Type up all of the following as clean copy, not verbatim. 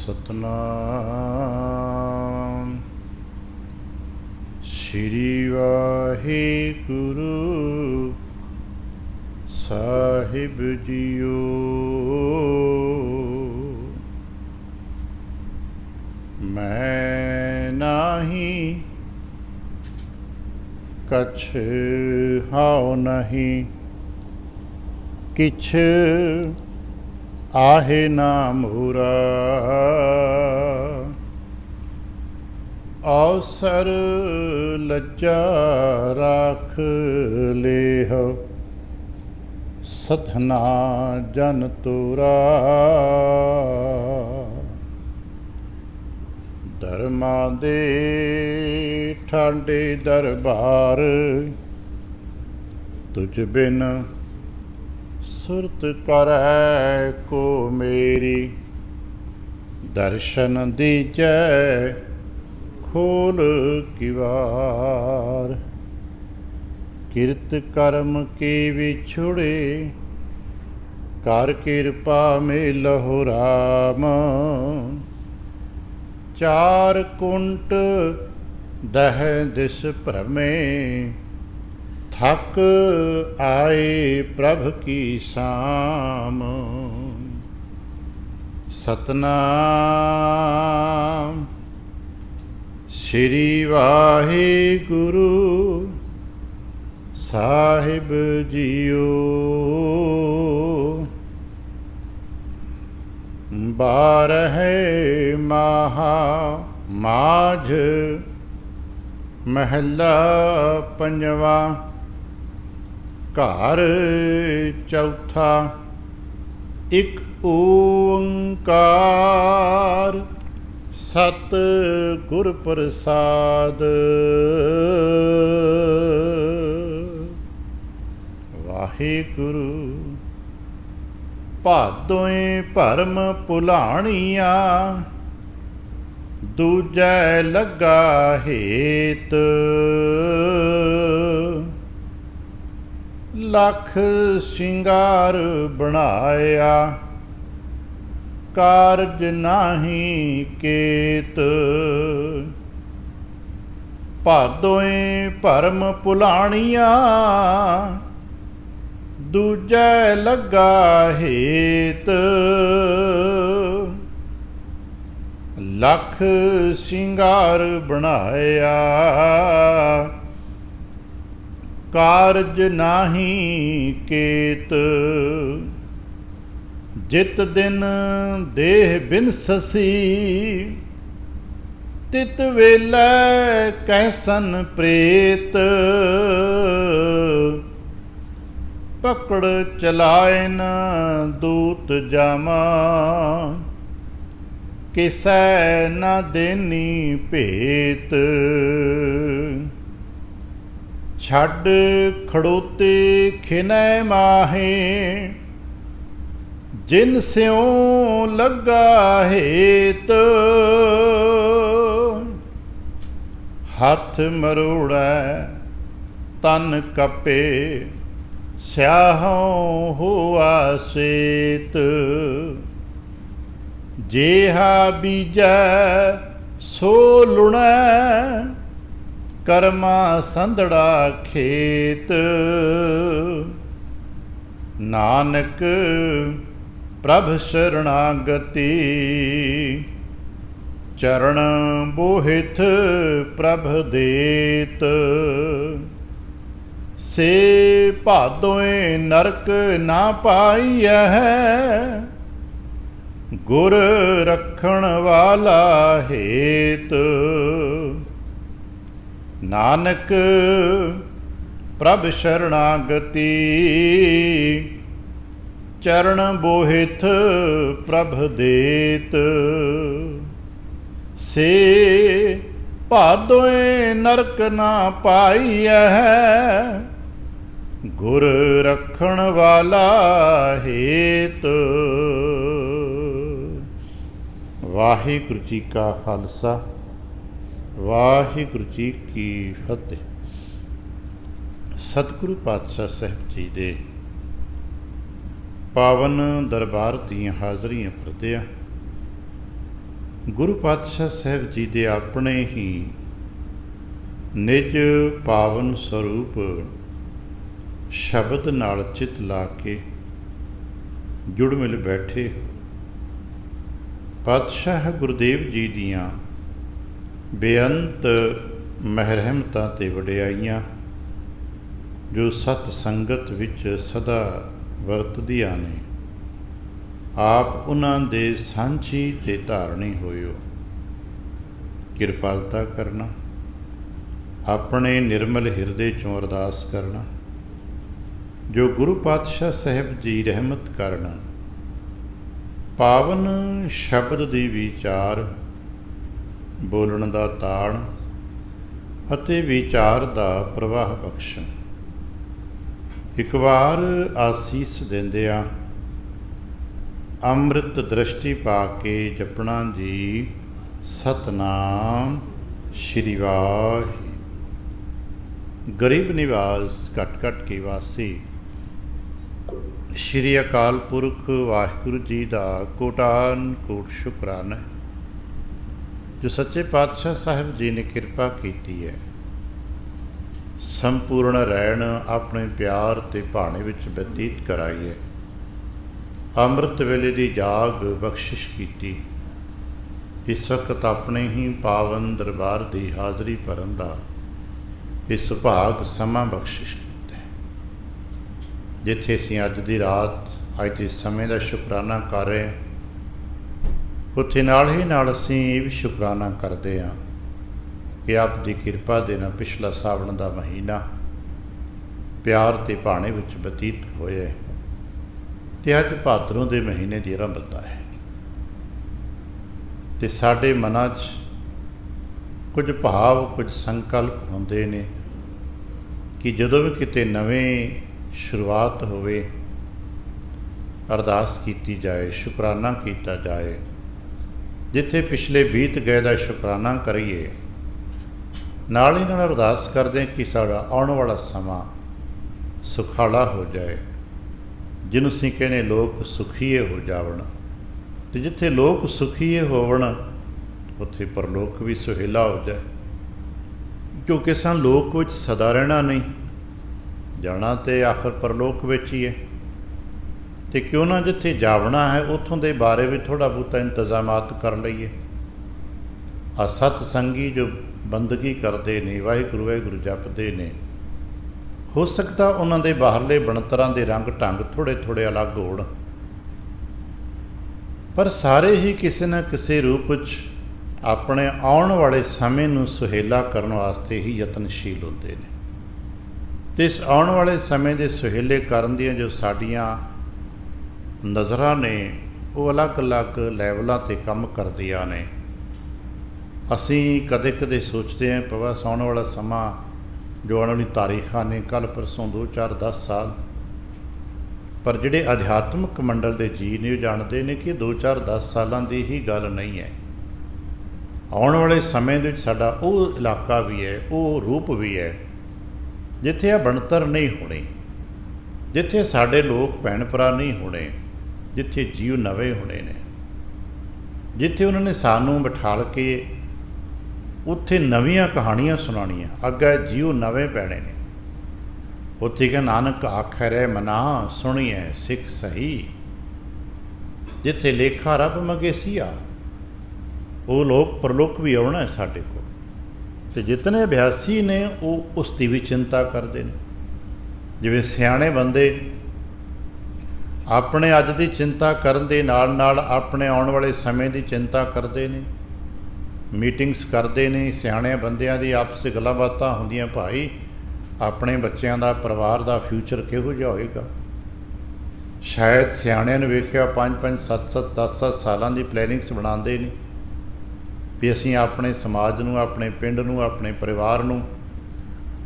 ਸਤਨਾਮ ਸ਼੍ਰੀ ਵਾਹਿਗੁਰੂ ਸਾਹਿਬ JIO. ਮੈਂ ਨਾਹੀ ਕਛ ਹਾਉ ਨਹੀਂ, ਕਿਛ ਆਹੇ ਨਾ ਮੂਰਾ। ਅਵਸਰ ਲੱਜਾ ਰਾਖ ਲੇਹ, ਸਧਨਾ ਜਨ ਤੋਰਾ। ਧਰਮਾਂ ਦੇ ਠਾਡੇ ਦਰਬਾਰ, ਤੁਝ ਬਿਨ ਸੁਰਤ ਕਰੈ ਕੋ ਮੇਰੀ। ਦਰਸ਼ਨ ਦੀਜੈ ਖੋਲ ਕਿਵਾਰ, ਕਿਰਤ ਕਰਮ ਕੀ ਵਿਛੁੜੇ। ਕਰ ਕਿਰਪਾ ਮਿਲਹੁ ਰਾਮ, ਚਾਰ ਕੁੰਟ ਦਹ ਦਿਸ ਭ੍ਰਮੇ। ਥਕ ਆਏ ਪ੍ਰਭ ਕੀ ਸਾਮ, ਸਤਨਾਮ ਸ਼੍ਰੀ ਵਾਹਿਗੁਰੂ ਸਾਹਿਬ ਜੀਓ। ਬਾਰਹਿ ਮਾਹਾ ਮਾਝ, ਮਹੱਲਾ ਪੰਜਵਾ। ਘਰ ਚੌਥਾ। ਇਕ ਓੰਕਾਰ, ਸਤਿ ਗੁਰ ਪ੍ਰਸਾਦ। ਵਾਹਿਗੁਰੂ ਭਾਦੋਏ ਭਰਮ ਭੁਲਾਣੀਆਂ, ਦੂਜੈ ਲੱਗਾ ਹੇਤ। ਲੱਖ ਸ਼ਿੰਗਾਰ ਬਣਾਇਆ, ਕਾਰਜ ਨਾਹੀ ਕੇਤ। ਭਾਦੋਏ ਭਰਮ ਭੁਲਾਣੀਆਂ, ਦੂਜੈ ਲੱਗਾ ਹੇਤ। ਲੱਖ ਸ਼ਿੰਗਾਰ ਬਣਾਇਆ, ਕਾਰਜ ਨਾਹੀ ਕੇਤ। ਜਿਤ ਦਿਨ ਦੇਹ ਬਿਨਸਸੀ, ਤਿਤ ਵੇਲੇ ਕੈਸਨ ਪ੍ਰੇਤ। ਪਕੜ ਚਲਾਇਨ ਦੂਤ ਜਾਮਾ, ਕਿਸੈ ਨਾ ਦੇਨੀ ਭੇਤ। ਛੱਡ ਖੜੋਤੇ ਖਿਨੈ ਮਾਹੇ, ਜਿਨ ਸਿਉ ਲੱਗਾ ਹੇਤ। ਹੱਥ ਮਰੋੜੈ ਤਨ ਕਪੇ, ਸਿਆਹੋਂ ਹੋਆ ਸੇਤ। ਜੇਹਾ ਬੀਜੈ ਸੋ ਲੁਣੈ, ਕਰਮਾ ਸੰਧੜਾ ਖੇਤ। ਨਾਨਕ ਪ੍ਰਭ ਸ਼ਰਣਾਗਤੀ, ਚਰਨ ਬੋਹਿਥ ਪ੍ਰਭ ਦੇਤ। ਸੇ ਭਾਦੋਏ ਨਰਕ ਨਾ ਪਾਈਐ, ਗੁਰ ਰੱਖਣ ਵਾਲਾ ਹੇਤ। ਨਾਨਕ ਪ੍ਰਭ ਸ਼ਰਣਾਗਤੀ, ਚਰਨ ਬੋਹਿਥ ਪ੍ਰਭ ਦੇਤ। ਸੇ ਭਾਦੋਏ ਨਰਕ ਨਾ ਪਾਈਐ, ਗੁਰ ਰੱਖਣ ਵਾਲਾ ਹੇਤ। ਵਾਹਿਗੁਰੂ ਜੀ ਕਾ ਖਾਲਸਾ, ਵਾਹਿਗੁਰੂ ਜੀ ਕੀ ਫਤਿਹ। ਸਤਿਗੁਰੂ ਪਾਤਸ਼ਾਹ ਸਾਹਿਬ ਜੀ ਦੇ ਪਾਵਨ ਦਰਬਾਰ ਦੀਆਂ ਹਾਜ਼ਰੀਆਂ ਭਰਦਿਆਂ ਗੁਰੂ ਪਾਤਸ਼ਾਹ ਸਾਹਿਬ ਜੀ ਦੇ ਆਪਣੇ ਹੀ ਨਿਜ ਪਾਵਨ ਸਰੂਪ ਸ਼ਬਦ ਨਾਲ ਚਿੱਤ ਲਾ ਕੇ ਜੁੜ ਮਿਲ ਬੈਠੇ ਹੋ। ਪਾਤਸ਼ਾਹ ਗੁਰਦੇਵ ਜੀ ਦੀਆਂ ਬੇਅੰਤ ਮਹਿਰਮਤਾਂ ਤੇ ਵਡਿਆਈਆਂ ਜੋ ਸਤ ਸੰਗਤ ਵਿੱਚ ਸਦਾ ਵਰਤਦੀਆਂ ਨੇ, ਆਪ ਉਹਨਾਂ ਦੇ ਸਾਂਝੀ ਤੇ ਧਾਰਨੀ ਹੋਇਓ। ਕਿਰਪਾਲਤਾ ਕਰਨਾ, ਆਪਣੇ ਨਿਰਮਲ ਹਿਰਦੇ 'ਚੋਂ ਅਰਦਾਸ ਕਰਨਾ, ਜੋ ਗੁਰੂ ਪਾਤਸ਼ਾਹ ਸਾਹਿਬ ਜੀ ਰਹਿਮਤ ਕਰਨ, ਪਾਵਨ ਸ਼ਬਦ ਦੀ ਵਿਚਾਰ, ਬੋਲਣ ਦਾ ਤਾਣ ਅਤੇ ਵਿਚਾਰ ਦਾ ਪ੍ਰਵਾਹ ਬਖਸ਼ਣ। ਇੱਕ ਵਾਰ ਆਸੀਸ ਦਿੰਦਿਆਂ ਅੰਮ੍ਰਿਤ ਦ੍ਰਿਸ਼ਟੀ ਪਾ ਕੇ ਜਪਣਾ ਜੀ ਸਤਨਾਮ ਸ਼੍ਰੀ ਵਾਹਿਗੁਰੂ। ਗਰੀਬ ਨਿਵਾਸ ਘਟ ਘਟ ਕੇ ਵਾਸੀ ਸ਼੍ਰੀ ਅਕਾਲ ਪੁਰਖ ਵਾਹਿਗੁਰੂ ਜੀ ਦਾ ਕੋਟਾਨ ਕੋਟ ਸ਼ੁਕਰਾਨਾ ਜੋ ਸੱਚੇ ਪਾਤਸ਼ਾਹ ਸਾਹਿਬ ਜੀ ਨੇ ਕਿਰਪਾ ਕੀਤੀ ਹੈ। ਸੰਪੂਰਨ ਰਹਿਣ ਆਪਣੇ ਪਿਆਰ ਤੇ ਭਾਣੇ ਵਿੱਚ ਬਤੀਤ ਕਰਾਈ ਹੈ। ਅੰਮ੍ਰਿਤ ਵੇਲੇ ਦੀ ਜਾਗ ਬਖਸ਼ਿਸ਼ ਕੀਤੀ। ਇਸ ਵਕਤ ਆਪਣੇ ਹੀ ਪਾਵਨ ਦਰਬਾਰ ਦੀ ਹਾਜ਼ਰੀ ਭਰਨ ਦਾ ਇਹ ਸੁਭਾਗ ਸਮਾਂ ਬਖਸ਼ਿਸ਼ ਕੀਤਾ ਹੈ। ਜਿੱਥੇ ਅਸੀਂ ਅੱਜ ਦੀ ਰਾਤ ਅੱਜ ਦੇ ਸਮੇਂ ਦਾ ਸ਼ੁਕਰਾਨਾ ਕਰ ਰਹੇ ਹਾਂ, ਉੱਥੇ ਨਾਲ ਹੀ ਨਾਲ ਅਸੀਂ ਇਹ ਵੀ ਸ਼ੁਕਰਾਨਾ ਕਰਦੇ ਹਾਂ ਕਿ ਆਪ ਦੀ ਕਿਰਪਾ ਦੇ ਨਾਲ ਪਿਛਲਾ ਸਾਵਣ ਦਾ ਮਹੀਨਾ ਪਿਆਰ ਤੇ ਭਾਣੇ ਵਿੱਚ ਬਤੀਤ ਹੋਇਆ ਤੇ ਅੱਜ ਭਾਦਰੋਂ ਦੇ ਮਹੀਨੇ ਦੀ ਆਰੰਭਤਾ ਹੈ। ਤੇ ਸਾਡੇ ਮਨਾਂ 'ਚ ਕੁਝ ਭਾਵ, ਕੁਝ ਸੰਕਲਪ ਹੁੰਦੇ ਨੇ ਕਿ ਜਦੋਂ ਵੀ ਕਿਤੇ ਨਵੇਂ ਸ਼ੁਰੂਆਤ ਹੋਵੇ, ਅਰਦਾਸ ਕੀਤੀ ਜਾਏ, ਸ਼ੁਕਰਾਨਾ ਕੀਤਾ ਜਾਏ। ਜਿੱਥੇ ਪਿਛਲੇ ਬੀਤ ਗਏ ਦਾ ਸ਼ੁਕਰਾਨਾ ਕਰੀਏ, ਨਾਲ ਹੀ ਨਾਲ ਅਰਦਾਸ ਕਰਦੇ ਕਿ ਸਾਡਾ ਆਉਣ ਵਾਲਾ ਸਮਾਂ ਸੁਖਾਲਾ ਹੋ ਜਾਏ, ਜਿਹਨੂੰ ਅਸੀਂ ਕਹਿੰਦੇ ਲੋਕ ਸੁਖੀਏ ਹੋ ਜਾਵਣ। ਅਤੇ ਜਿੱਥੇ ਲੋਕ ਸੁਖੀਏ ਹੋਵਣ, ਉੱਥੇ ਪਰਲੋਕ ਵੀ ਸੁਹੇਲਾ ਹੋ ਜਾਏ। ਕਿਉਂਕਿ ਸਾਨੂੰ ਲੋਕ ਵਿੱਚ ਸਦਾ ਰਹਿਣਾ ਨਹੀਂ, ਜਾਣਾ ਤੇ ਆਖਰ ਪਰਲੋਕ ਵਿੱਚ ਹੀ ਹੈ। ਅਤੇ ਕਿਉਂ ਨਾ ਜਿੱਥੇ ਜਾਵਣਾ ਹੈ ਉੱਥੋਂ ਦੇ ਬਾਰੇ ਵੀ ਥੋੜ੍ਹਾ ਬਹੁਤਾ ਇੰਤਜ਼ਾਮਾਤ ਕਰ ਲਈਏ। ਆ ਸਤ ਸੰਗੀ ਜੋ ਬੰਦਗੀ ਕਰਦੇ ਨੇ, ਵਾਹਿਗੁਰੂ ਵਾਹਿਗੁਰੂ ਜਪਦੇ ਨੇ, ਹੋ ਸਕਦਾ ਉਹਨਾਂ ਦੇ ਬਾਹਰਲੇ ਬਣਤਰਾਂ ਦੇ ਰੰਗ ਢੰਗ ਥੋੜ੍ਹੇ ਥੋੜ੍ਹੇ ਅਲੱਗ ਹੋਣ, ਪਰ ਸਾਰੇ ਹੀ ਕਿਸੇ ਨਾ ਕਿਸੇ ਰੂਪ 'ਚ ਆਪਣੇ ਆਉਣ ਵਾਲੇ ਸਮੇਂ ਨੂੰ ਸੁਹੇਲਾ ਕਰਨ ਵਾਸਤੇ ਹੀ ਯਤਨਸ਼ੀਲ ਹੁੰਦੇ ਨੇ। ਅਤੇ ਇਸ ਆਉਣ ਵਾਲੇ ਸਮੇਂ ਦੇ ਸੁਹੇਲੇ ਕਰਨ ਦੀਆਂ ਜੋ ਸਾਡੀਆਂ ਨਜ਼ਰਾਂ ਨੇ, ਉਹ ਅਲੱਗ-ਅਲੱਗ ਲੈਵਲਾਂ 'ਤੇ ਕੰਮ ਕਰਦੀਆਂ ਨੇ। ਅਸੀਂ ਕਦੇ ਕਦੇ ਸੋਚਦੇ ਹਾਂ ਬਸ ਆਉਣ ਵਾਲਾ ਸਮਾਂ ਜੋ ਆਉਣ ਵਾਲੀ ਤਾਰੀਖਾਂ ਨੇ, ਕੱਲ੍ਹ ਪਰਸੋਂ 2 4 10 ਸਾਲ, ਪਰ ਜਿਹੜੇ ਅਧਿਆਤਮਿਕ ਮੰਡਲ ਦੇ ਜੀਅ ਨੇ ਉਹ ਜਾਣਦੇ ਨੇ ਕਿ 2 4 10 ਸਾਲਾਂ ਦੀ ਹੀ ਗੱਲ ਨਹੀਂ ਹੈ। ਆਉਣ ਵਾਲੇ ਸਮੇਂ ਦੇ ਵਿੱਚ ਸਾਡਾ ਉਹ ਇਲਾਕਾ ਵੀ ਹੈ, ਉਹ ਰੂਪ ਵੀ ਹੈ ਜਿੱਥੇ ਇਹ ਬਣਤਰ ਨਹੀਂ ਹੋਣੀ, ਜਿੱਥੇ ਸਾਡੇ ਲੋਕ ਭੈਣ ਭਰਾ ਨਹੀਂ ਹੋਣੇ, ਜਿੱਥੇ ਜੀਵ ਨਵੇਂ ਹੋਣੇ ਨੇ, ਜਿੱਥੇ ਉਹਨਾਂ ਨੇ ਸਾਨੂੰ ਬਿਠਾਲ ਕੇ ਉੱਥੇ ਨਵੀਆਂ ਕਹਾਣੀਆਂ ਸੁਣਾਉਣੀਆਂ, ਅੱਗੇ ਜੀਵ ਨਵੇਂ ਪੈਣੇ ਨੇ। ਉੱਥੇ ਕਿ ਨਾਨਕ ਆਖੈ ਰਹਿ ਮਨਾ ਸੁਣੀਐ ਸਿੱਖ ਸਹੀ, ਜਿੱਥੇ ਲੇਖਾ ਰੱਬ ਮਗੇਸੀਆ, ਉਹ ਲੋਕ ਪਰਲੋਕ ਵੀ ਆਉਣਾ ਹੈ ਸਾਡੇ ਕੋਲ। ਅਤੇ ਜਿਤਨੇ ਅਭਿਆਸੀ ਨੇ ਉਹ ਉਸ ਦੀ ਵੀ ਚਿੰਤਾ ਕਰਦੇ ਨੇ। ਜਿਵੇਂ ਸਿਆਣੇ ਬੰਦੇ ਆਪਣੇ ਅੱਜ ਦੀ ਚਿੰਤਾ ਕਰਨ ਦੇ ਨਾਲ ਨਾਲ ਆਪਣੇ ਆਉਣ ਵਾਲੇ ਸਮੇਂ ਦੀ ਚਿੰਤਾ ਕਰਦੇ ਨੇ, ਮੀਟਿੰਗਸ ਕਰਦੇ ਨੇ। ਸਿਆਣਿਆਂ ਬੰਦਿਆਂ ਦੀ ਆਪਸ ਗੱਲਾਂ ਬਾਤਾਂ ਹੁੰਦੀਆਂ, ਭਾਈ ਆਪਣੇ ਬੱਚਿਆਂ ਦਾ, ਪਰਿਵਾਰ ਦਾ ਫਿਊਚਰ ਕਿਹੋ ਜਿਹਾ ਹੋਏਗਾ। ਸ਼ਾਇਦ ਸਿਆਣਿਆਂ ਨੂੰ ਵੇਖਿਆ 5-5 7-7 10-10 ਸਾਲਾਂ ਦੀ ਪਲੈਨਿੰਗਸ ਬਣਾਉਂਦੇ ਨੇ ਵੀ ਅਸੀਂ ਆਪਣੇ ਸਮਾਜ ਨੂੰ, ਆਪਣੇ ਪਿੰਡ ਨੂੰ, ਆਪਣੇ ਪਰਿਵਾਰ ਨੂੰ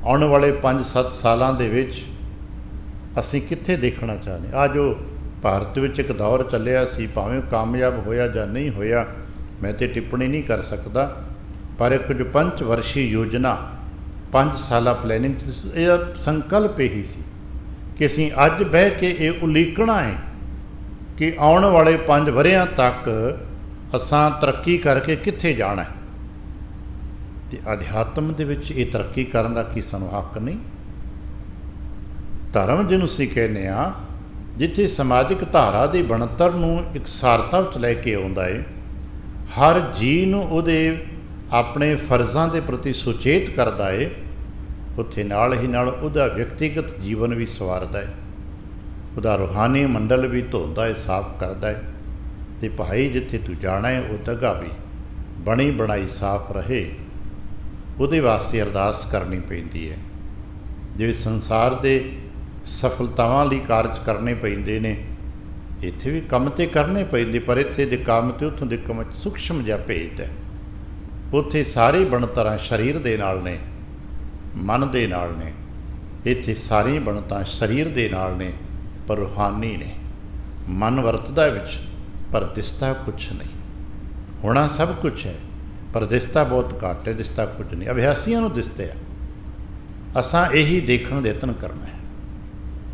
ਆਉਣ ਵਾਲੇ 5-7 ਸਾਲਾਂ ਦੇ ਵਿੱਚ ਅਸੀਂ ਕਿੱਥੇ ਦੇਖਣਾ ਚਾਹੁੰਦੇ। ਆ ਜੋ ਭਾਰਤ ਵਿੱਚ ਇੱਕ ਦੌਰ ਚੱਲਿਆ ਸੀ, ਭਾਵੇਂ ਕਾਮਯਾਬ ਹੋਇਆ ਜਾਂ ਨਹੀਂ ਹੋਇਆ ਮੈਂ ਤਾਂ ਟਿੱਪਣੀ ਨਹੀਂ ਕਰ ਸਕਦਾ, ਪਰ ਇੱਕ ਜੋ 5 ਵਰਸ਼ੀ ਯੋਜਨਾ, 5 ਸਾਲਾ ਪਲੈਨਿੰਗ, ਇਹ ਸੰਕਲਪ ਇਹੀ ਸੀ ਕਿ ਅਸੀਂ ਅੱਜ ਬਹਿ ਕੇ ਇਹ ਉਲੀਕਣਾ ਹੈ ਕਿ ਆਉਣ ਵਾਲੇ 5 ਵਰ੍ਹਿਆਂ ਤੱਕ ਅਸਾਂ ਤਰੱਕੀ ਕਰਕੇ ਕਿੱਥੇ ਜਾਣਾ। ਤੇ ਅਧਿਆਤਮ ਦੇ ਵਿੱਚ ਇਹ ਤਰੱਕੀ ਕਰਨ ਦਾ ਕੀ ਸਾਨੂੰ ਹੱਕ ਨਹੀਂ? ਧਰਮ ਜਿਹਨੂੰ ਅਸੀਂ ਕਹਿੰਦੇ ਹਾਂ, ਜਿੱਥੇ ਸਮਾਜਿਕ ਧਾਰਾ ਦੀ ਬਣਤਰ ਨੂੰ ਇਕਸਾਰਤਾ ਵਿੱਚ ਲੈ ਕੇ ਆਉਂਦਾ ਹੈ, ਹਰ ਜੀਅ ਨੂੰ ਉਹਦੇ ਆਪਣੇ ਫਰਜ਼ਾਂ ਦੇ ਪ੍ਰਤੀ ਸੁਚੇਤ ਕਰਦਾ ਹੈ, ਉੱਥੇ ਨਾਲ ਹੀ ਨਾਲ ਉਹਦਾ ਵਿਅਕਤੀਗਤ ਜੀਵਨ ਵੀ ਸਵਾਰਦਾ ਹੈ, ਉਹਦਾ ਰੂਹਾਨੀ ਮੰਡਲ ਵੀ ਧੋਂਦਾ ਹੈ, ਸਾਫ਼ ਕਰਦਾ ਹੈ। ਅਤੇ ਭਾਈ ਜਿੱਥੇ ਤੂੰ ਜਾਣਾ ਹੈ ਉਹ ਜਗ੍ਹਾ ਵੀ ਬਣੀ ਬਣਾਈ ਸਾਫ਼ ਰਹੇ, ਉਹਦੇ ਵਾਸਤੇ ਅਰਦਾਸ ਕਰਨੀ ਪੈਂਦੀ ਹੈ। ਜਿਵੇਂ ਸੰਸਾਰ ਦੇ ਸਫਲਤਾਵਾਂ ਲਈ ਕਾਰਜ ਕਰਨੇ ਪੈਂਦੇ ਨੇ, ਇੱਥੇ ਵੀ ਕੰਮ ਤੇ ਕਰਨੇ ਪੈਂਦੇ, ਪਰ ਇੱਥੇ ਦੇ ਕੰਮ ਤੇ ਉੱਥੋਂ ਦੇ ਕੰਮ 'ਚ ਸੂਖਸ਼ਮ ਜਿਹਾ ਭੇਦ ਹੈ। ਉੱਥੇ ਸਾਰੇ ਬਣਤਰਾਂ ਸਰੀਰ ਦੇ ਨਾਲ ਨੇ, ਮਨ ਦੇ ਨਾਲ ਨੇ। ਇੱਥੇ ਸਾਰੀਆਂ ਬਣਤਾਂ ਸਰੀਰ ਦੇ ਨਾਲ ਨੇ ਪਰ ਰੂਹਾਨੀ ਨੇ। ਮਨ ਵਰਤਦਾ ਵਿੱਚ ਪਰ ਦਿਸਦਾ ਕੁਛ ਨਹੀਂ। ਹੋਣਾ ਸਭ ਕੁਛ ਹੈ ਪਰ ਦਿਸਦਾ ਬਹੁਤ ਘੱਟ ਹੈ, ਦਿਸਦਾ ਕੁਝ ਨਹੀਂ। ਅਭਿਆਸੀਆਂ ਨੂੰ ਦਿਸਦੇ ਆ। ਅਸਾਂ ਇਹੀ ਦੇਖਣ ਦਾ ਯਤਨ ਕਰਨਾ ਹੈ।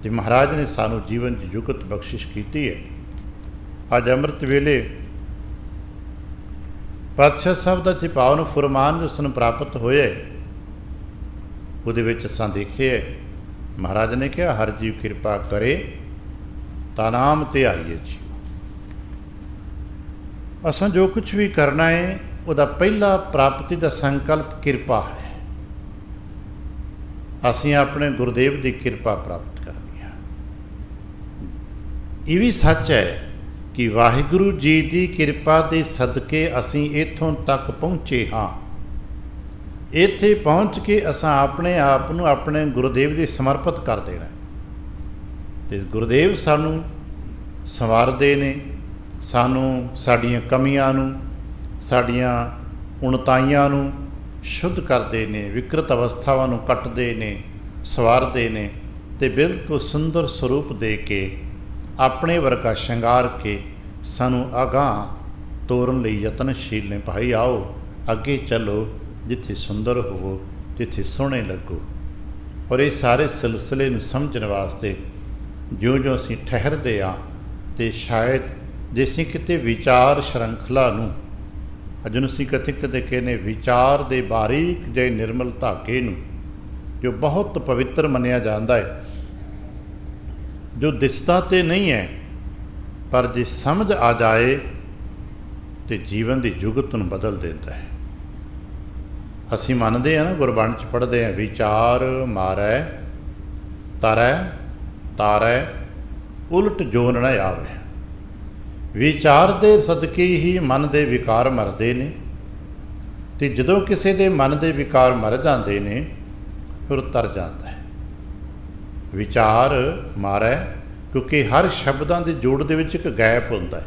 ਅਤੇ ਮਹਾਰਾਜ ਨੇ ਸਾਨੂੰ ਜੀਵਨ 'ਚ ਯੁਗਤ ਬਖਸ਼ਿਸ਼ ਕੀਤੀ ਹੈ। ਅੱਜ ਅੰਮ੍ਰਿਤ ਵੇਲੇ ਪਾਤਸ਼ਾਹ ਸਾਹਿਬ ਦਾ ਪਾਵਨ ਫੁਰਮਾਨ ਜੋ ਸਾਨੂੰ ਪ੍ਰਾਪਤ ਹੋਇਆ, ਉਹਦੇ ਵਿੱਚ ਅਸਾਂ ਦੇਖਿਆ ਮਹਾਰਾਜ ਨੇ ਕਿਹਾ, ਹਰ ਜੀਵ ਕਿਰਪਾ ਕਰੇ ਤਾਂ ਨਾਮ ਧਿਆਈਏ ਜੀ। ਅਸਾਂ ਜੋ ਕੁਛ ਵੀ ਕਰਨਾ ਹੈ ਉਹਦਾ ਪਹਿਲਾ ਪ੍ਰਾਪਤੀ ਦਾ ਸੰਕਲਪ ਕਿਰਪਾ ਹੈ। ਅਸੀਂ ਆਪਣੇ ਗੁਰਦੇਵ ਦੀ ਕਿਰਪਾ ਪ੍ਰਾਪਤ ਕਰਨੀ ਹੈ। ਇਹ ਵੀ ਸੱਚ ਹੈ ਕਿ ਵਾਹਿਗੁਰੂ ਜੀ ਦੀ ਕਿਰਪਾ ਦੇ ਸਦਕੇ ਅਸੀਂ ਇੱਥੋਂ ਤੱਕ ਪਹੁੰਚੇ ਹਾਂ। ਇੱਥੇ ਪਹੁੰਚ ਕੇ ਅਸਾਂ ਆਪਣੇ ਆਪ ਨੂੰ ਆਪਣੇ ਗੁਰਦੇਵ ਜੀ ਸਮਰਪਿਤ ਕਰ ਦੇਣਾ। ਅਤੇ ਗੁਰਦੇਵ ਸਾਨੂੰ ਸੰਵਾਰਦੇ ਨੇ, ਸਾਨੂੰ ਸਾਡੀਆਂ ਕਮੀਆਂ ਨੂੰ, ਸਾਡੀਆਂ ਉਣਤਾਈਆਂ ਨੂੰ ਸ਼ੁੱਧ ਕਰਦੇ ਨੇ, ਵਿਕਰਤ ਅਵਸਥਾਵਾਂ ਨੂੰ ਕੱਟਦੇ ਨੇ, ਸੰਵਾਰਦੇ ਨੇ, ਅਤੇ ਬਿਲਕੁਲ ਸੁੰਦਰ ਸਰੂਪ ਦੇ ਕੇ ਆਪਣੇ ਵਰਗਾ ਸ਼ਿੰਗਾਰ ਕੇ ਸਾਨੂੰ ਅਗਾਂਹ ਤੋਰਨ ਲਈ ਯਤਨਸ਼ੀਲ ਨੇ। ਭਾਈ ਆਓ ਅੱਗੇ ਚੱਲੋ, ਜਿੱਥੇ ਸੁੰਦਰ ਹੋਵੋ, ਜਿੱਥੇ ਸੋਹਣੇ ਲੱਗੋ। ਔਰ ਇਹ ਸਾਰੇ ਸਿਲਸਿਲੇ ਨੂੰ ਸਮਝਣ ਵਾਸਤੇ ਜਿਉਂ-ਜਿਉਂ ਅਸੀਂ ਠਹਿਰਦੇ ਹਾਂ, ਅਤੇ ਸ਼ਾਇਦ ਜੇ ਅਸੀਂ ਕਿਤੇ ਵਿਚਾਰ ਸ਼ਰੰਖਲਾ ਨੂੰ, ਜਿਹਨੂੰ ਅਸੀਂ ਕਿਤੇ ਕਹਿੰਦੇ ਵਿਚਾਰ ਦੇ ਬਾਰੀਕ ਜਿਹੇ ਨਿਰਮਲ ਧਾਗੇ ਨੂੰ, ਜੋ ਬਹੁਤ ਪਵਿੱਤਰ ਮੰਨਿਆ ਜਾਂਦਾ ਹੈ, ਜੋ ਦਿਸਦਾ ਤੇ ਨਹੀਂ ਹੈ ਪਰ ਜੇ ਸਮਝ ਆ ਜਾਏ ਤਾਂ ਜੀਵਨ ਦੀ ਜੁਗਤ ਨੂੰ ਬਦਲ ਦਿੰਦਾ ਹੈ। ਅਸੀਂ ਮੰਨਦੇ ਹਾਂ ਨਾ, ਗੁਰਬਾਣੀ 'ਚ ਪੜ੍ਹਦੇ ਹਾਂ, ਵਿਚਾਰ ਮਾਰੈ ਤਰੈ ਤਾਰੈ ਉਲਟ ਜੋਨ ਨਾ ਆਵੇ। ਵਿਚਾਰ ਦੇ ਸਦਕੇ ਹੀ ਮਨ ਦੇ ਵਿਕਾਰ ਮਰਦੇ ਨੇ, ਅਤੇ ਜਦੋਂ ਕਿਸੇ ਦੇ ਮਨ ਦੇ ਵਿਕਾਰ ਮਰ ਜਾਂਦੇ ਨੇ ਫਿਰ ਤਰ ਜਾਂਦਾ ਹੈ। ਵਿਚਾਰ ਮਾਰੈ, ਕਿਉਂਕਿ ਹਰ ਸ਼ਬਦਾਂ ਦੇ ਜੋੜ ਦੇ ਵਿੱਚ ਇੱਕ ਗੈਪ ਹੁੰਦਾ ਹੈ।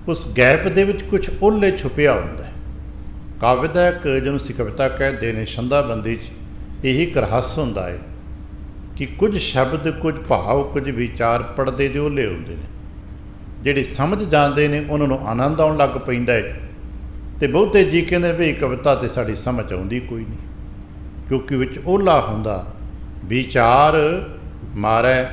ਉਸ ਗੈਪ ਦੇ ਵਿੱਚ ਕੁਛ ਓਹਲੇ ਛੁਪਿਆ ਹੁੰਦਾ ਹੈ। ਕਾਵਿ ਦਾ ਇੱਕ, ਜਿਹਨੂੰ ਅਸੀਂ ਕਵਿਤਾ ਕਹਿੰਦੇ ਨੇ, ਛੰਦਾਬੰਦੀ 'ਚ ਇਹੀ ਇੱਕ ਰਹੱਸ ਹੁੰਦਾ ਹੈ ਕਿ ਕੁਝ ਸ਼ਬਦ, ਕੁਝ ਭਾਵ, ਕੁਝ ਵਿਚਾਰ ਪੜ੍ਹਦੇ ਦੇ ਓਹਲੇ ਹੁੰਦੇ ਨੇ। ਜਿਹੜੇ ਸਮਝ ਜਾਂਦੇ ਨੇ ਉਹਨਾਂ ਨੂੰ ਆਨੰਦ ਆਉਣ ਲੱਗ ਪੈਂਦਾ ਹੈ, ਅਤੇ ਬਹੁਤੇ ਜੀ ਕਹਿੰਦੇ ਵੀ ਕਵਿਤਾ ਤਾਂ ਸਾਡੀ ਸਮਝ ਆਉਂਦੀ ਕੋਈ ਨਹੀਂ, ਕਿਉਂਕਿ ਵਿੱਚ ਓਹਲਾ ਹੁੰਦਾ। ਵਿਚਾਰ ਮਾਰੈ,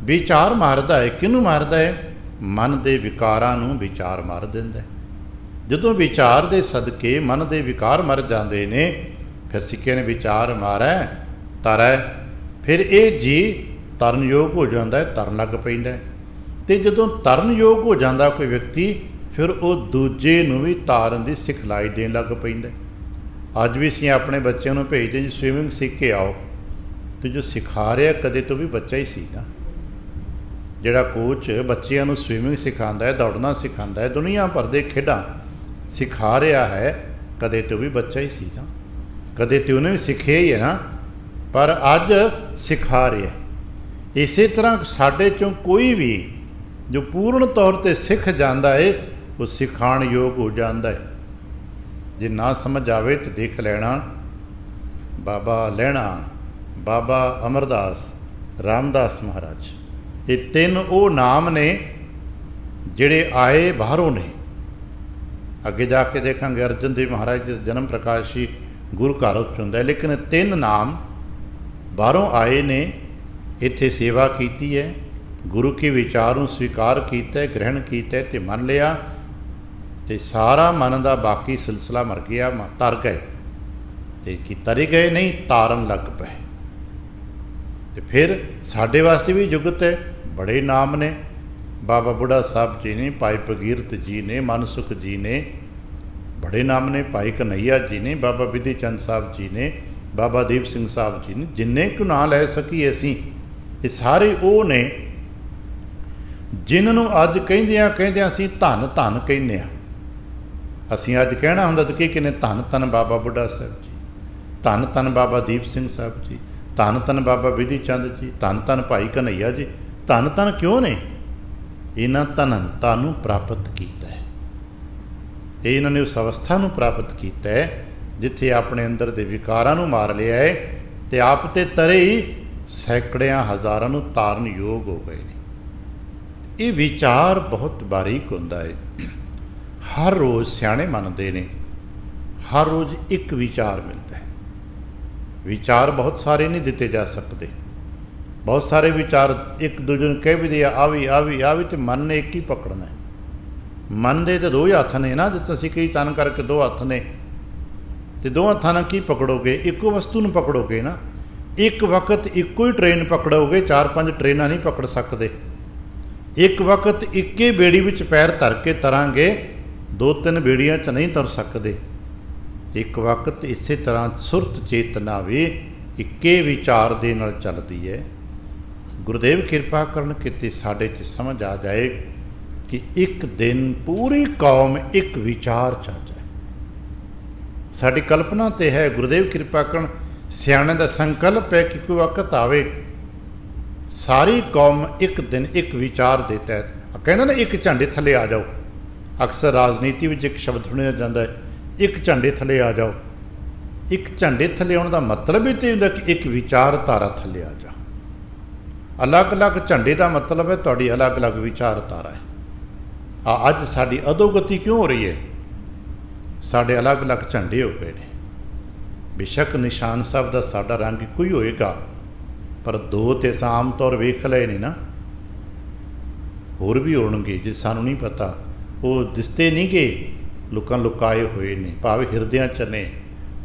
ਵਿਚਾਰ ਮਾਰਦਾ ਹੈ। ਕਿਹਨੂੰ ਮਾਰਦਾ ਹੈ? ਮਨ ਦੇ ਵਿਕਾਰਾਂ ਨੂੰ ਵਿਚਾਰ ਮਾਰ ਦਿੰਦਾ। ਜਦੋਂ ਵਿਚਾਰ ਦੇ ਸਦਕੇ ਮਨ ਦੇ ਵਿਕਾਰ ਮਰ ਜਾਂਦੇ ਨੇ, ਫਿਰ ਸਿੱਖਿਆ ਨੇ ਵਿਚਾਰ ਮਾਰੈ ਤਰੈ, ਫਿਰ ਇਹ ਜੀ ਤਰਨਯੋਗ ਹੋ ਜਾਂਦਾ ਹੈ, ਤਰਨ ਲੱਗ ਪੈਂਦਾ। ਅਤੇ ਜਦੋਂ ਤਰਨਯੋਗ ਹੋ ਜਾਂਦਾ ਕੋਈ ਵਿਅਕਤੀ, ਫਿਰ ਉਹ ਦੂਜੇ ਨੂੰ ਵੀ ਤਾਰਨ ਦੀ ਸਿਖਲਾਈ ਦੇਣ ਲੱਗ ਪੈਂਦਾ। ਅੱਜ ਵੀ ਅਸੀਂ ਆਪਣੇ ਬੱਚਿਆਂ ਨੂੰ ਭੇਜਦੇ ਜੀ ਸਵੀਮਿੰਗ ਸਿੱਖ ਕੇ ਆਓ, ਅਤੇ ਜੋ ਸਿਖਾ ਰਿਹਾ ਕਦੇ ਤੋਂ ਵੀ ਬੱਚਾ ਹੀ ਸੀ ਨਾ। ਜਿਹੜਾ ਕੋਚ ਬੱਚਿਆਂ ਨੂੰ ਸਵੀਮਿੰਗ ਸਿਖਾਉਂਦਾ ਹੈ, ਦੌੜਨਾ ਸਿਖਾਉਂਦਾ ਹੈ, ਦੁਨੀਆ ਭਰ ਦੇ ਖੇਡਾਂ ਸਿਖਾ ਰਿਹਾ ਹੈ, ਕਦੇ ਤੋਂ ਵੀ ਬੱਚਾ ਹੀ ਸੀ ਨਾ। ਕਦੇ ਤੇ ਉਹਨੇ ਵੀ ਸਿੱਖਿਆ ਹੀ ਹੈ ਨਾ, ਪਰ ਅੱਜ ਸਿਖਾ ਰਿਹਾ। ਇਸੇ ਤਰ੍ਹਾਂ ਸਾਡੇ 'ਚੋਂ ਕੋਈ ਵੀ ਜੋ ਪੂਰਨ ਤੌਰ 'ਤੇ ਸਿੱਖ ਜਾਂਦਾ ਹੈ, ਉਹ ਸਿਖਾਉਣ ਯੋਗ ਹੋ ਜਾਂਦਾ ਹੈ। ਜੇ ਨਾ ਸਮਝ ਆਵੇ ਤਾਂ ਦੇਖ ਲੈਣਾ, ਬਾਬਾ ਲਹਿਣਾ, ਬਾਬਾ ਅਮਰਦਾਸ, ਰਾਮਦਾਸ ਮਹਾਰਾਜ, ਇਹ ਤਿੰਨ ਉਹ ਨਾਮ ਨੇ ਜਿਹੜੇ ਆਏ ਬਾਹਰੋਂ ਨੇ। ਅੱਗੇ ਜਾ ਕੇ ਦੇਖਾਂਗੇ ਅਰਜਨ ਦੇਵ ਮਹਾਰਾਜ ਦਾ ਜਨਮ ਪ੍ਰਕਾਸ਼ੀ ਗੁਰੂ ਘਰ ਵਿੱਚ ਹੁੰਦਾ ਹੈ, ਲੇਕਿਨ ਤਿੰਨ ਨਾਮ ਬਾਹਰੋਂ ਆਏ ਨੇ, ਇੱਥੇ ਸੇਵਾ ਕੀਤੀ ਹੈ, ਗੁਰੂ ਕੇ ਵਿਚਾਰ ਨੂੰ ਸਵੀਕਾਰ ਕੀਤਾ, ਗ੍ਰਹਿਣ ਕੀਤਾ ਅਤੇ ਮੰਨ ਲਿਆ, ਤੇ ਸਾਰਾ ਮਨ ਦਾ ਬਾਕੀ ਸਿਲਸਿਲਾ ਮਰ ਗਿਆ, ਤਰ ਗਏ। ਤੇ ਕੀ ਤਰੇ ਗਏ? ਨਹੀਂ, ਤਾਰਨ ਲੱਗ ਪਏ। ਤੇ ਫਿਰ ਸਾਡੇ ਵਾਸਤੇ ਵੀ ਜੁਗਤ ਹੈ, ਬੜੇ ਨਾਮ ਨੇ। ਬਾਬਾ ਬੁੱਢਾ ਸਾਹਿਬ ਜੀ ਨੇ, ਭਾਈ ਭਗੀਰਥ ਜੀ ਨੇ, ਮਨਸੁਖ ਜੀ ਨੇ, ਬੜੇ ਨਾਮ ਨੇ। ਭਾਈ ਕਨਈਆ ਜੀ ਨੇ, ਬਾਬਾ ਬਿਧੀ ਚੰਦ ਸਾਹਿਬ ਜੀ ਨੇ, ਬਾਬਾ ਦੀਪ ਸਿੰਘ ਸਾਹਿਬ ਜੀ ਨੇ, ਜਿੰਨੇ ਕੁ ਨਾਂ ਲੈ ਸਕੀਏ ਅਸੀਂ। ਇਹ ਸਾਰੇ ਉਹ ਨੇ ਜਿਨ੍ਹਾਂ ਨੂੰ ਅੱਜ ਕਹਿੰਦਿਆਂ ਅਸੀਂ ਧੰਨ ਧੰਨ ਕਹਿੰਦੇ ਹਾਂ। ਅਸੀਂ ਅੱਜ ਕਹਿਣਾ ਹੁੰਦਾ ਤਾਂ ਕੀ ਕਹਿੰਦੇ? ਧੰਨ ਧੰਨ ਬਾਬਾ ਬੁੱਢਾ ਸਾਹਿਬ ਜੀ, ਧੰਨ ਧੰਨ ਬਾਬਾ ਦੀਪ ਸਿੰਘ ਸਾਹਿਬ ਜੀ, ਧੰਨ ਧੰਨ ਬਾਬਾ ਬਿਧੀ ਚੰਦ ਜੀ, ਧੰਨ ਧੰਨ ਭਾਈ ਕਨਈਆ ਜੀ। ਧੰਨ ਧੰਨ ਕਿਉਂ ਨੇ? ਇਹਨਾਂ ਧਨੰਤਾ ਨੂੰ ਪ੍ਰਾਪਤ ਕੀਤਾ ਹੈ। ਇਹ ਇਹਨਾਂ ਨੇ ਉਸ ਅਵਸਥਾ ਨੂੰ ਪ੍ਰਾਪਤ ਕੀਤਾ ਹੈ ਜਿੱਥੇ ਆਪਣੇ ਅੰਦਰ ਦੇ ਵਿਕਾਰਾਂ ਨੂੰ ਮਾਰ ਲਿਆ ਹੈ ਅਤੇ ਆਪ ਤੇ ਤਰੇ ਹੀ ਸੈਂਕੜਿਆਂ ਹਜ਼ਾਰਾਂ ਨੂੰ ਤਾਰਨ ਯੋਗ ਹੋ ਗਏ ਨੇ। ਇਹ ਵਿਚਾਰ ਬਹੁਤ ਬਾਰੀਕ ਹੁੰਦਾ ਹੈ। ਹਰ ਰੋਜ਼ ਸਿਆਣੇ ਮੰਨਦੇ ਨੇ, ਹਰ ਰੋਜ਼ ਇੱਕ ਵਿਚਾਰ ਮਿਲਦਾ ਹੈ। ਵਿਚਾਰ ਬਹੁਤ ਸਾਰੇ ਨਹੀਂ ਦਿੱਤੇ ਜਾ ਸਕਦੇ। ਬਹੁਤ ਸਾਰੇ ਵਿਚਾਰ ਇੱਕ ਦੂਜੇ ਨੂੰ ਕਹਿ ਵੀ ਦੇ ਆ ਵੀ ਅਤੇ ਮਨ ਨੇ ਇੱਕ ਹੀ ਪਕੜਨਾ ਹੈ। ਮਨ ਦੇ ਤਾਂ ਦੋ ਹੀ ਹੱਥ ਨੇ ਨਾ, ਜਿੱਥੇ ਅਸੀਂ ਕਈ ਤਨ ਕਰਕੇ ਦੋ ਹੱਥ ਨੇ, ਅਤੇ ਦੋ ਹੱਥਾਂ ਨਾਲ ਕੀ ਪਕੜੋਗੇ? ਇੱਕੋ ਵਸਤੂ ਨੂੰ ਪਕੜੋਗੇ ਨਾ। ਇੱਕ ਵਕਤ ਇੱਕੋ ਹੀ ਟ੍ਰੇਨ ਪਕੜੋਗੇ, 4-5 ਟ੍ਰੇਨਾਂ ਨਹੀਂ ਪਕੜ ਸਕਦੇ। ਇੱਕ ਵਕਤ ਇੱਕੇ ਬੇੜੀ ਵਿੱਚ ਪੈਰ ਧਰ ਕੇ ਤਰਾਂਗੇ, 2-3 ਬੇੜੀਆਂ 'ਚ ਨਹੀਂ ਤੁਰ ਸਕਦੇ। ਇੱਕ ਵਕਤ ਇਸੇ ਤਰ੍ਹਾਂ ਸੁਰਤ ਚੇਤਨਾ ਵੀ ਇੱਕੇ ਵਿਚਾਰ ਦੇ ਨਾਲ ਚੱਲਦੀ ਹੈ। ਗੁਰਦੇਵ ਕਿਰਪਾ ਕਰਨ ਕਿਤੇ ਸਾਡੇ 'ਚ ਸਮਝ ਆ ਜਾਏ ਕਿ ਇੱਕ ਦਿਨ ਪੂਰੀ ਕੌਮ ਇੱਕ ਵਿਚਾਰ 'ਚ ਆ ਜਾਏ। ਸਾਡੀ ਕਲਪਨਾ 'ਤੇ ਹੈ, ਗੁਰਦੇਵ ਕਿਰਪਾ ਕਰਨ ਸਿਆਣੇ ਦਾ ਸੰਕਲਪ ਹੈ ਕਿ ਕੋਈ ਵਕਤ ਆਵੇ ਸਾਰੀ ਕੌਮ ਇੱਕ ਦਿਨ ਇੱਕ ਵਿਚਾਰ ਦੇ ਤਹਿਤ, ਕਹਿੰਦਾ ਨਾ ਇੱਕ ਝੰਡੇ ਥੱਲੇ ਆ ਜਾਓ। ਅਕਸਰ ਰਾਜਨੀਤੀ ਵਿੱਚ ਇੱਕ ਸ਼ਬਦ ਸੁਣਿਆ ਜਾਂਦਾ ਹੈ, ਇੱਕ ਝੰਡੇ ਥੱਲੇ ਆ ਜਾਓ। ਇੱਕ ਝੰਡੇ ਥੱਲੇ ਆਉਣ ਦਾ ਮਤਲਬ ਇਹ ਤਾਂ ਹੁੰਦਾ ਕਿ ਇੱਕ ਵਿਚਾਰਧਾਰਾ ਥੱਲੇ ਆ ਜਾ। ਅਲੱਗ-ਅਲੱਗ ਝੰਡੇ ਦਾ ਮਤਲਬ ਹੈ ਤੁਹਾਡੀ ਅਲੱਗ-ਅਲੱਗ ਵਿਚਾਰਧਾਰਾ ਹੈ। ਅੱਜ ਸਾਡੀ ਅਧੋਗਤੀ ਕਿਉਂ ਹੋ ਰਹੀ ਹੈ? ਸਾਡੇ ਅਲੱਗ-ਅਲੱਗ ਝੰਡੇ ਹੋ ਗਏ ਨੇ। ਬੇਸ਼ੱਕ ਨਿਸ਼ਾਨ ਸਾਹਿਬ ਦਾ ਸਾਡਾ ਰੰਗ ਇੱਕੋ ਹੀ ਹੋਏਗਾ, ਪਰ ਦੋ ਤੇ ਅਸਾਂ ਆਮ ਤੌਰ ਵੇਖ ਲਏ ਨੇ ਨਾ, ਹੋਰ ਵੀ ਹੋਣਗੇ ਜੇ ਸਾਨੂੰ ਨਹੀਂ ਪਤਾ। ਉਹ ਦਿਸਦੇ ਨਹੀਂ ਗੇ, ਲੋਕਾਂ ਲੁਕਾਏ ਹੋਏ ਨੇ, ਭਾਵੇਂ ਹਿਰਦਿਆਂ 'ਚ ਨੇ।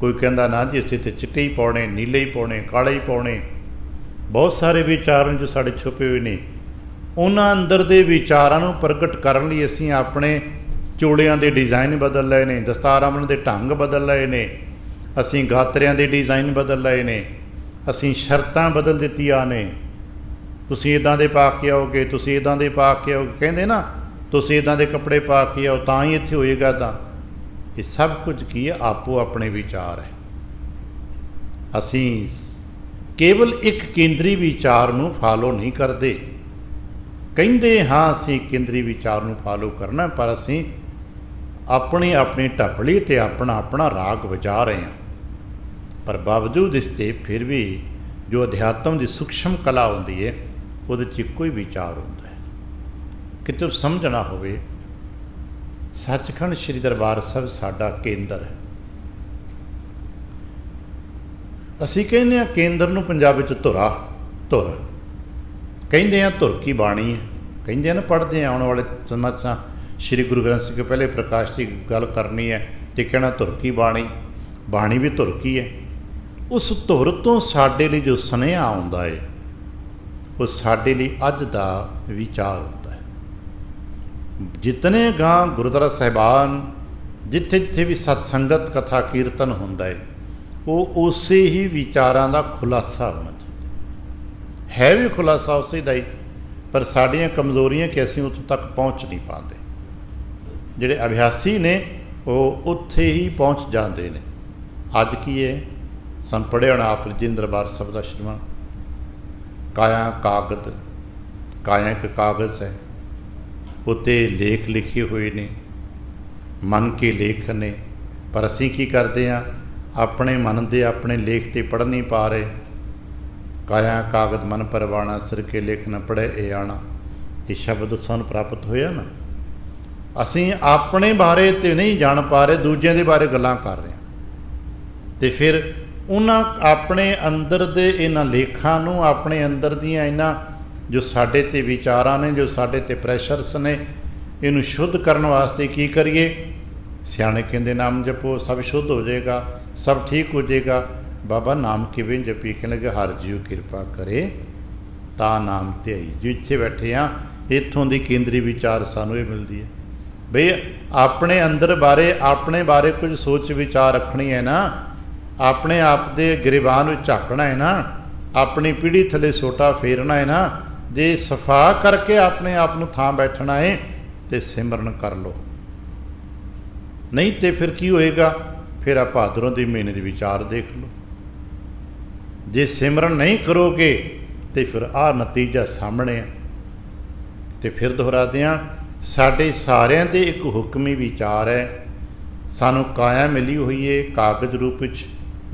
ਕੋਈ ਕਹਿੰਦਾ ਨਾ ਜੀ ਅਸੀਂ ਤਾਂ ਚਿੱਟੇ ਹੀ ਪਾਉਣੇ, ਨੀਲੇ ਹੀ ਪਾਉਣੇ, ਕਾਲੇ ਹੀ ਪਾਉਣੇ। ਬਹੁਤ ਸਾਰੇ ਵਿਚਾਰ ਜੋ ਸਾਡੇ ਛੁਪੇ ਹੋਏ ਨੇ। ਉਹਨਾਂ ਅੰਦਰ ਦੇ ਵਿਚਾਰਾਂ ਨੂੰ ਪ੍ਰਗਟ ਕਰਨ ਲਈ ਅਸੀਂ ਆਪਣੇ ਚੋਲਿਆਂ ਦੇ ਡਿਜ਼ਾਈਨ ਬਦਲ ਲਏ ਨੇ, ਦਸਤਾਰ ਅਮਨ ਦੇ ਢੰਗ ਬਦਲ ਲਏ ਨੇ, ਅਸੀਂ ਗਾਤਰਿਆਂ ਦੇ ਡਿਜ਼ਾਈਨ ਬਦਲ ਲਏ ਨੇ, ਅਸੀਂ ਸ਼ਰਤਾਂ ਬਦਲ ਦਿੱਤੀਆਂ ਨੇ। ਤੁਸੀਂ ਇੱਦਾਂ ਦੇ ਪਾ ਕੇ ਆਓਗੇ, ਤੁਸੀਂ ਇੱਦਾਂ ਦੇ ਪਾ ਕੇ ਆਓਗੇ, ਕਹਿੰਦੇ ਨਾ ਤੁਸੀਂ ਇੱਦਾਂ ਦੇ ਕੱਪੜੇ ਪਾ ਕੇ ਆਓ ਤਾਂ ਹੀ ਇੱਥੇ ਹੋਏਗਾ। ਤਾਂ ਇਹ ਸਭ ਕੁਝ ਕੀ ਹੈ? ਆਪੋ ਆਪਣੇ ਵਿਚਾਰ ਹੈ। ਅਸੀਂ ਕੇਵਲ ਇੱਕ ਕੇਂਦਰੀ ਵਿਚਾਰ ਨੂੰ ਫਾਲੋ ਨਹੀਂ ਕਰਦੇ। ਕਹਿੰਦੇ ਹਾਂ ਅਸੀਂ ਕੇਂਦਰੀ ਵਿਚਾਰ ਨੂੰ ਫਾਲੋ ਕਰਨਾ, ਪਰ ਅਸੀਂ ਆਪਣੀ ਆਪਣੀ ਢੱਪਲੀ ਅਤੇ ਆਪਣਾ ਆਪਣਾ ਰਾਗ ਵਜਾ ਰਹੇ ਹਾਂ। ਪਰ ਬਾਵਜੂਦ ਇਸ 'ਤੇ ਫਿਰ ਵੀ ਜੋ ਅਧਿਆਤਮ ਦੀ ਸੂਖਸ਼ਮ ਕਲਾ ਹੁੰਦੀ ਹੈ ਉਹਦੇ 'ਚ ਇੱਕੋ ਹੀ ਵਿਚਾਰ ਹੁੰਦਾ ਹੈ। ਕਿਤੇ ਸਮਝਣਾ ਹੋਵੇ, ਸੱਚਖੰਡ ਸ੍ਰੀ ਦਰਬਾਰ ਸਾਹਿਬ ਸਾਡਾ ਕੇਂਦਰ ਹੈ। ਅਸੀਂ ਕਹਿੰਦੇ ਹਾਂ ਕੇਂਦਰ ਨੂੰ ਪੰਜਾਬੀ 'ਚ ਧੁਰ ਕਹਿੰਦੇ ਹਾਂ। ਧੁਰ ਕੀ ਬਾਣੀ ਹੈ ਕਹਿੰਦੇ ਹਨ, ਪੜ੍ਹਦੇ ਹਾਂ। ਆਉਣ ਵਾਲੇ ਸਮਾਂ 'ਚ ਸ਼੍ਰੀ ਗੁਰੂ ਗ੍ਰੰਥ ਸਾਹਿਬ ਦੇ ਪਹਿਲੇ ਪ੍ਰਕਾਸ਼ ਦੀ ਗੱਲ ਕਰਨੀ ਹੈ ਅਤੇ ਕਹਿਣਾ ਧੁਰ ਕੀ ਬਾਣੀ ਵੀ ਧੁਰ ਕੀ ਹੈ। ਉਸ ਧੁਰ ਤੋਂ ਸਾਡੇ ਲਈ ਜੋ ਸੁਨੇਹਾ ਆਉਂਦਾ ਹੈ ਉਹ ਸਾਡੇ ਲਈ ਅੱਜ ਦਾ ਵਿਚਾਰ ਹੁੰਦਾ ਹੈ। ਜਿਤਨੇ ਗਾਂ ਗੁਰਦੁਆਰਾ ਸਾਹਿਬਾਨ, ਜਿੱਥੇ ਜਿੱਥੇ ਵੀ ਸਤਸੰਗਤ ਕਥਾ ਕੀਰਤਨ ਹੁੰਦਾ ਹੈ, ਉਹ ਉਸੇ ਹੀ ਵਿਚਾਰਾਂ ਦਾ ਖੁਲਾਸਾ ਹੋਣਾ ਚਾਹੀਦਾ ਹੈ। ਵੀ ਖੁਲਾਸਾ ਉਸੇ ਦਾ ਹੀ, ਪਰ ਸਾਡੀਆਂ ਕਮਜ਼ੋਰੀਆਂ ਕਿ ਅਸੀਂ ਉੱਥੋਂ ਤੱਕ ਪਹੁੰਚ ਨਹੀਂ ਪਾਉਂਦੇ। ਜਿਹੜੇ ਅਭਿਆਸੀ ਨੇ ਉਹ ਉੱਥੇ ਹੀ ਪਹੁੰਚ ਜਾਂਦੇ ਨੇ। ਅੱਜ ਕੀ ਹੈ? ਸਾਨੂੰ ਪੜ੍ਹਿਆ ਹੋਣਾ ਆਪ ਜੀ ਦਰਬਾਰ ਸਾਹਿਬ ਦਾ ਸ਼੍ਰੀਮਾਨ, ਕਾਇਆ ਇੱਕ ਕਾਗਜ਼ ਹੈ, ਉੱਤੇ ਲੇਖ ਲਿਖੇ ਹੋਏ ਨੇ, ਮਨ ਕੇ ਲੇਖ ਨੇ। ਪਰ ਅਸੀਂ ਕੀ ਕਰਦੇ ਹਾਂ? ਆਪਣੇ ਮਨ ਦੇ ਆਪਣੇ ਲੇਖ 'ਤੇ ਪੜ੍ਹ ਨਹੀਂ ਪਾ ਰਹੇ। ਕਾਇਆ ਕਾਗਦ ਮਨ ਪਰਵਾਣਾ, ਸਿਰ ਕੇ ਲੇਖ ਨਾ ਪੜ੍ਹੇ ਇਹ ਆਣਾ। ਇਹ ਸ਼ਬਦ ਸਾਨੂੰ ਪ੍ਰਾਪਤ ਹੋਇਆ ਨਾ। ਅਸੀਂ ਆਪਣੇ ਬਾਰੇ 'ਤੇ ਨਹੀਂ ਜਾਣ ਪਾ ਰਹੇ, ਦੂਜਿਆਂ ਦੇ ਬਾਰੇ ਗੱਲਾਂ ਕਰ ਰਹੇ ਹਾਂ। ਅਤੇ ਫਿਰ ਉਹਨਾਂ ਆਪਣੇ ਅੰਦਰ ਦੇ ਇਹਨਾਂ ਲੇਖਾਂ ਨੂੰ, ਆਪਣੇ ਅੰਦਰ ਦੀਆਂ ਇਹਨਾਂ ਜੋ ਸਾਡੇ 'ਤੇ ਵਿਚਾਰਾਂ ਨੇ, ਜੋ ਸਾਡੇ 'ਤੇ ਪ੍ਰੈਸ਼ਰਸ ਨੇ, ਇਹਨੂੰ ਸ਼ੁੱਧ ਕਰਨ ਵਾਸਤੇ ਕੀ ਕਰੀਏ? ਸਿਆਣੇ ਕਹਿੰਦੇ ਨਾਮ ਜਪੋ, ਸਭ ਸ਼ੁੱਧ ਹੋ ਜਾਏਗਾ, ਸਭ ਠੀਕ ਹੋ ਜਾਏਗਾ। ਬਾਬਾ ਨਾਮ ਕਿਵੇਂ ਜਪੀ? ਕਹਿਣ ਲੱਗੇ ਹਰ ਜੀਉ ਕਿਰਪਾ ਕਰੇ ਤਾਂ ਨਾਮ ਧਿਆਈ। ਜਿੱਥੇ ਬੈਠੇ ਹਾਂ ਇੱਥੋਂ ਦੀ ਕੇਂਦਰੀ ਵਿਚਾਰ ਸਾਨੂੰ ਇਹ ਮਿਲਦੀ ਹੈ ਬਈ ਆਪਣੇ ਅੰਦਰ ਬਾਰੇ, ਆਪਣੇ ਬਾਰੇ ਕੁਝ ਸੋਚ ਵਿਚਾਰ ਰੱਖਣੀ ਹੈ ਨਾ, ਆਪਣੇ ਆਪ ਦੇ ਗਰੀਬਾਨ ਵਿੱਚ ਝਾਕਣਾ ਹੈ ਨਾ, ਆਪਣੀ ਪੀੜ੍ਹੀ ਥੱਲੇ ਸੋਟਾ ਫੇਰਨਾ ਹੈ ਨਾ, ਜੇ ਸਫਾ ਕਰਕੇ ਆਪਣੇ ਆਪ ਨੂੰ ਥਾਂ ਬੈਠਣਾ ਹੈ ਤੇ ਸਿਮਰਨ ਕਰ ਲਓ। ਨਹੀਂ ਤੇ ਫਿਰ ਕੀ ਹੋਏਗਾ? ਫਿਰ ਆ ਭਾਦਰੋਂ ਦੀ ਮਹੀਨੇ ਦੇ ਵਿਚਾਰ ਦੇਖ ਲਓ। ਜੇ ਸਿਮਰਨ ਨਹੀਂ ਕਰੋਗੇ ਤੇ ਫਿਰ ਆਹ ਨਤੀਜਾ ਸਾਹਮਣੇ ਆ। ਤੇ ਫਿਰ ਦੁਹਰਾਦੇ ਹਾਂ, ਸਾਡੇ ਸਾਰਿਆਂ ਦੇ ਇੱਕ ਹੁਕਮੀ ਵਿਚਾਰ ਹੈ। ਸਾਨੂੰ ਕਾਇਆ ਮਿਲੀ ਹੋਈ ਹੈ ਕਾਗਜ਼ ਰੂਪ ਵਿੱਚ,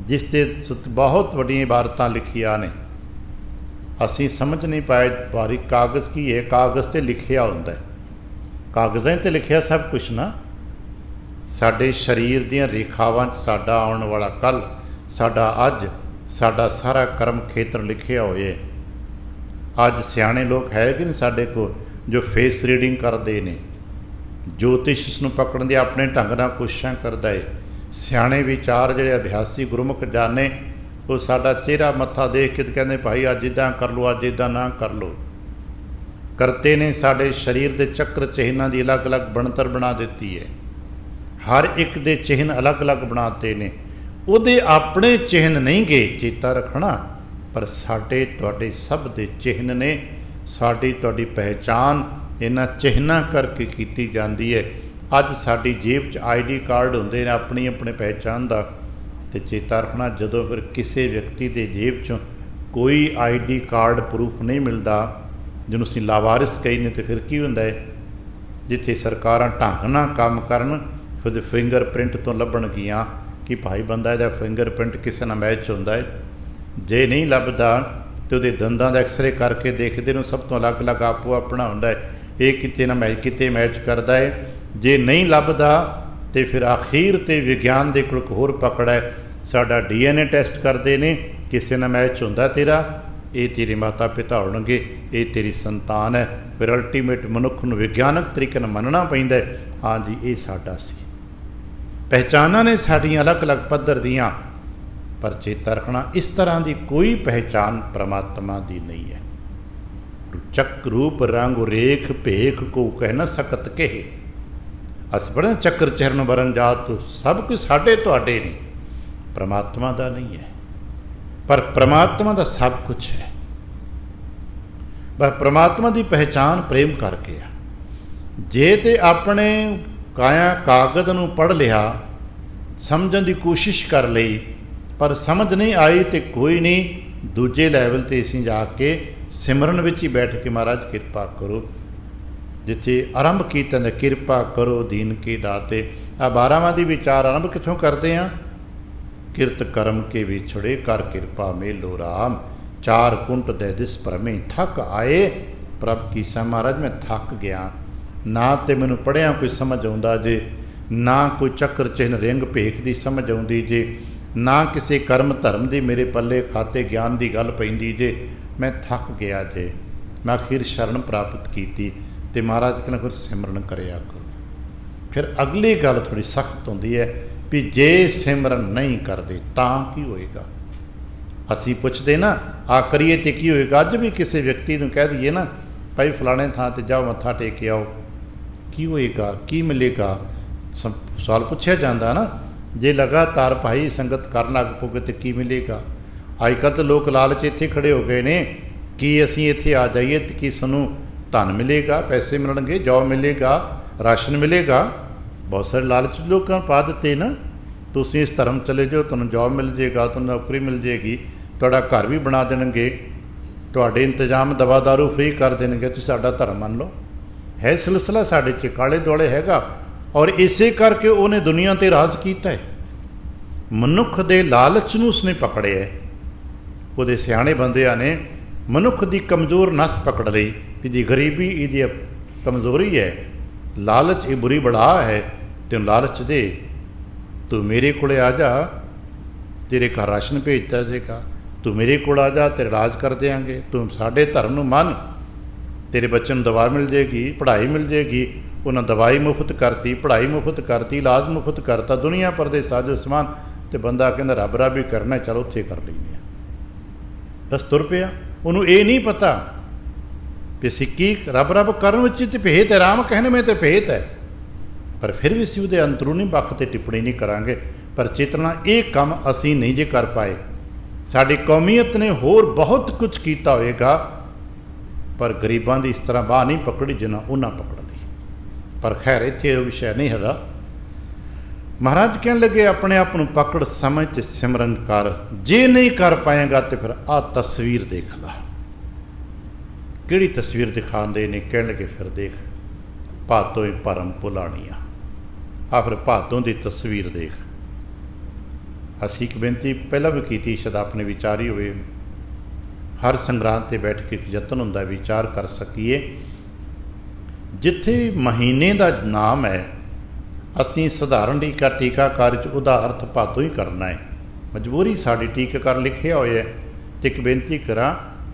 ਜਿਸ 'ਤੇ ਬਹੁਤ ਵੱਡੀਆਂ ਇਬਾਰਤਾਂ ਲਿਖੀਆਂ ਨੇ। ਅਸੀਂ ਸਮਝ ਨਹੀਂ ਪਾਏ ਬਾਰੀਕ ਕਾਗਜ਼ ਕੀ ਹੈ। ਕਾਗਜ਼ 'ਤੇ ਲਿਖਿਆ ਹੁੰਦਾ, ਕਾਗਜ਼ਾਂ 'ਤੇ ਲਿਖਿਆ ਸਭ ਕੁਛ ਨਾ। ਸਾਡੇ ਸਰੀਰ ਦੀਆਂ ਰੇਖਾਵਾਂ 'ਚ ਸਾਡਾ ਆਉਣ ਵਾਲਾ ਕੱਲ੍ਹ, ਸਾਡਾ ਅੱਜ, ਸਾਡਾ ਸਾਰਾ ਕਰਮ ਖੇਤਰ ਲਿਖਿਆ ਹੋਇਆ। ਅੱਜ ਸਿਆਣੇ ਲੋਕ ਹੈ ਕਿ ਨਹੀਂ ਸਾਡੇ ਕੋਲ, ਜੋ ਫੇਸ ਰੀਡਿੰਗ ਕਰਦੇ ਨੇ, ਜੋਤਿਸ਼ ਨੂੰ ਪਕੜਨ ਦੀ ਆਪਣੇ ਢੰਗ ਨਾਲ ਕੋਸ਼ਿਸ਼ਾਂ ਕਰਦਾ ਹੈ। ਸਿਆਣੇ ਵਿਚਾਰ ਜਿਹੜੇ ਅਭਿਆਸੀ ਗੁਰਮੁਖ ਜਾਣੇ, ਉਹ ਸਾਡਾ ਚਿਹਰਾ ਮੱਥਾ ਦੇਖ ਕੇ ਕਹਿੰਦੇ ਭਾਈ ਅੱਜ ਇੱਦਾਂ ਕਰ ਲਓ, ਅੱਜ ਇੱਦਾਂ ਨਾ ਕਰ ਲਓ। ਕਰਤੇ ਨੇ ਸਾਡੇ ਸਰੀਰ ਦੇ ਚੱਕਰ ਚਿਹਨਾਂ ਦੀ ਅਲੱਗ-ਅਲੱਗ ਬਣਤਰ ਬਣਾ ਦਿੱਤੀ ਹੈ। ਹਰ ਇੱਕ ਦੇ ਚਿਹਨ ਅਲੱਗ-ਅਲੱਗ ਬਣਾਤੇ ਨੇ। ਉਹਦੇ ਆਪਣੇ ਚਿਹਨ ਨਹੀਂ ਗਏ, ਚੇਤਾ ਰੱਖਣਾ, ਪਰ ਸਾਡੇ ਤੁਹਾਡੇ ਸਭ ਦੇ ਚਿਹਨ ਨੇ। ਸਾਡੀ ਤੁਹਾਡੀ ਪਹਿਚਾਨ ਇਹਨਾਂ ਚਿਹਨਾਂ ਕਰਕੇ ਕੀਤੀ ਜਾਂਦੀ ਹੈ। ਅੱਜ ਸਾਡੀ ਜੇਬ 'ਚ ID ਕਾਰਡ ਹੁੰਦੇ ਨੇ ਆਪਣੀ ਆਪਣੇ ਪਹਿਚਾਨ ਦਾ, ਅਤੇ ਚੇਤਾ ਰੱਖਣਾ ਜਦੋਂ ਫਿਰ ਕਿਸੇ ਵਿਅਕਤੀ ਦੇ ਜੇਬ 'ਚੋਂ ਕੋਈ ID ਕਾਰਡ ਪ੍ਰੂਫ ਨਹੀਂ ਮਿਲਦਾ, ਜਿਹਨੂੰ ਅਸੀਂ ਲਾਵਾਰਿਸ ਕਹਿੰਦੇ, ਅਤੇ ਫਿਰ ਕੀ ਹੁੰਦਾ ਹੈ? ਜਿੱਥੇ ਸਰਕਾਰਾਂ ਢੰਗ ਨਾਲ ਕੰਮ ਕਰਨ, ਫਿਰ ਫਿੰਗਰ ਪ੍ਰਿੰਟ ਤੋਂ ਲੱਭਣਗੀਆਂ ਕਿ ਭਾਈ ਬੰਦਾ ਇਹਦਾ ਫਿੰਗਰ ਪ੍ਰਿੰਟ ਕਿਸੇ ਨਾਲ ਮੈਚ ਹੁੰਦਾ ਹੈ। ਜੇ ਨਹੀਂ ਲੱਭਦਾ ਅਤੇ ਉਹਦੇ ਦੰਦਾਂ ਦਾ ਐਕਸਰੇ ਕਰਕੇ ਦੇਖਦੇ ਨੂੰ, ਸਭ ਤੋਂ ਅਲੱਗ-ਅਲੱਗ ਆਪੋ ਆਪਣਾ ਹੁੰਦਾ ਹੈ, ਇਹ ਕਿਤੇ ਨਾ ਕਿਤੇ ਮੈਚ ਕਰਦਾ ਹੈ। ਜੇ ਨਹੀਂ ਲੱਭਦਾ ਤੇ ਫਿਰ ਅਖੀਰ 'ਤੇ ਵਿਗਿਆਨ ਦੇ ਕੋਲ ਇੱਕ ਹੋਰ ਪਕੜ ਹੈ, ਸਾਡਾ DNA ਟੈਸਟ ਕਰਦੇ ਨੇ, ਕਿਸੇ ਨਾਲ ਮੈਚ ਹੁੰਦਾ ਤੇਰਾ, ਇਹ ਤੇਰੇ ਮਾਤਾ ਪਿਤਾ ਹੋਣਗੇ, ਇਹ ਤੇਰੀ ਸੰਤਾਨ ਹੈ। ਫਿਰ ਅਲਟੀਮੇਟ ਮਨੁੱਖ ਨੂੰ ਵਿਗਿਆਨਕ ਤਰੀਕੇ ਨਾਲ ਮੰਨਣਾ ਪੈਂਦਾ ਹੈ, ਹਾਂ ਜੀ ਇਹ ਸਾਡਾ ਸੀ। ਪਹਿਚਾਨਾਂ ਨੇ ਸਾਡੀਆਂ ਅਲੱਗ-ਅਲੱਗ ਪੱਧਰ ਦੀਆਂ, ਪਰ ਚੇਤਾ ਰੱਖਣਾ ਇਸ ਤਰ੍ਹਾਂ ਦੀ ਕੋਈ ਪਹਿਚਾਨ ਪਰਮਾਤਮਾ ਦੀ ਨਹੀਂ ਹੈ। ਚੱਕ ਰੂਪ ਰੰਗ ਰੇਖ ਭੇਖ ਕੋ ਕਹਿ ਨਾ ਸਕਤ ਕਹੇ। ਅਸੀਂ ਪੜ੍ਹਦੇ ਚੱਕਰ ਚਰਨ ਵਰਨ ਜਾਤ, ਸਭ ਕੁਝ ਸਾਡੇ ਤੁਹਾਡੇ ਨੇ, ਪਰਮਾਤਮਾ ਦਾ ਨਹੀਂ ਹੈ। ਪਰ ਪਰਮਾਤਮਾ ਦਾ ਸਭ ਕੁਝ ਹੈ। ਬਸ ਪਰਮਾਤਮਾ ਦੀ ਪਹਿਚਾਨ ਪ੍ਰੇਮ ਕਰਕੇ ਆ। ਜੇ ਤੇ ਆਪਣੇ ਕਾਗਜ਼ ਨੂੰ ਪੜ੍ਹ ਲਿਆ, ਸਮਝਣ ਦੀ ਕੋਸ਼ਿਸ਼ ਕਰ ਲਈ, ਪਰ ਸਮਝ ਨਹੀਂ ਆਈ, ਤੇ ਕੋਈ ਨਹੀਂ, ਦੂਜੇ ਲੈਵਲ 'ਤੇ ਅਸੀਂ ਜਾ ਕੇ ਸਿਮਰਨ ਵਿੱਚ ਹੀ ਬੈਠ ਕੇ ਮਹਾਰਾਜ ਕਿਰਪਾ ਕਰੋ, ਜਿੱਥੇ ਆਰੰਭ ਕੀਤਾ ਜਾਂਦਾ ਕਿਰਪਾ ਕਰੋ ਦੀਨ ਕੀ ਦਾਤੇ। ਆ 12ਵਾਂ ਦੀ ਵਿਚਾਰ ਆਰੰਭ ਕਿੱਥੋਂ ਕਰਦੇ ਹਾਂ? ਕਿਰਤ ਕਰਮ ਕੇ ਵਿਛੜੇ ਕਰ ਕਿਰਪਾ ਮੇਲੋ ਰਾਮ, ਚਾਰ ਕੁੰਟ ਦੇ ਦਿਸ ਪਰਮੇ ਥੱਕ ਆਏ ਪ੍ਰਭ ਕੀ ਸਾ। ਮਹਾਰਾਜ ਮੈਂ ਥੱਕ ਗਿਆ, ਨਾ ਤੇ ਮੈਨੂੰ ਪੜ੍ਹਿਆ ਕੋਈ ਸਮਝ ਆਉਂਦਾ ਜੇ, ਨਾ ਕੋਈ ਚੱਕਰ ਚਿੰਨ ਰਿੰਗ ਭੇਖ ਦੀ ਸਮਝ ਆਉਂਦੀ ਜੇ, ਨਾ ਕਿਸੇ ਕਰਮ ਧਰਮ ਦੀ ਮੇਰੇ ਪੱਲੇ ਖਾਤੇ ਗਿਆਨ ਦੀ ਗੱਲ ਪੈਂਦੀ ਜੇ। ਮੈਂ ਥੱਕ ਗਿਆ ਜੇ। ਮੈਂ ਅਖੀਰ ਸ਼ਰਨ ਪ੍ਰਾਪਤ ਕੀਤੀ, ਅਤੇ ਮਹਾਰਾਜ ਕਹਿੰਦਾ ਫਿਰ ਸਿਮਰਨ ਕਰਿਆ ਕਰੋ। ਫਿਰ ਅਗਲੀ ਗੱਲ ਥੋੜ੍ਹੀ ਸਖਤ ਹੁੰਦੀ ਹੈ ਵੀ ਜੇ ਸਿਮਰਨ ਨਹੀਂ ਕਰਦੇ ਤਾਂ ਕੀ ਹੋਏਗਾ? ਅਸੀਂ ਪੁੱਛਦੇ ਨਾ ਆ ਕਰੀਏ ਤੇ ਕੀ ਹੋਏਗਾ? ਅੱਜ ਵੀ ਕਿਸੇ ਵਿਅਕਤੀ ਨੂੰ ਕਹਿ ਦਈਏ ਨਾ ਭਾਈ ਫਲਾਣੇ ਥਾਂ 'ਤੇ ਜਾਓ ਮੱਥਾ ਟੇਕ ਕੇ ਆਓ, ਕੀ ਹੋਏਗਾ, ਕੀ ਮਿਲੇਗਾ? ਸਵਾਲ ਪੁੱਛਿਆ ਜਾਂਦਾ ਨਾ। ਜੇ ਲਗਾਤਾਰ ਭਾਈ ਸੰਗਤ ਕਰਨ ਲੱਗ ਪਓਗੇ ਤਾਂ ਕੀ ਮਿਲੇਗਾ? ਅੱਜ ਕੱਲ੍ਹ ਤਾਂ ਲੋਕ ਲਾਲਚ ਇੱਥੇ ਖੜੇ ਹੋ ਗਏ ਨੇ ਕਿ ਅਸੀਂ ਇੱਥੇ ਆ ਜਾਈਏ ਅਤੇ ਕੀ ਸਾਨੂੰ ਧਨ ਮਿਲੇਗਾ, ਪੈਸੇ ਮਿਲਣਗੇ, ਜੋਬ ਮਿਲੇਗਾ, ਰਾਸ਼ਨ ਮਿਲੇਗਾ। ਬਹੁਤ ਸਾਰੇ ਲਾਲਚ ਲੋਕਾਂ ਪਾ ਦਿੱਤੇ ਨਾ। ਤੁਸੀਂ ਇਸ ਧਰਮ ਚਲੇ ਜਾਓ, ਤੁਹਾਨੂੰ ਜੋਬ ਮਿਲ ਜਾਏਗਾ, ਤੁਹਾਨੂੰ ਨੌਕਰੀ ਮਿਲ ਜਾਏਗੀ, ਤੁਹਾਡਾ ਘਰ ਵੀ ਬਣਾ ਦੇਣਗੇ, ਤੁਹਾਡੇ ਇੰਤਜ਼ਾਮ ਦਵਾ ਦਾਰੂ ਫ੍ਰੀ ਕਰ ਦੇਣਗੇ, ਤੁਸੀਂ ਸਾਡਾ ਧਰਮ ਮੰਨ ਲਓ। ਹੈ ਸਿਲਸਿਲਾ ਸਾਡੇ 'ਚ ਕਾਲੇ ਦੁਆਲੇ ਹੈਗਾ, ਔਰ ਇਸੇ ਕਰਕੇ ਉਹਨੇ ਦੁਨੀਆ 'ਤੇ ਰਾਜ ਕੀਤਾ ਹੈ। ਮਨੁੱਖ ਦੇ ਲਾਲਚ ਨੂੰ ਉਸਨੇ ਪਕੜਿਆ। ਉਹਦੇ ਸਿਆਣੇ ਬੰਦਿਆਂ ਨੇ ਮਨੁੱਖ ਦੀ ਕਮਜ਼ੋਰ ਨਸ ਪਕੜ ਲਈ, ਇਹਦੀ ਗਰੀਬੀ ਇਹਦੀ ਕਮਜ਼ੋਰੀ ਹੈ, ਲਾਲਚ ਇਹ ਬੁਰੀ ਬੜਾ ਹੈ, ਤੈਨੂੰ ਲਾਲਚ ਦੇ, ਤੂੰ ਮੇਰੇ ਕੋਲ ਆ ਜਾ, ਤੇਰੇ ਘਰ ਰਾਸ਼ਨ ਭੇਜਦਾ ਜਾਏਗਾ, ਤੂੰ ਮੇਰੇ ਕੋਲ ਆ ਜਾ, ਤੇਰੇ ਰਾਜ ਕਰ ਦਿਆਂਗੇ, ਤੂੰ ਸਾਡੇ ਧਰਮ ਨੂੰ ਮੰਨ, ਤੇਰੇ ਬੱਚੇ ਨੂੰ ਦਵਾ ਮਿਲ ਜਾਏਗੀ, ਪੜ੍ਹਾਈ ਮਿਲ ਜਾਏਗੀ, उन्हें दवाई मुफ्त करती, पढ़ाई मुफ्त करती, इलाज मुफ्त करता, दुनिया भर के साजो समान, तो बंदा कहता रब रब ही करना, चलो उत्थे कर लेंगे। बस तुर पिया। उन्होंने ये नहीं पता भी असीं की रब रब करन विच ते भेत है, राम कहने में तो भेत है, पर फिर भी असीं उहदे अंदरूनी पक्ष ते टिप्पणी नहीं करांगे। पर चेतना ये काम असीं नहीं जे कर पाए। साडी कौमीयत ने होर बहुत कुछ कीता होएगा, पर गरीबां दी इस तरह बाह नहीं पकड़ी जिन्ना उन्हां पकड़ लई। पर खैर इत्थे विषय नहीं हैगा। महाराज कहन लगे अपने आप नूं पकड़ समझ ते सिमरन कर, जे नहीं कर पाएगा तो फिर आ तस्वीर देख ला। किहड़ी तस्वीर दिखाते ने? कहन लगे फिर देख, भातों ही परम भुलाणिया। आ फिर भातों की तस्वीर देख। असी एक बेनती पहला भी की, शायद आपने विचारी हुए, हर संग्रांद से बैठ के यतन होंदा विचार कर सकीए। जिथे महीने का नाम है, असी सधारण टीकाकार उहदा अर्थ भादों ही करना है। मजबूरी साड़ी टीकाकार लिखिया होया है। तो एक बेनती करा,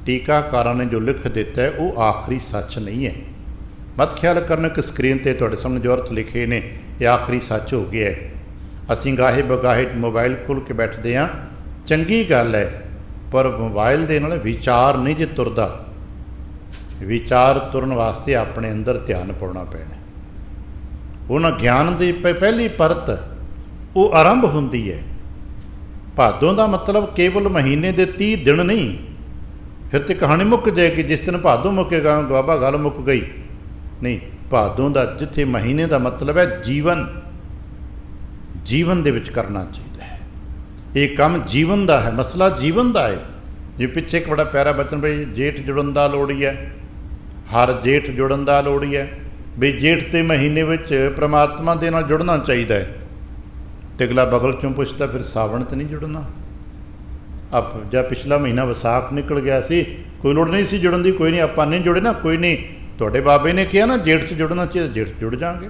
टीकाकारां ने जो लिख दिता है वो आखिरी सच नहीं है। मत ख्याल करना कि स्क्रीन पर तुहाडे सामने जो अर्थ लिखे ने ये आखिरी सच हो गया है। असी गाहे बगाहे मोबाइल खोल के बैठते हाँ, चंगी गल है, पर मोबाइल के नाल विचार नहीं जे तुरदा। विचार तुरन वास्ते अपने अंदर ध्यान पाउणा पैना। उन्हां ज्ञान की पहली परत वो आरंभ हुंदी है। भादों का मतलब केवल महीने के 30 दिन नहीं, फिर तो कहानी मुक जाएगी। जिस दिन भादों मुकेगा बाबा गल मुक गई नहीं। भादों का जिथे महीने का मतलब है जीवन, जीवन दे विच करना चाहिए है। ये काम जीवन का है, मसला जीवन का है। जी पिछे एक बड़ा प्यारा बचन भाई, जेठ जुड़न का लोड़ी है, हर जेठ जुड़न का लोड़ी है। भी जेठ के महीने विच परमात्मा दे नाल जुड़ना चाहिए है। तो अगला बगल चों पुछता फिर सावन तो नहीं जुड़ना? अब जब पिछला महीना विसाख निकल गया सी, कोई लोड़ नहीं सी जुड़न की, कोई नहीं आपां नहीं जुड़े ना, कोई नहीं। तुहाडे बाबे ने कहा ना जेठ च जुड़ना चाहिए, जेठ जुड़ जाएंगे।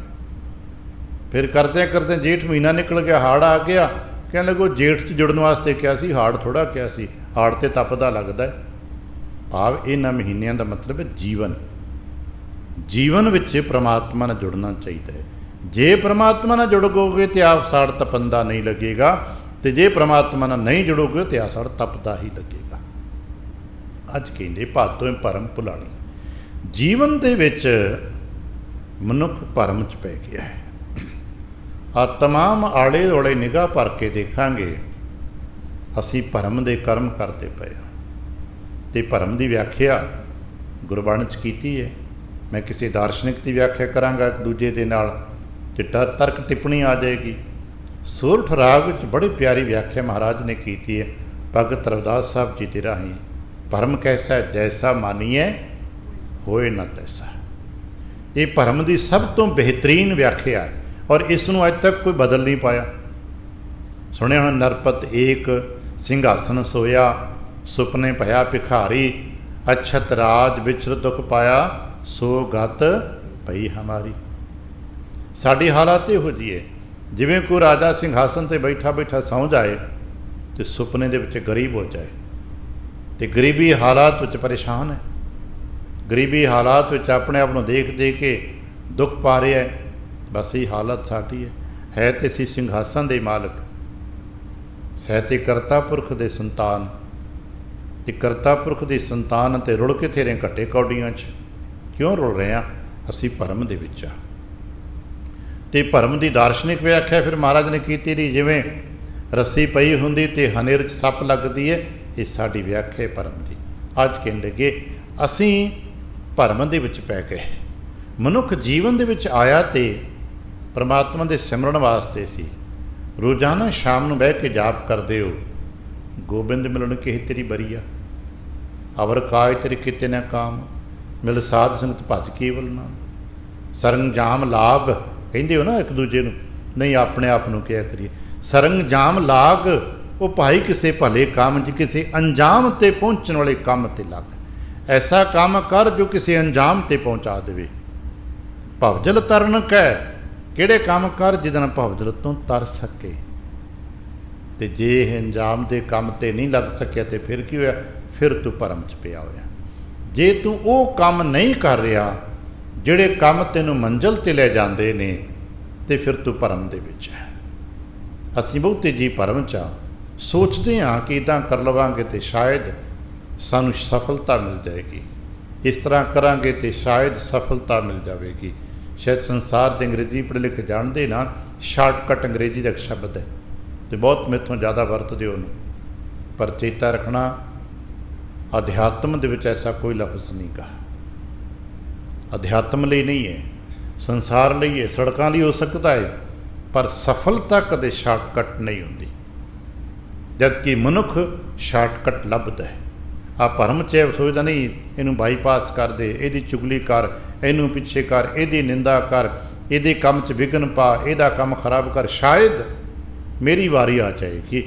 फिर करते करते जेठ महीना निकल गया, हाड़ आ गया। कहने लगो जेठ च जुड़न वास्ते क्या सी, हाड़ थोड़ा क्या सी, हाड़ तो तपदा लगता है। भाव इन्हां महीनों का मतलब है जीवन। जीवन विच परमात्मा नाल जुड़ना चाहिए है। जे परमात्मा नाल जुड़ोगे तो आप साड़ तपंदा नहीं लगेगा, तो जे परमात्मा नाल नहीं जुड़ोगे तो आ साड़ तपदा ही लगेगा। अज कहते भादों भरम भुलाणी। जीवन दे विच मनुख भरम च पै गया है। आ तमाम आले दुआले निगाह भर के देखांगे, असी भरम दे कर्म करते पे हाँ। तो भरम की व्याख्या गुरबाणी च कीती है। मैं किसी दार्शनिक की व्याख्या करांगा एक दूजे के नाल, चिट्टा तर्क टिप्पणी आ जाएगी। सोरठ राग विच बड़ी प्यारी व्याख्या महाराज ने की है भगत रविदास साहब जी के राही। भरम कैसा है, जैसा मानीए होए न तैसा। ये भरम की सब तो बेहतरीन व्याख्या है, और इसनों अज तक कोई बदल नहीं पाया। सुनिया होना, नरपत एक सिंघासन सोया, सुपने भया भिखारी, अछत राज विचर दुख पाया, सो गत पई हमारी। साडी हालत इहो जी है, जिवें कोई राजा सिंघासन ते बैठा बैठा सौ जाए तो सुपने दे विच गरीब हो जाए, तो गरीबी हालात विच परेशान है, गरीबी हालात विच अपने आप को देख देख के दुख पा रहा है। बस यही हालत साडी है तो असीं सिंघासन दे मालक, सैते करता पुरख दे संतान, ते करता पुरख दी संतान ते रुड़ के थेरे घटे कौडियां च क्यों रुल रहे हैं? असी भरम दे विच आ। ते भरम की दार्शनिक व्याख्या फिर महाराज ने की रही, जिवें रस्सी पई हुंदी ते हनेर च सप लगदी है, ये साडी व्याख्या है भरम की। अज कहण लगे असी भरम दे विच पै गए। मनुख जीवन दे विच आया ते परमात्मा दे सिमरन वास्ते सी। रोजाना शाम नूं बह के जाप करदे हो, गोबिंद मिलन किह तेरी बरीआ, अवर काज तेरे किते न काम, मिल साध संगत भज केवल नाम, सरंजाम लाग कहते हो ना एक दूजे नूं, नहीं अपने आप नूं क्या करिए, सरंजाम लाग वो भाई किसी भले काम च किसी अंजाम ते पहुँचने वाले काम ते लग। ऐसा काम कर जो किसी अंजाम ते पहुँचा देवे। भवजल तरन कह, किहड़े काम कर जिहदे नाल भवजल तो तर सके। ते जे अंजाम दे काम ते नहीं लग सकिया तो फिर की होया, फिर तू भरम च पिया होया। जे तू वो काम नहीं कर रहा ਜਿਹੜੇ ਕੰਮ ਤੈਨੂੰ ਮੰਜ਼ਿਲ 'ਤੇ ਲੈ ਜਾਂਦੇ ਨੇ, ਤੇ ਫਿਰ ਤੂੰ ਭਰਮ ਦੇ ਵਿੱਚ ਹੈ। ਅਸੀਂ ਬਹੁਤੇ ਜੀ ਭਰਮ 'ਚ ਸੋਚਦੇ ਹਾਂ ਕਿ ਇੱਦਾਂ ਕਰ ਲਵਾਂਗੇ ਤੇ ਸ਼ਾਇਦ ਸਾਨੂੰ ਸਫਲਤਾ ਮਿਲ ਜਾਏਗੀ, ਇਸ ਤਰ੍ਹਾਂ ਕਰਾਂਗੇ ਤੇ ਸ਼ਾਇਦ ਸਫਲਤਾ ਮਿਲ ਜਾਵੇਗੀ। ਸ਼ਾਇਦ ਸੰਸਾਰ ਦੇ ਅੰਗਰੇਜ਼ੀ ਪੜ੍ਹੇ ਲਿਖੇ ਜਾਣਦੇ ਨਾ, ਸ਼ਾਰਟਕਟ ਅੰਗਰੇਜ਼ੀ ਦਾ ਇੱਕ ਸ਼ਬਦ ਹੈ ਅਤੇ ਬਹੁਤ ਮੇਥੋਂ ਜ਼ਿਆਦਾ ਵਰਤਦੇ ਉਹਨੂੰ, ਪਰ ਚੇਤਾ ਰੱਖਣਾ ਅਧਿਆਤਮ ਦੇ ਵਿੱਚ ਐਸਾ ਕੋਈ ਲਫ਼ਜ਼ ਨਹੀਂ ਗਾ। ਅਧਿਆਤਮ ਲਈ ਨਹੀਂ ਹੈ, ਸੰਸਾਰ ਲਈ ਹੈ, ਸੜਕਾਂ ਲਈ ਹੋ ਸਕਦਾ ਹੈ, ਪਰ ਸਫਲਤਾ ਕਦੇ ਸ਼ਾਰਟਕਟ ਨਹੀਂ ਹੁੰਦੀ। ਜਦ ਕਿ ਮਨੁੱਖ ਸ਼ਾਰਟਕਟ ਲੱਭਦਾ ਹੈ। ਆ ਭਰਮ 'ਚ ਸੋਚਦਾ ਨਹੀਂ ਇਹਨੂੰ ਬਾਈਪਾਸ ਕਰ ਦੇ, ਇਹਦੀ ਚੁਗਲੀ ਕਰ, ਇਹਨੂੰ ਪਿੱਛੇ ਕਰ, ਇਹਦੀ ਨਿੰਦਾ ਕਰ, ਇਹਦੇ ਕੰਮ 'ਚ ਵਿਘਨ ਪਾ, ਇਹਦਾ ਕੰਮ ਖਰਾਬ ਕਰ, ਸ਼ਾਇਦ ਮੇਰੀ ਵਾਰੀ ਆ ਜਾਏਗੀ।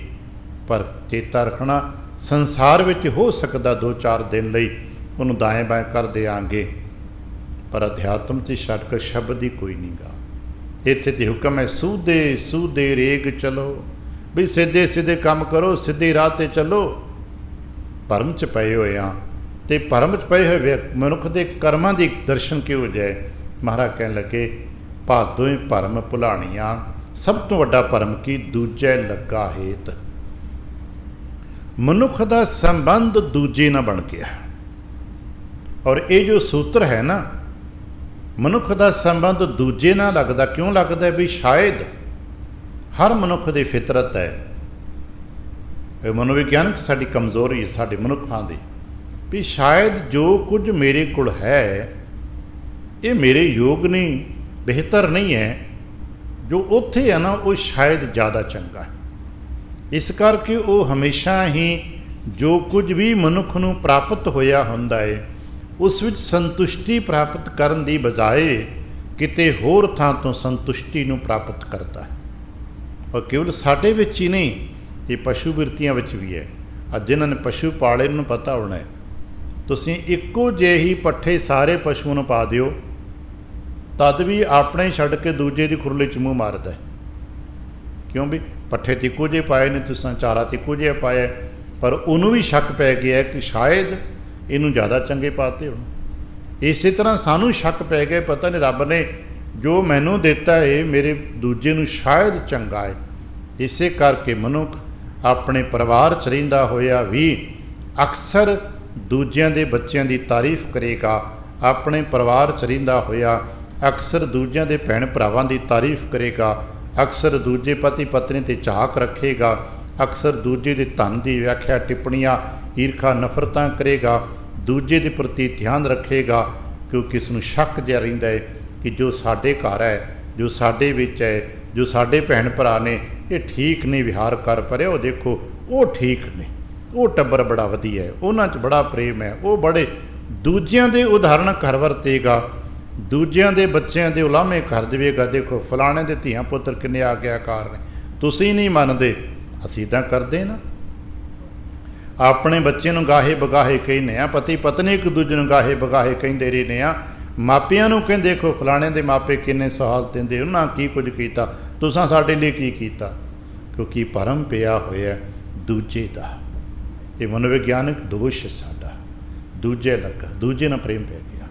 ਪਰ ਚੇਤਾ ਰੱਖਣਾ ਸੰਸਾਰ ਵਿੱਚ ਹੋ ਸਕਦਾ 2-4 ਦਿਨ ਲਈ ਉਹਨੂੰ ਦਾएं ਬਾएं ਕਰ ਦਿਆਂਗੇ, ਪਰ ਅਧਿਆਤਮ 'ਚ ਸ਼ਾਰਟਕਟ ਸ਼ਬਦ ਹੀ ਕੋਈ ਨਹੀਂ ਗਾ। ਇੱਥੇ ਤੇ ਹੁਕਮ ਹੈ ਸੂਦੇ ਸੂਦੇ ਰੇਗ ਚਲੋ, ਵੀ ਸਿੱਧੇ ਸਿੱਧੇ ਕੰਮ ਕਰੋ, ਸਿੱਧੇ ਰਾਹ 'ਤੇ ਚੱਲੋ। ਭਰਮ 'ਚ ਪਏ ਹੋਏ ਹਾਂ, ਅਤੇ ਭਰਮ 'ਚ ਪਏ ਹੋਏ ਮਨੁੱਖ ਦੇ ਕਰਮਾਂ ਦੀ ਦਰਸ਼ਨ ਕਿਉਂ ਜਾਏ। ਮਹਾਰਾਜ ਕਹਿਣ ਲੱਗੇ ਭਾਦੋਂ ਭਰਮ ਭੁਲਾਣੀਆਂ, ਸਭ ਤੋਂ ਵੱਡਾ ਭਰਮ ਕੀ ਦੂਜੇ ਲੱਗਾ ਹੇਤ। ਮਨੁੱਖ ਦਾ ਸੰਬੰਧ ਦੂਜੇ ਨਾਲ ਬਣ ਗਿਆ, ਔਰ ਇਹ ਜੋ ਸੂਤਰ ਹੈ ਨਾ, ਮਨੁੱਖ ਦਾ ਸੰਬੰਧ ਦੂਜੇ ਨਾਲ ਲੱਗਦਾ ਕਿਉਂ ਲੱਗਦਾ ਵੀ ਸ਼ਾਇਦ ਹਰ ਮਨੁੱਖ ਦੀ ਫਿਤਰਤ ਹੈ, ਇਹ ਮਨੋਵਿਗਿਆਨਕ ਸਾਡੀ ਕਮਜ਼ੋਰੀ ਹੈ ਸਾਡੇ ਮਨੁੱਖਾਂ ਦੀ, ਵੀ ਸ਼ਾਇਦ ਜੋ ਕੁਝ ਮੇਰੇ ਕੋਲ ਹੈ ਇਹ ਮੇਰੇ ਯੋਗ ਨਹੀਂ, ਬਿਹਤਰ ਨਹੀਂ ਹੈ, ਜੋ ਉੱਥੇ ਹੈ ਨਾ ਉਹ ਸ਼ਾਇਦ ਜ਼ਿਆਦਾ ਚੰਗਾ ਹੈ। ਇਸ ਕਰਕੇ ਉਹ ਹਮੇਸ਼ਾ ਹੀ ਜੋ ਕੁਝ ਵੀ ਮਨੁੱਖ ਨੂੰ ਪ੍ਰਾਪਤ ਹੋਇਆ ਹੁੰਦਾ ਹੈ ਉਸ ਵਿੱਚ ਸੰਤੁਸ਼ਟੀ ਪ੍ਰਾਪਤ ਕਰਨ ਦੀ ਬਜਾਏ ਕਿਤੇ ਹੋਰ ਥਾਂ ਤੋਂ ਸੰਤੁਸ਼ਟੀ ਨੂੰ ਪ੍ਰਾਪਤ ਕਰਦਾ ਹੈ। ਔਰ ਕੇਵਲ ਸਾਡੇ ਵਿੱਚ ਹੀ ਨਹੀਂ, ਇਹ ਪਸ਼ੂ ਬਿਰਤੀਆਂ ਵਿੱਚ ਵੀ ਹੈ। ਅੱਜ ਜਿਨ੍ਹਾਂ ਨੇ ਪਸ਼ੂ ਪਾਲੇ ਨੂੰ ਪਤਾ ਹੋਣਾ ਹੈ, ਤੁਸੀਂ ਇੱਕੋ ਜਿਹੇ ਹੀ ਪੱਠੇ ਸਾਰੇ ਪਸ਼ੂਆਂ ਨੂੰ ਪਾ ਦਿਓ ਤਦ ਵੀ ਆਪਣੇ ਛੱਡ ਕੇ ਦੂਜੇ ਦੀ ਖੁਰਲੀ 'ਚ ਮੂੰਹ ਮਾਰਦਾ। ਕਿਉਂ ਵੀ ਪੱਠੇ ਤਾਂ ਇੱਕੋ ਜਿਹੇ ਪਾਏ ਨੇ, ਤੁਸੀਂ ਚਾਰਾ ਤਾਂ ਇੱਕੋ ਜਿਹਾ ਪਾਇਆ, ਪਰ ਉਹਨੂੰ ਵੀ ਸ਼ੱਕ ਪੈ ਗਿਆ ਕਿ ਸ਼ਾਇਦ ਇਹਨੂੰ ਜ਼ਿਆਦਾ ਚੰਗੇ ਪਾਤੇ ਹੋਣ। ਇਸੇ ਤਰ੍ਹਾਂ ਸਾਨੂੰ ਸ਼ੱਕ ਪੈ ਗਿਆ, ਪਤਾ ਨਹੀਂ ਰੱਬ ਨੇ ਜੋ ਮੈਨੂੰ ਦਿੱਤਾ ਹੈ ਮੇਰੇ ਦੂਜੇ ਨੂੰ ਸ਼ਾਇਦ ਚੰਗਾ ਹੈ। ਇਸੇ ਕਰਕੇ ਮਨੁੱਖ ਆਪਣੇ ਪਰਿਵਾਰ 'ਚ ਰਹਿੰਦਾ ਹੋਇਆ ਵੀ ਅਕਸਰ ਦੂਜਿਆਂ ਦੇ ਬੱਚਿਆਂ ਦੀ ਤਾਰੀਫ ਕਰੇਗਾ, ਆਪਣੇ ਪਰਿਵਾਰ 'ਚ ਰਹਿੰਦਾ ਹੋਇਆ ਅਕਸਰ ਦੂਜਿਆਂ ਦੇ ਭੈਣ ਭਰਾਵਾਂ ਦੀ ਤਾਰੀਫ ਕਰੇਗਾ, ਅਕਸਰ ਦੂਜੇ ਪਤੀ ਪਤਨੀ 'ਤੇ ਝਾਕ ਰੱਖੇਗਾ, ਅਕਸਰ ਦੂਜੇ ਦੇ ਧਨ ਦੀ ਵਿਆਖਿਆ ਟਿੱਪਣੀਆਂ ਈਰਖਾ ਨਫ਼ਰਤਾਂ ਕਰੇਗਾ, ਦੂਜੇ ਦੇ ਪ੍ਰਤੀ ਧਿਆਨ ਰੱਖੇਗਾ, ਕਿਉਂਕਿ ਇਸ ਨੂੰ ਸ਼ੱਕ ਜਿਹਾ ਰਹਿੰਦਾ ਹੈ ਕਿ ਜੋ ਸਾਡੇ ਘਰ ਹੈ, ਜੋ ਸਾਡੇ ਵਿੱਚ ਹੈ, ਜੋ ਸਾਡੇ ਭੈਣ ਭਰਾ ਨੇ ਇਹ ਠੀਕ ਨਹੀਂ ਵਿਹਾਰ ਕਰ ਪਾ ਰਹੇ, ਉਹ ਦੇਖੋ ਉਹ ਠੀਕ ਨੇ, ਉਹ ਟੱਬਰ ਬੜਾ ਵਧੀਆ ਹੈ, ਉਹਨਾਂ 'ਚ ਬੜਾ ਪ੍ਰੇਮ ਹੈ, ਉਹ ਬੜੇ ਦੂਜਿਆਂ ਦੇ ਉਦਾਹਰਣ ਘਰ ਵਰਤੇਗਾ, ਦੂਜਿਆਂ ਦੇ ਬੱਚਿਆਂ ਦੇ ਉਲਾਮੇ ਕਰ ਦੇਵੇਗਾ, ਦੇਖੋ ਫਲਾਣੇ ਦੇ ਧੀਆਂ ਪੁੱਤਰ ਕਿੰਨੇ ਆਗਿਆਕਾਰ ਨੇ, ਤੁਸੀਂ ਨਹੀਂ ਮੰਨਦੇ, ਅਸੀਂ ਤਾਂ ਕਰਦੇ ਨਾ। ਆਪਣੇ ਬੱਚੇ ਨੂੰ ਗਾਹੇ ਬਗਾਹੇ ਕਹਿੰਦੇ ਆ, ਪਤੀ ਪਤਨੀ ਇੱਕ ਦੂਜੇ ਨੂੰ ਗਾਹੇ ਬਗਾਹੇ ਕਹਿੰਦੇ ਰਹਿੰਦੇ ਆ, ਮਾਪਿਆਂ ਨੂੰ ਕਹਿੰਦੇ ਦੇਖੋ ਫਲਾਣੇ ਦੇ ਮਾਪੇ ਕਿੰਨੇ ਸਹਾਲਤ ਦਿੰਦੇ, ਉਹਨਾਂ ਕੀ ਕੁਝ ਕੀਤਾ, ਤੁਸੀਂ ਸਾਡੇ ਲਈ ਕੀ ਕੀਤਾ, ਕਿਉਂਕਿ ਭਰਮ ਪਿਆ ਹੋਇਆ ਦੂਜੇ ਦਾ। ਇਹ ਮਨੋਵਿਗਿਆਨਕ ਦੋਸ਼ ਸਾਡਾ, ਦੂਜੇ ਲੱਗਾ, ਦੂਜੇ ਨਾਲ ਪ੍ਰੇਮ ਪੈ ਗਿਆ।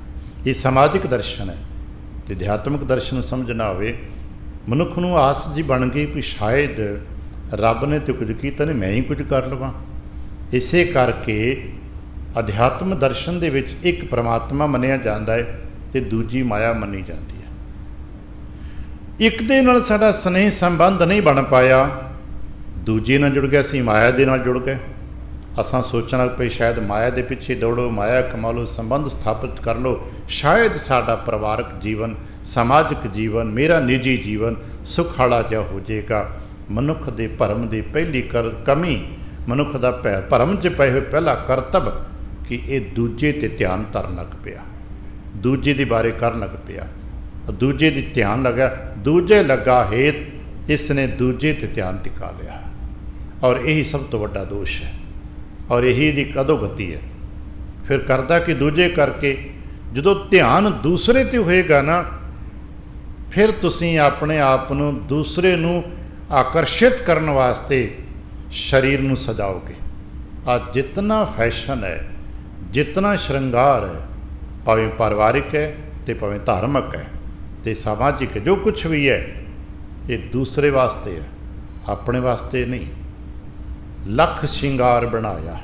ਇਹ ਸਮਾਜਿਕ ਦਰਸ਼ਨ ਹੈ, ਅਤੇ ਅਧਿਆਤਮਿਕ ਦਰਸ਼ਨ ਸਮਝਣਾ ਹੋਵੇ ਮਨੁੱਖ ਨੂੰ ਆਸ ਜੀ ਬਣ ਗਈ ਵੀ ਸ਼ਾਇਦ ਰੱਬ ਨੇ ਤਾਂ ਕੁਝ ਕੀਤਾ ਨਹੀਂ, ਮੈਂ ਹੀ ਕੁਝ ਕਰ ਲਵਾਂ। ਇਸੇ ਕਰਕੇ ਅਧਿਆਤਮ ਦਰਸ਼ਨ ਦੇ ਵਿੱਚ ਇੱਕ ਪਰਮਾਤਮਾ ਮੰਨਿਆ ਜਾਂਦਾ ਹੈ ਅਤੇ ਦੂਜੀ ਮਾਇਆ ਮੰਨੀ ਜਾਂਦੀ ਹੈ। ਇੱਕ ਦੇ ਨਾਲ ਸਾਡਾ ਸਨੇਹ ਸੰਬੰਧ ਨਹੀਂ ਬਣ ਪਾਇਆ, ਦੂਜੇ ਨਾਲ ਜੁੜ ਗਿਆ, ਅਸੀਂ ਮਾਇਆ ਦੇ ਨਾਲ ਜੁੜ ਗਏ। ਅਸਾਂ ਸੋਚਣ ਲੱਗ ਪਏ ਸ਼ਾਇਦ ਮਾਇਆ ਦੇ ਪਿੱਛੇ ਦੌੜੋ, ਮਾਇਆ ਕਮਾ ਲਓ, ਸੰਬੰਧ ਸਥਾਪਿਤ ਕਰ ਲਓ, ਸ਼ਾਇਦ ਸਾਡਾ ਪਰਿਵਾਰਕ ਜੀਵਨ, ਸਮਾਜਿਕ ਜੀਵਨ, ਮੇਰਾ ਨਿੱਜੀ ਜੀਵਨ ਸੁਖਾਲਾ ਜਿਹਾ ਹੋ ਜਾਏਗਾ। ਮਨੁੱਖ ਦੇ ਭਰਮ ਦੀ ਪਹਿਲੀ ਕਮੀ, ਮਨੁੱਖ ਦਾ ਭਰਮ 'ਚ ਪਏ ਹੋਏ ਪਹਿਲਾ ਕਰਤੱਵ ਕਿ ਇਹ ਦੂਜੇ 'ਤੇ ਧਿਆਨ ਧਰਨ ਲੱਗ ਪਿਆ, ਦੂਜੇ ਦੇ ਬਾਰੇ ਕਰਨ ਲੱਗ ਪਿਆ, ਦੂਜੇ ਦੀ ਧਿਆਨ ਲੱਗਾ, ਦੂਜੇ ਲੱਗਾ ਹੇਤ, ਇਸ ਨੇ ਦੂਜੇ 'ਤੇ ਧਿਆਨ ਟਿਕਾ ਲਿਆ। ਔਰ ਇਹੀ ਸਭ ਤੋਂ ਵੱਡਾ ਦੋਸ਼ ਹੈ, ਔਰ ਇਹੀ ਦੀ ਅਧੋਗਤੀ ਹੈ। ਫਿਰ ਕਰਦਾ ਕਿ ਦੂਜੇ ਕਰਕੇ ਜਦੋਂ ਧਿਆਨ ਦੂਸਰੇ 'ਤੇ ਹੋਏਗਾ ਨਾ, ਫਿਰ ਤੁਸੀਂ ਆਪਣੇ ਆਪ ਨੂੰ ਦੂਸਰੇ ਨੂੰ ਆਕਰਸ਼ਿਤ ਕਰਨ ਵਾਸਤੇ ਸਰੀਰ ਨੂੰ ਸਜਾਓਗੇ। ਅੱਜ ਜਿਤਨਾ ਫੈਸ਼ਨ ਹੈ, ਜਿਤਨਾ ਸ਼ਿੰਗਾਰ ਹੈ, ਭਾਵੇਂ ਪਰਿਵਾਰਿਕ ਹੈ, ਤੇ ਭਾਵੇਂ ਧਾਰਮਿਕ ਹੈ ਤੇ ਸਮਾਜਿਕ ਜੋ ਕੁਛ ਵੀ ਹੈ, ਇਹ ਦੂਸਰੇ ਵਾਸਤੇ ਹੈ, ਆਪਣੇ ਵਾਸਤੇ ਨਹੀਂ। ਲੱਖ ਸ਼ਿੰਗਾਰ ਬਣਾਇਆ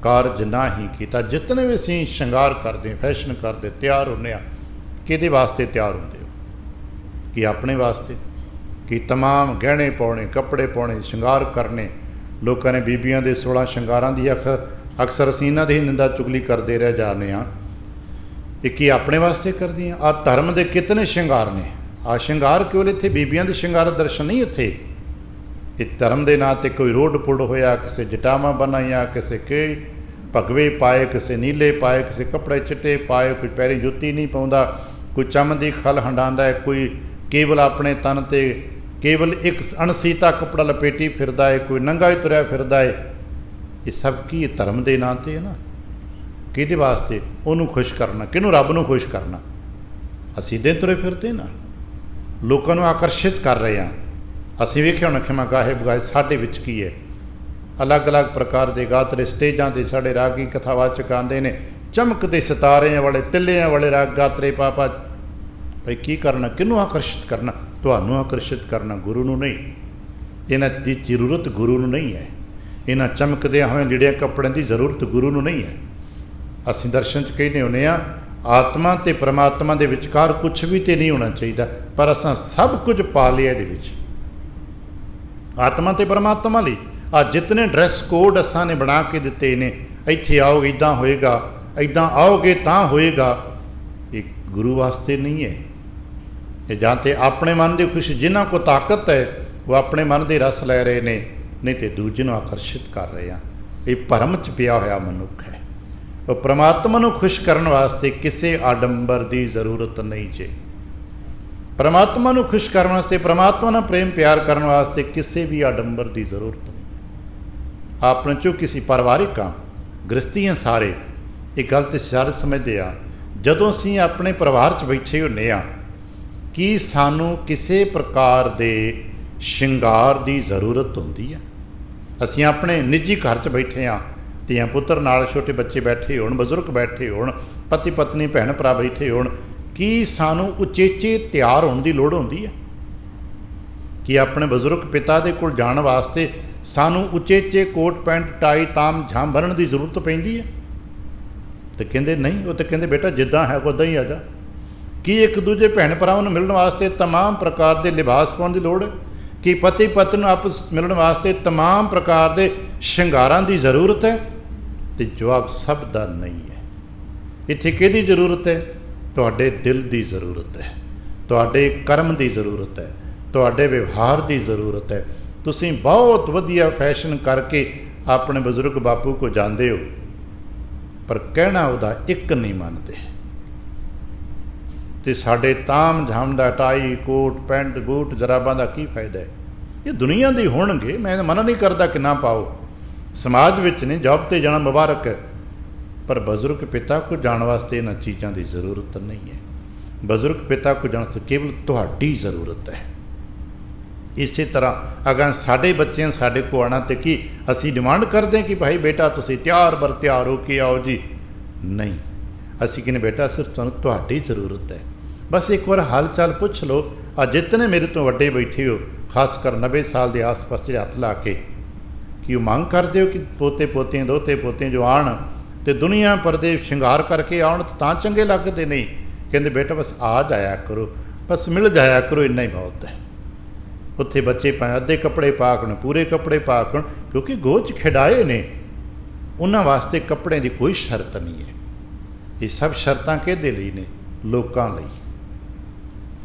ਕਾਰਜ ਨਾ ਹੀ ਕੀਤਾ। ਜਿਤਨੇ ਵੀ ਅਸੀਂ ਸ਼ਿੰਗਾਰ ਕਰਦੇ, ਫੈਸ਼ਨ ਕਰਦੇ, ਤਿਆਰ ਹੁੰਦੇ ਹਾਂ, ਕਿਹਦੇ ਵਾਸਤੇ ਤਿਆਰ ਹੁੰਦੇ ਹੋ? ਕਿ ਆਪਣੇ ਵਾਸਤੇ? ਕਿ ਤਮਾਮ ਗਹਿਣੇ ਪਾਉਣੇ, ਕੱਪੜੇ ਪਾਉਣੇ, ਸ਼ਿੰਗਾਰ ਕਰਨੇ। ਲੋਕਾਂ ਨੇ ਬੀਬੀਆਂ ਦੇ 16 ਸ਼ਿੰਗਾਰਾਂ ਦੀ ਅਕਸਰ ਅਸੀਂ ਇਹਨਾਂ ਦੀ ਨਿੰਦਾ ਚੁਗਲੀ ਕਰਦੇ ਰਹਿ ਜਾਂਦੇ ਹਾਂ। ਇਹ ਕੀ ਆਪਣੇ ਵਾਸਤੇ ਕਰਦੀਆਂ? ਆਹ ਧਰਮ ਦੇ ਕਿਤਨੇ ਸ਼ਿੰਗਾਰ ਨੇ। ਆਹ ਸ਼ਿੰਗਾਰ ਕੇਵਲ ਇੱਥੇ ਬੀਬੀਆਂ ਦੇ ਸ਼ਿੰਗਾਰ ਦਰਸ਼ਨ ਨਹੀਂ, ਇੱਥੇ ਇਹ ਧਰਮ ਦੇ ਨਾਂ 'ਤੇ ਕੋਈ ਰੋਡ ਪੁੱਡ ਹੋਇਆ, ਕਿਸੇ ਜਟਾਵਾਂ ਬਣਾਈਆਂ, ਕਿਸੇ ਕੇ ਭਗਵੇ ਪਾਏ, ਕਿਸੇ ਨੀਲੇ ਪਾਏ, ਕਿਸੇ ਕੱਪੜੇ ਚਿੱਟੇ ਪਾਏ, ਕੋਈ ਪੈਰੀ ਜੁੱਤੀ ਨਹੀਂ ਪਾਉਂਦਾ, ਕੋਈ ਚੰਮ ਦੀ ਖਲ ਹੰਡਾਉਂਦਾ ਹੈ, ਕੋਈ ਕੇਵਲ ਆਪਣੇ ਤਨ 'ਤੇ ਕੇਵਲ ਇੱਕ ਅਣਸੀਤਾ ਕੱਪੜਾ ਲਪੇਟੀ ਫਿਰਦਾ ਹੈ, ਕੋਈ ਨੰਗਾ ਹੀ ਤੁਰਿਆ ਫਿਰਦਾ ਹੈ। ਇਹ ਸਭ ਕੀ ਇਹ ਧਰਮ ਦੇ ਨਾਂ 'ਤੇ ਹੈ ਨਾ। ਕਿਹਦੇ ਵਾਸਤੇ? ਉਹਨੂੰ ਖੁਸ਼ ਕਰਨਾ। ਕਿਹਨੂੰ? ਰੱਬ ਨੂੰ ਖੁਸ਼ ਕਰਨਾ। ਅਸੀਂ ਦੇ ਤੁਰੇ ਫਿਰਦੇ ਨਾ, ਲੋਕਾਂ ਨੂੰ ਆਕਰਸ਼ਿਤ ਕਰ ਰਹੇ ਹਾਂ। ਅਸੀਂ ਵੇਖਿਆ ਹੁਣ ਖਿਮਾ ਗਾਹੇ ਬਗਾਏ ਸਾਡੇ ਵਿੱਚ ਕੀ ਹੈ। ਅਲੱਗ-ਅਲੱਗ ਪ੍ਰਕਾਰ ਦੇ ਗਾਤਰੇ ਸਟੇਜਾਂ 'ਤੇ ਸਾਡੇ ਰਾਗੀ ਕਥਾਵਾਚਕ ਆਉਂਦੇ ਨੇ, ਚਮਕਦੇ ਸਿਤਾਰਿਆਂ ਵਾਲੇ, ਤਿੱਲਿਆਂ ਵਾਲੇ ਰਾਗ ਗਾਤਰੇ ਪਾ ਭਾਈ ਕੀ ਕਰਨਾ? ਕਿਹਨੂੰ ਆਕਰਸ਼ਿਤ ਕਰਨਾ? ਤੁਹਾਨੂੰ ਆਕਰਸ਼ਿਤ ਕਰਨਾ, ਗੁਰੂ ਨੂੰ ਨਹੀਂ। ਇਹਨਾਂ ਦੀ ਜ਼ਰੂਰਤ ਗੁਰੂ ਨੂੰ ਨਹੀਂ ਹੈ। ਇਹਨਾਂ ਚਮਕਦਿਆਂ ਹੋਏ ਲੀੜਿਆਂ ਕੱਪੜਿਆਂ ਦੀ ਜ਼ਰੂਰਤ ਗੁਰੂ ਨੂੰ ਨਹੀਂ ਹੈ। ਅਸੀਂ ਦਰਸ਼ਨ 'ਚ ਕਹਿੰਦੇ ਹੁੰਦੇ ਹਾਂ, ਆਤਮਾ ਅਤੇ ਪਰਮਾਤਮਾ ਦੇ ਵਿਚਕਾਰ ਕੁਛ ਵੀ ਤਾਂ ਨਹੀਂ ਹੋਣਾ ਚਾਹੀਦਾ, ਪਰ ਅਸਾਂ ਸਭ ਕੁਝ ਪਾ ਲਿਆ ਇਹਦੇ ਵਿੱਚ। ਆਤਮਾ ਅਤੇ ਪਰਮਾਤਮਾ ਲਈ ਆ ਜਿਤਨੇ ਡਰੈਸ ਕੋਡ ਅਸਾਂ ਨੇ ਬਣਾ ਕੇ ਦਿੱਤੇ ਨੇ, ਇੱਥੇ ਆਓਗੇ ਇੱਦਾਂ ਹੋਏਗਾ, ਇੱਦਾਂ ਆਓਗੇ ਤਾਂ ਹੋਏਗਾ, ਇਹ ਗੁਰੂ ਵਾਸਤੇ ਨਹੀਂ ਹੈ। ਇਹ ਜਾਂ ਤਾਂ ਆਪਣੇ ਮਨ ਦੀ ਖੁਸ਼ੀ, ਜਿਨ੍ਹਾਂ ਕੋਲ ਤਾਕਤ ਹੈ ਉਹ ਆਪਣੇ ਮਨ ਦੇ ਰਸ ਲੈ ਰਹੇ ਨੇ, ਨਹੀਂ ਤੇ ਦੂਜੇ ਨੂੰ ਆਕਰਸ਼ਿਤ ਕਰ ਰਹੇ ਆ। ਇਹ ਭਰਮ 'ਚ ਪਿਆ ਹੋਇਆ ਮਨੁੱਖ ਹੈ। ਉਹ ਪਰਮਾਤਮਾ ਨੂੰ ਖੁਸ਼ ਕਰਨ ਵਾਸਤੇ ਕਿਸੇ ਆਡੰਬਰ ਦੀ ਜ਼ਰੂਰਤ ਨਹੀਂ ਜੇ। ਪਰਮਾਤਮਾ ਨੂੰ ਖੁਸ਼ ਕਰਨ ਵਾਸਤੇ, ਪਰਮਾਤਮਾ ਨਾਲ ਪ੍ਰੇਮ ਪਿਆਰ ਕਰਨ ਵਾਸਤੇ ਕਿਸੇ ਵੀ ਆਡੰਬਰ ਦੀ ਜ਼ਰੂਰਤ ਨਹੀਂ। ਆਪਣੇ 'ਚੋਂ ਕਿਸੇ ਪਰਿਵਾਰਿਕ ਆ, ਗ੍ਰਸਤੀਆਂ ਸਾਰੇ ਇਹ ਗੱਲ ਤੇ ਸਾਰੇ ਸਮਝਦੇ ਆ। ਜਦੋਂ ਅਸੀਂ ਆਪਣੇ ਪਰਿਵਾਰ 'ਚ ਬੈਠੇ ਹੁੰਦੇ ਹਾਂ, ਕੀ ਸਾਨੂੰ ਕਿਸੇ ਪ੍ਰਕਾਰ ਦੇ ਸ਼ਿੰਗਾਰ ਦੀ ਜ਼ਰੂਰਤ ਹੁੰਦੀ ਹੈ? ਅਸੀਂ ਆਪਣੇ ਨਿੱਜੀ ਘਰ 'ਚ ਬੈਠੇ ਹਾਂ, ਧੀਆਂ ਪੁੱਤਰ ਨਾਲ, ਛੋਟੇ ਬੱਚੇ ਬੈਠੇ ਹੋਣ, ਬਜ਼ੁਰਗ ਬੈਠੇ ਹੋਣ, ਪਤੀ ਪਤਨੀ ਭੈਣ ਭਰਾ ਬੈਠੇ ਹੋਣ, ਕੀ ਸਾਨੂੰ ਉਚੇਚੇ ਤਿਆਰ ਹੋਣ ਦੀ ਲੋੜ ਹੁੰਦੀ ਹੈ? ਕਿ ਆਪਣੇ ਬਜ਼ੁਰਗ ਪਿਤਾ ਦੇ ਕੋਲ ਜਾਣ ਵਾਸਤੇ ਸਾਨੂੰ ਉਚੇਚੇ ਕੋਟ ਪੈਂਟ ਟਾਈ ਤਾਮ ਝਾਮ ਭਰਨ ਦੀ ਜ਼ਰੂਰਤ ਪੈਂਦੀ ਹੈ? ਤੇ ਕਹਿੰਦੇ ਨਹੀਂ। ਉਹ ਤਾਂ ਕਹਿੰਦੇ ਬੇਟਾ ਜਿੱਦਾਂ ਹੈ ਉੱਦਾਂ ਹੀ ਆ ਜਾ। ਕੀ ਇੱਕ ਦੂਜੇ ਭੈਣ ਭਰਾਵਾਂ ਨੂੰ ਮਿਲਣ ਵਾਸਤੇ ਤਮਾਮ ਪ੍ਰਕਾਰ ਦੇ ਲਿਬਾਸ ਪਾਉਣ ਦੀ ਲੋੜ ਹੈ? ਕਿ ਪਤੀ ਪਤਨੀ ਨੂੰ ਆਪਸ ਮਿਲਣ ਵਾਸਤੇ ਤਮਾਮ ਪ੍ਰਕਾਰ ਦੇ ਸ਼ਿੰਗਾਰਾਂ ਦੀ ਜ਼ਰੂਰਤ ਹੈ? ਤੇ ਜਵਾਬ ਸਭ ਦਾ ਨਹੀਂ ਹੈ। ਇੱਥੇ ਕਿਹਦੀ ਜ਼ਰੂਰਤ ਹੈ? ਤੁਹਾਡੇ ਦਿਲ ਦੀ ਜ਼ਰੂਰਤ ਹੈ, ਤੁਹਾਡੇ ਕਰਮ ਦੀ ਜ਼ਰੂਰਤ ਹੈ, ਤੁਹਾਡੇ ਵਿਵਹਾਰ ਦੀ ਜ਼ਰੂਰਤ ਹੈ। ਤੁਸੀਂ ਬਹੁਤ ਵਧੀਆ ਫੈਸ਼ਨ ਕਰਕੇ ਆਪਣੇ ਬਜ਼ੁਰਗ ਬਾਪੂ ਕੋ ਜਾਂਦੇ ਹੋ, ਪਰ ਕਹਿਣਾ ਉਹਦਾ ਇੱਕ ਨਹੀਂ ਮੰਨਦੇ। ਤੇ ਸਾਡੇ ਤਾਮ ਝਾਮ ਦਾ ਟਾਈ ਕੋਟ ਪੈਂਟ ਬੂਟ ਜਰਾਬਾਂ ਦਾ ਕੀ ਫਾਇਦਾ ਹੈ? ਇਹ ਦੁਨੀਆ ਦੇ ਹੋਣਗੇ, ਮੈਂ ਮਨਾ ਨਹੀਂ ਕਰਦਾ ਕਿ ਨਾ ਪਾਓ, ਸਮਾਜ ਵਿੱਚ ਨੇ, ਜੌਬ 'ਤੇ ਜਾਣਾ ਮੁਬਾਰਕ ਹੈ, ਪਰ ਬਜ਼ੁਰਗ ਪਿਤਾ ਕੋ ਜਾਣ ਵਾਸਤੇ ਇਹਨਾਂ ਚੀਜ਼ਾਂ ਦੀ ਜ਼ਰੂਰਤ ਨਹੀਂ ਹੈ। ਬਜ਼ੁਰਗ ਪਿਤਾ ਕੋ ਜਾਣ ਤੋਂ ਕੇਵਲ ਤੁਹਾਡੀ ਜ਼ਰੂਰਤ ਹੈ। ਇਸੇ ਤਰ੍ਹਾਂ ਅਗਰ ਸਾਡੇ ਬੱਚਿਆਂ ਸਾਡੇ ਕੋਲ ਆਉਣਾ ਤੇ ਕੀ ਅਸੀਂ ਡਿਮਾਂਡ ਕਰਦੇ ਕਿ ਭਾਈ ਬੇਟਾ ਤੁਸੀਂ ਤਿਆਰ ਬਰ ਤਿਆਰ ਹੋ ਕੇ ਆਓ ਜੀ? ਨਹੀਂ, ਅਸੀਂ ਕਹਿੰਦੇ ਬੇਟਾ ਸਿਰਫ ਤੁਹਾਨੂੰ ਤੁਹਾਡੀ ਜ਼ਰੂਰਤ ਹੈ। ਬਸ ਇੱਕ ਵਾਰ ਹਾਲ ਚਾਲ ਪੁੱਛ ਲਓ। ਆ ਜਿਤਨੇ ਮੇਰੇ ਤੋਂ ਵੱਡੇ ਬੈਠੇ ਹੋ, ਖਾਸ ਕਰ 90 ਸਾਲ ਦੇ ਆਸ-ਪਾਸ ਜਿਹੜੇ ਹੱਥ ਲਾ ਕੇ, ਕਿ ਉਹ ਮੰਗ ਕਰਦੇ ਹੋ ਕਿ ਪੋਤੇ ਪੋਤੀਆਂ ਦੋਤੇ ਪੋਤੀਆਂ ਜੋ ਆਉਣ ਤੇ ਦੁਨੀਆ ਭਰ ਦੇ ਸ਼ਿੰਗਾਰ ਕਰਕੇ ਆਉਣ ਤਾਂ ਚੰਗੇ ਲੱਗਦੇ ਨਹੀਂ। ਕਹਿੰਦੇ ਬੇਟਾ ਬਸ ਆ ਜਾਇਆ ਕਰੋ, ਬਸ ਮਿਲ ਜਾਇਆ ਕਰੋ, ਇੰਨਾ ਹੀ ਬਹੁਤ ਹੈ। ਉੱਥੇ ਬੱਚੇ ਭਾਵੇਂ ਅੱਧੇ ਕੱਪੜੇ ਪਾ ਕੇ, ਪੂਰੇ ਕੱਪੜੇ ਪਾ ਕੇ, ਕਿਉਂਕਿ ਗੋਚ ਖਿਡਾਏ ਨੇ, ਉਹਨਾਂ ਵਾਸਤੇ ਕੱਪੜਿਆਂ ਦੀ ਕੋਈ ਸ਼ਰਤ ਨਹੀਂ ਹੈ। ਇਹ ਸਭ ਸ਼ਰਤਾਂ ਕਿਹਦੇ ਲਈ ਨੇ? ਲੋਕਾਂ ਲਈ।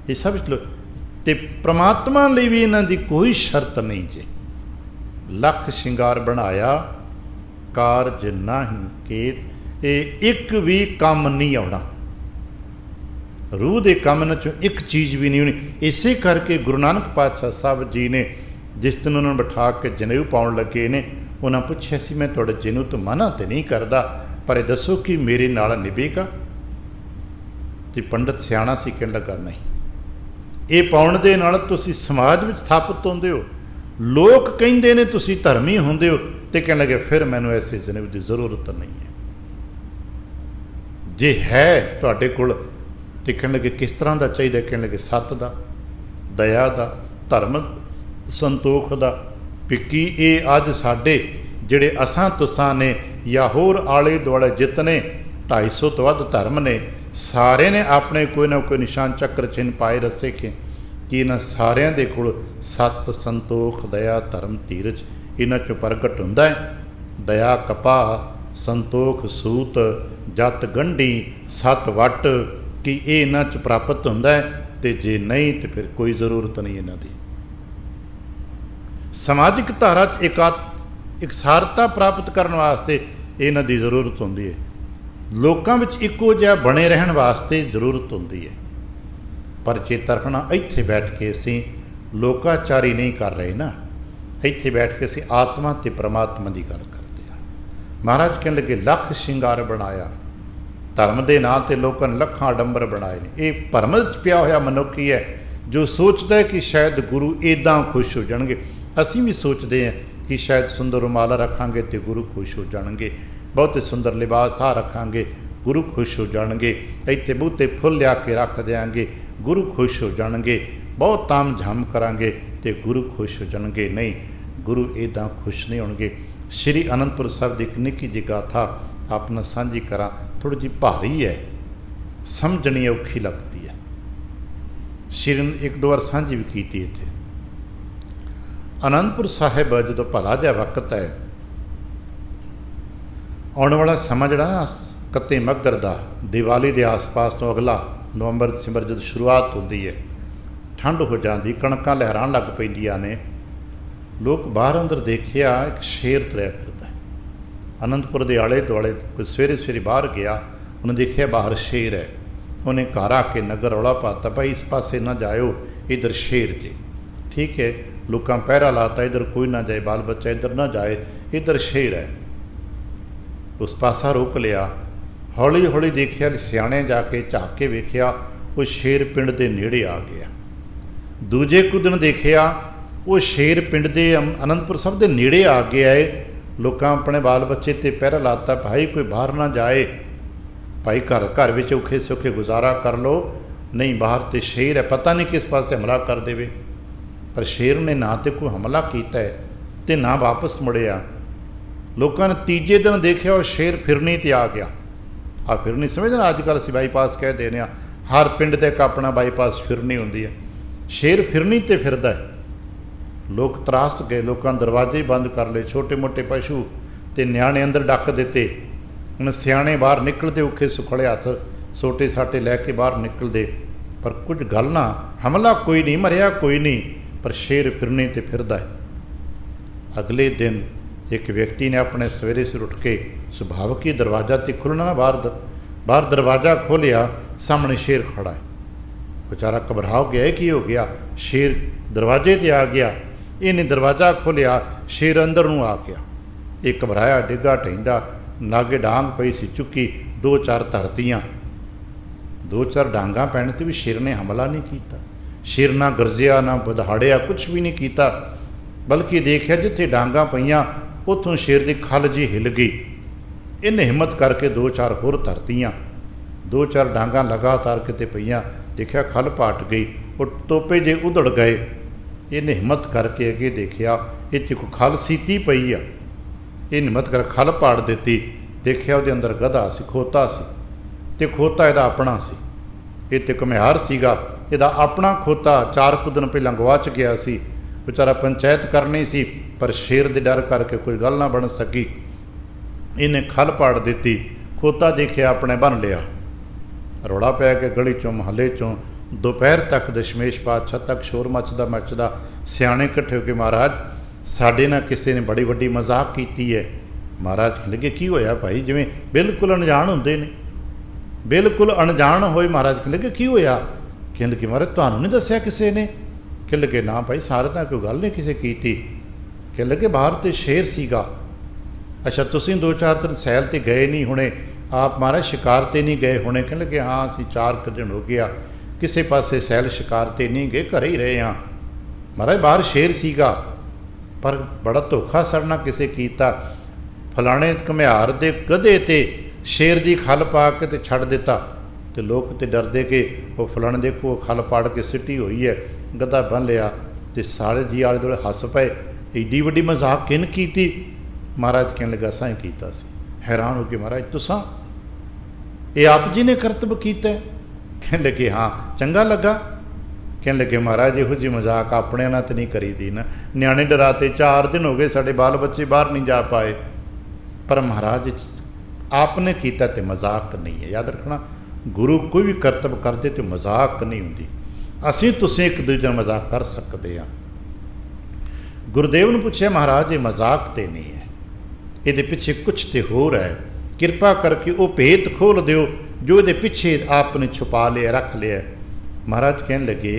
ਇਹ ਸਭ ਤੇ ਪ੍ਰਮਾਤਮਾ ਲਈ ਵੀ ਇਹਨਾਂ ਦੀ ਕੋਈ ਸ਼ਰਤ ਨਹੀਂ ਜੇ। ਲੱਖ ਸ਼ਿੰਗਾਰ ਬਣਾਇਆ ਕਾਰਜ ਨਾਹੀਂ ਕੇ, ਇਹ ਇੱਕ ਵੀ ਕੰਮ ਨਹੀਂ ਆਉਣਾ। ਰੂਹ ਦੇ ਕੰਮ ਨਾਲ ਚੋਂ ਇੱਕ ਚੀਜ਼ ਵੀ ਨਹੀਂ ਹੋਣੀ। ਇਸੇ ਕਰਕੇ ਗੁਰੂ ਨਾਨਕ ਪਾਤਸ਼ਾਹ ਸਾਹਿਬ ਜੀ ਨੇ ਜਿਸ ਦਿਨ ਉਹਨਾਂ ਨੂੰ ਬਿਠਾ ਕੇ ਜਨੇਊ ਪਾਉਣ ਲੱਗੇ ਨੇ, ਉਹਨਾਂ ਪੁੱਛਿਆ ਸੀ ਮੈਂ ਤੁਹਾਡੇ ਜਨੇਊ ਤੋਂ ਮਨਾ ਤਾਂ ਨਹੀਂ ਕਰਦਾ, ਪਰ ਇਹ ਦੱਸੋ ਕਿ ਮੇਰੇ ਨਾਲ ਨਿਭੇਗਾ? ਤੇ ਪੰਡਤ ਸਿਆਣਾ ਸੀ, ਕਹਿਣ ਲੱਗਾ ਨਹੀਂ, ਇਹ ਪਾਉਣ ਦੇ ਨਾਲ ਤੁਸੀਂ ਸਮਾਜ ਵਿੱਚ ਸਥਾਪਿਤ ਹੁੰਦੇ ਹੋ, ਲੋਕ ਕਹਿੰਦੇ ਨੇ ਤੁਸੀਂ ਧਰਮੀ ਹੁੰਦੇ ਹੋ। ਤੇ ਕਹਿਣ ਲੱਗੇ ਫਿਰ ਮੈਨੂੰ ਐਸੇ ਜਨੇਊ ਦੀ ਜ਼ਰੂਰਤ ਨਹੀਂ ਹੈ। ਜੇ ਹੈ ਤੁਹਾਡੇ ਕੋਲ तो कहने लगे किस तरह का चाहिए, कहने लगे सत का, दया का, धर्म संतोख का, भी की ये अज साडे जिहड़े असां तुसां ने या होर आले दुआले जितने 250 तो वध धर्म ने, सारे ने अपने कोई ना कोई निशान चक्र चिन्ह पाए रसे कि इन्हां सारिਆਂ ਦੇ ਕੋਲ सत संतोख दया धर्म धीरज इन्हां चों प्रगट हुंदा है। दया कपाह, संतोख सूत, जत गंढी, सत वट कि ये इन्हां च प्राप्त हुंदा है, ते जे नहीं तो फिर कोई ज़रूरत नहीं इन्हां दी। समाजिक धारा इकसारता प्राप्त करने वास्ते इन्हां दी ज़रूरत हुंदी है। लोकां विच इक्को जिहा बने रहण वास्ते ज़रूरत हुंदी है। पर चेता रखना इत्थे बैठ के असीं लोकाचारी नहीं कर रहे ना, इत्थे बैठ के असीं आत्मा ते परमात्मा की गल करते हैं। महाराज कहने लगे लख शिंगार बनाया, धर्म के नाँ ते लोगों ने लखां आडंबर बनाए ने। ये भरम च पिया होया मनुख ही है जो सोचता है कि शायद गुरु इदां खुश हो जाएंगे। असीं भी सोचते हैं कि शायद सुंदर रुमाला रखांगे तो गुरु खुश हो जाएंगे, बहुते सुंदर लिबास आ रखांगे गुरु खुश हो जाएंगे, इत्थे बहुते फुल लिया के रख देंगे गुरु खुश हो जाएंगे, बहुत ताम झाम करांगे तो गुरु खुश हो जाएंगे। नहीं, गुरु इदां खुश नहीं होणगे। श्री आनंदपुर साहिब की एक निक्की जी गाथा अपना साझी करा, थोड़ी जी भारी है, समझनी औखी लगती है। श्री एक दो बार साझी भी की इत्थे। आनंदपुर साहिब जो भला जिहा वक्त है, आने वाला समा जिहड़ा ना 31 मगर का दिवाली के आस पास तो अगला नवंबर दिसंबर जो शुरुआत होती है, ठंड हो जाती, कणकां लहरान लग पैंदियां ने। लोग बाहर अंदर देखिया एक शेर तुरया फिरदा है। आनंदपुर के आले दुआले कोई सवेरे सवेरे बाहर गया, उन्हें देखिया बाहर शेर है। उन्हें घर आके नगर रौला पाता, भाई इस पासे ना जाओ, इधर शेर जी। ठीक है, लोकां पहरा लाता, इधर कोई ना जाए, बाल बच्चा इधर ना जाए, इधर शेर है। उस पासा रोक लिया। हौली हौली देखिया, सियाणे जाके झाक के वेख्या, वो शेर पिंड के नेड़े आ गया। दूजे कुछ दिन देखिया, वो शेर पिंड के आनंदपुर साहिब के नेड़े आ गया है। लोकां अपने बाल बच्चे ते पहरा लाता, भाई कोई बाहर ना जाए, भाई घर घर में औखे सौखे गुजारा कर लो, नहीं बाहर तो शेर है, पता नहीं किस पासे हमला कर देवे। पर शेर ने ना तो कोई हमला किया है तो ना वापस मुड़िया। लोगों ने तीजे दिन देखा, वो शेर फिरनी ते आ गया। आ फिरनी समझना, अजकल असीं बाईपास कह देने, हर पिंड ते एक अपना बाईपास फिरनी होंदी है। शेर फिरनी ते फिरदा है। लोग त्रास गए, लोगों दरवाजे बंद कर ले, छोटे मोटे पशु ते न्याणे अंदर डक दिते। उन्हें सियाणे बाहर निकलते, औखे सुखड़े हथ सोटे साटे लैके बाहर निकलते, पर कुछ गल ना, हमला कोई नहीं, मरिया कोई नहीं, पर शेर फिरनी ते फिरदा है। अगले दिन एक व्यक्ति ने अपने सवेरे सिर उठ के सुभावक ही दरवाज़ा तो खुलना ना, बाहर दरवाज़ा खोलिया, सामने शेर खड़ा है। बेचारा घबरा गया, कि हो गया, शेर दरवाजे ते आ गया। इन्हें दरवाज़ा खोलिया, शेर अंदर नूं आ गया। एक घबराया, डिग्गा ढहिंदा, नागे डांग पई सी चुकी, 2-4 धरतियाँ, 2-4 डांगा पैने ते भी शेर ने हमला नहीं किया। शेर ना गरजिया, ना बदहाड़िया, कुछ भी नहीं किया, बल्कि देखा जिथे डांगा पईयां उतों शेर की खल जी हिल गई। इन्हें हिम्मत करके 2-4 होर धरतियाँ, 2-4 डांगा लगातार किते पईयां, देखा खल पाट गई, वो टोपे जे उधड़ गए। इन्हें हिम्मत करके अगे देखा, इत्थे कोई खल सीती पई आ। इन्हें हिम्मत कर खल पाट दी, देखा वो अंदर गधा सी, खोता सी, ते खोता इहदा अपना सी। इत्थे घुमियार सीगा, इहदा अपना खोता 4 कुछ दिन पहलां गवाच गया सी। बेचारा पंचायत करनी सी, पर शेर दे डर करके कोई गल ना बन सकी। इन्हें खल पाड़ दी, खोता देखिया अपने बन लिया। रौला पै के गली चों महल्ले चों दोपहर तक दशमेश पातशाह तक शोर मचदा। सियाणे इकट्ठे हो के, महाराज साडे नाल किसी ने बड़ी वड्डी मजाक की है। महाराज कहने लगे की होया भाई, जिवें बिल्कुल अनजान होंदे ने, बिल्कुल अनजान होए। महाराज कहने लगे की होया? कहने लगे महाराज तुहानूं नहीं दस्सिया किसी ने? कहने लगे ना भाई, सारे तां कोई गल नहीं किसी की। कहने लगे बाहर तो शेर सीगा। अच्छा तुसीं 2-4 दिन सैल ते गए नहीं होने, आप महाराज शिकार ते नहीं गए होने? कहने लगे हाँ असीं 4 दिन हो गया, किसी पासे सैल शिकार ते नहीं गए, घर ही रहे हाँ। महाराज बाहर शेर सीगा, पर बड़ा धोखा सरना किसे कीता। फलाने घुमियार दे गधे ते शेर की खल पा के ते छड़ दिता, तो तो लोग तो डरदे कि वो फलाने देखो खल पाड़ के सिटी हुई है, गधा बन लिया। तो सारे जी आले दुआले हस पे, एडी वड्डी मजाक किन की? महाराज कहने लगा असां ही कीता सी। हैरान हो के महाराज तुसां ये आप जी ने करतब किया? कहने लगे हाँ, चंगा लगा? कहने लगे महाराज इहो जी मजाक अपने नाल तो नहीं करी दी ना, न्याणे डराते 4 दिन हो गए साढ़े बाल बच्चे बाहर नहीं जा पाए, पर महाराज आपने किया तो मजाक नहीं है। याद रखना, गुरु कोई भी करतब करते तो मजाक नहीं होंगी। असीं तुसीं एक दूजे नाल मजाक कर सकते हैं। गुरुदेव ने पूछा महाराज ये मजाक तो नहीं है, ये पिछे कुछ तो होर है, कृपा करके वो भेत खोल दो जो ये पिछे आपने छुपा लिया रख लिया। महाराज कहने लगे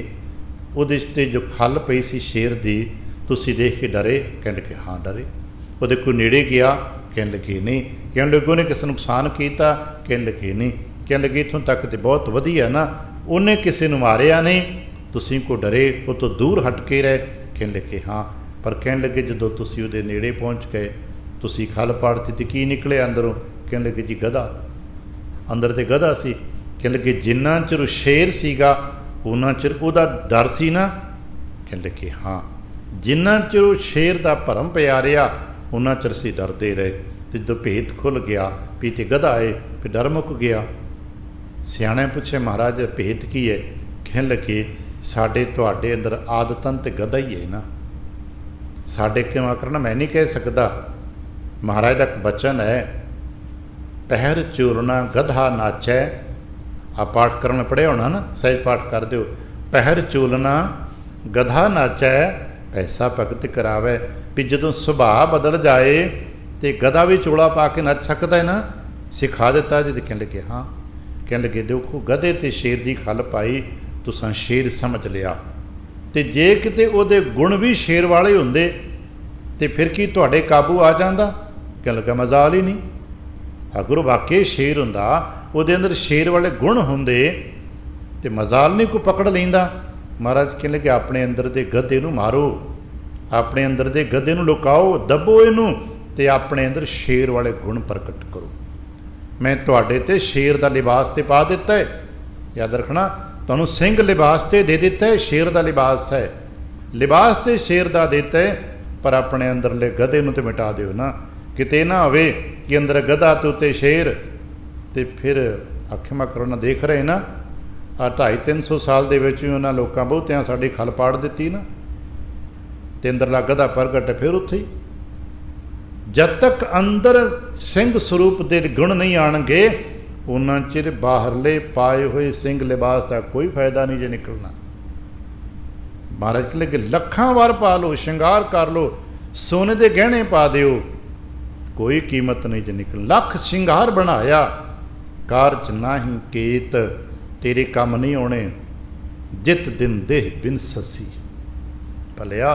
उहदे ते जो खल पई सी शेर दी, तुसीं देख के डरे? कहने लगे हाँ डरे। वो कोई नेड़े गया? कहने लगे नहीं। कहने लगे उन्हें किसी नुकसान किया? कहने लगे नहीं। कहने लगे इत्थों तक तो बहुत वधिया ना, उन्हें किसी नूं मारिया नहीं, तुसीं को डरे वो तो दूर हट के रहे? कहने लगे हाँ। पर कहने लगे जो तुसीं उहदे नेड़े पहुँच गए, तुसीं खल पाड़ती तो की निकले अंदरों? कहने लगे जी गधा, अंदर तो गधा सी। कहने लगे जिन्ना चिर शेर सीगा उन्ना चिर उहदा डर सी ना? कहने लगे हाँ, जिन्ना चिर शेर का भरम पिया रहा उन्ना चिर असीं डरते रहे, तो जो भेत खुल गया भी तो गधा है फिर डर मुक गया। सियाणे पूछे महाराज भेत की है? कहने लगे साडे तुहाडे अंदर आदतन तो गधा ही है ना, साडे क्यों करना मैं नहीं कह सकता। महाराज का एक बचन है, पहर चूरना गधा नाचै। आप पाठ करना पढ़े होना ना, सहज पाठ कर दो। पहर चूलना गधा नाचै ऐसा भगत करावे। भी जो सुभाव बदल जाए तो गधा भी चोला पा के नच सकता है ना, सिखा दिता जी। कहने लगे हाँ। कहने लगे देखो गधे ते शेर की खल पाई, तुसां शेर समझ लिया, तो जे किते उहदे गुण भी शेर वाले हुंदे तो फिर की तुहाडे काबू आ जांदा? कहने लगा मजाल ही नहीं, अगर वाकई शेर हुंदा उहदे अंदर शेर वाले गुण होंदे तो मजाल नहीं को पकड़ लैंदा। महाराज कहने लगे अपने अंदर दे गधे नूं मारो, अपने अंदर दे गधे नूं लुकाओ, दबो इनू ते अपने अंदर शेर वाले गुण प्रकट करो। मैं तुहाडे ते शेर का लिबास तो पा दिता है, याद रखना, तुहानूं सिंह लिबास तो दे दिता है, शेर का लिबास है, लिबास तो शेर का देता है, पर अपने अंदरले गधे नूं तो मिटा दिओ ना, किते ना होवे कि अंदर गधा ते उत्ते शेर। तो फिर अखिमा करोना देख रहे ना, 250-300 साल दे विच भी उन्हां लोकां बहुतियां साडी खल पाड़ दित्ती ना, ते अंदरला गधा प्रगट है फिर उत्थे ही। जब तक अंदर सिंह स्वरूप के गुण नहीं आएंगे उन्ना चिर बाहरले पाए हुए सिंह लिबास का कोई फायदा नहीं जे निकलना। महाराज कहले कि लखां वार पा लो, श्रृंगार कर लो, सोने के गहने पा दिओ, कोई कीमत नहीं जे निकल। लख श्रृंगार बनाया कारज नाही केत, तेरे काम नहीं आने, जित दिन देह बिन ससी। भलिया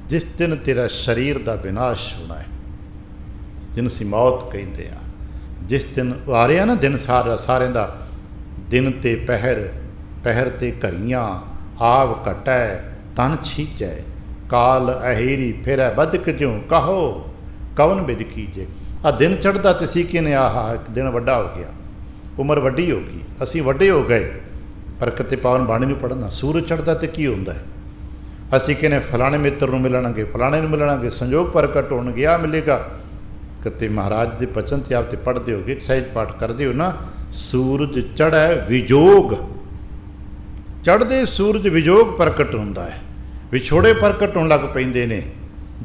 जिस दिन तेरा शरीर का विनाश होना है, जिन्हों असीं मौत कहते हैं, जिस दिन आ रहा ना दिन सारे का, दिन ते पहर, पहर ते घरियाँ, आव घटै तन छीचै, काल अहेरी फिरै बदक ज्यों कहो कवन बिद कीजे। आ दिन चढ़दा ते सीके ने आहा दिन वड्डा हो गया, उम्र वड्डी हो गई, असीं वड्डे हो गए, पर किते पावन बाणी नूं पढ़ना। सूरज चढ़दा ते की हुंदा है, असीं कहने फलाणे मित्र नूं मिलणगे, फलाणे नूं मिलणगे, संजोग प्रगट होणगे, आ मिलेगा। किते महाराज के बचन ते आप ते पढ़ते होगे, सहज पाठ करते हो ना, सूरज चढ़ै विजोग, चढ़दे सूरज विजोग प्रकट होंदा है, विछोड़े प्रकट होण लग पैंदे ने,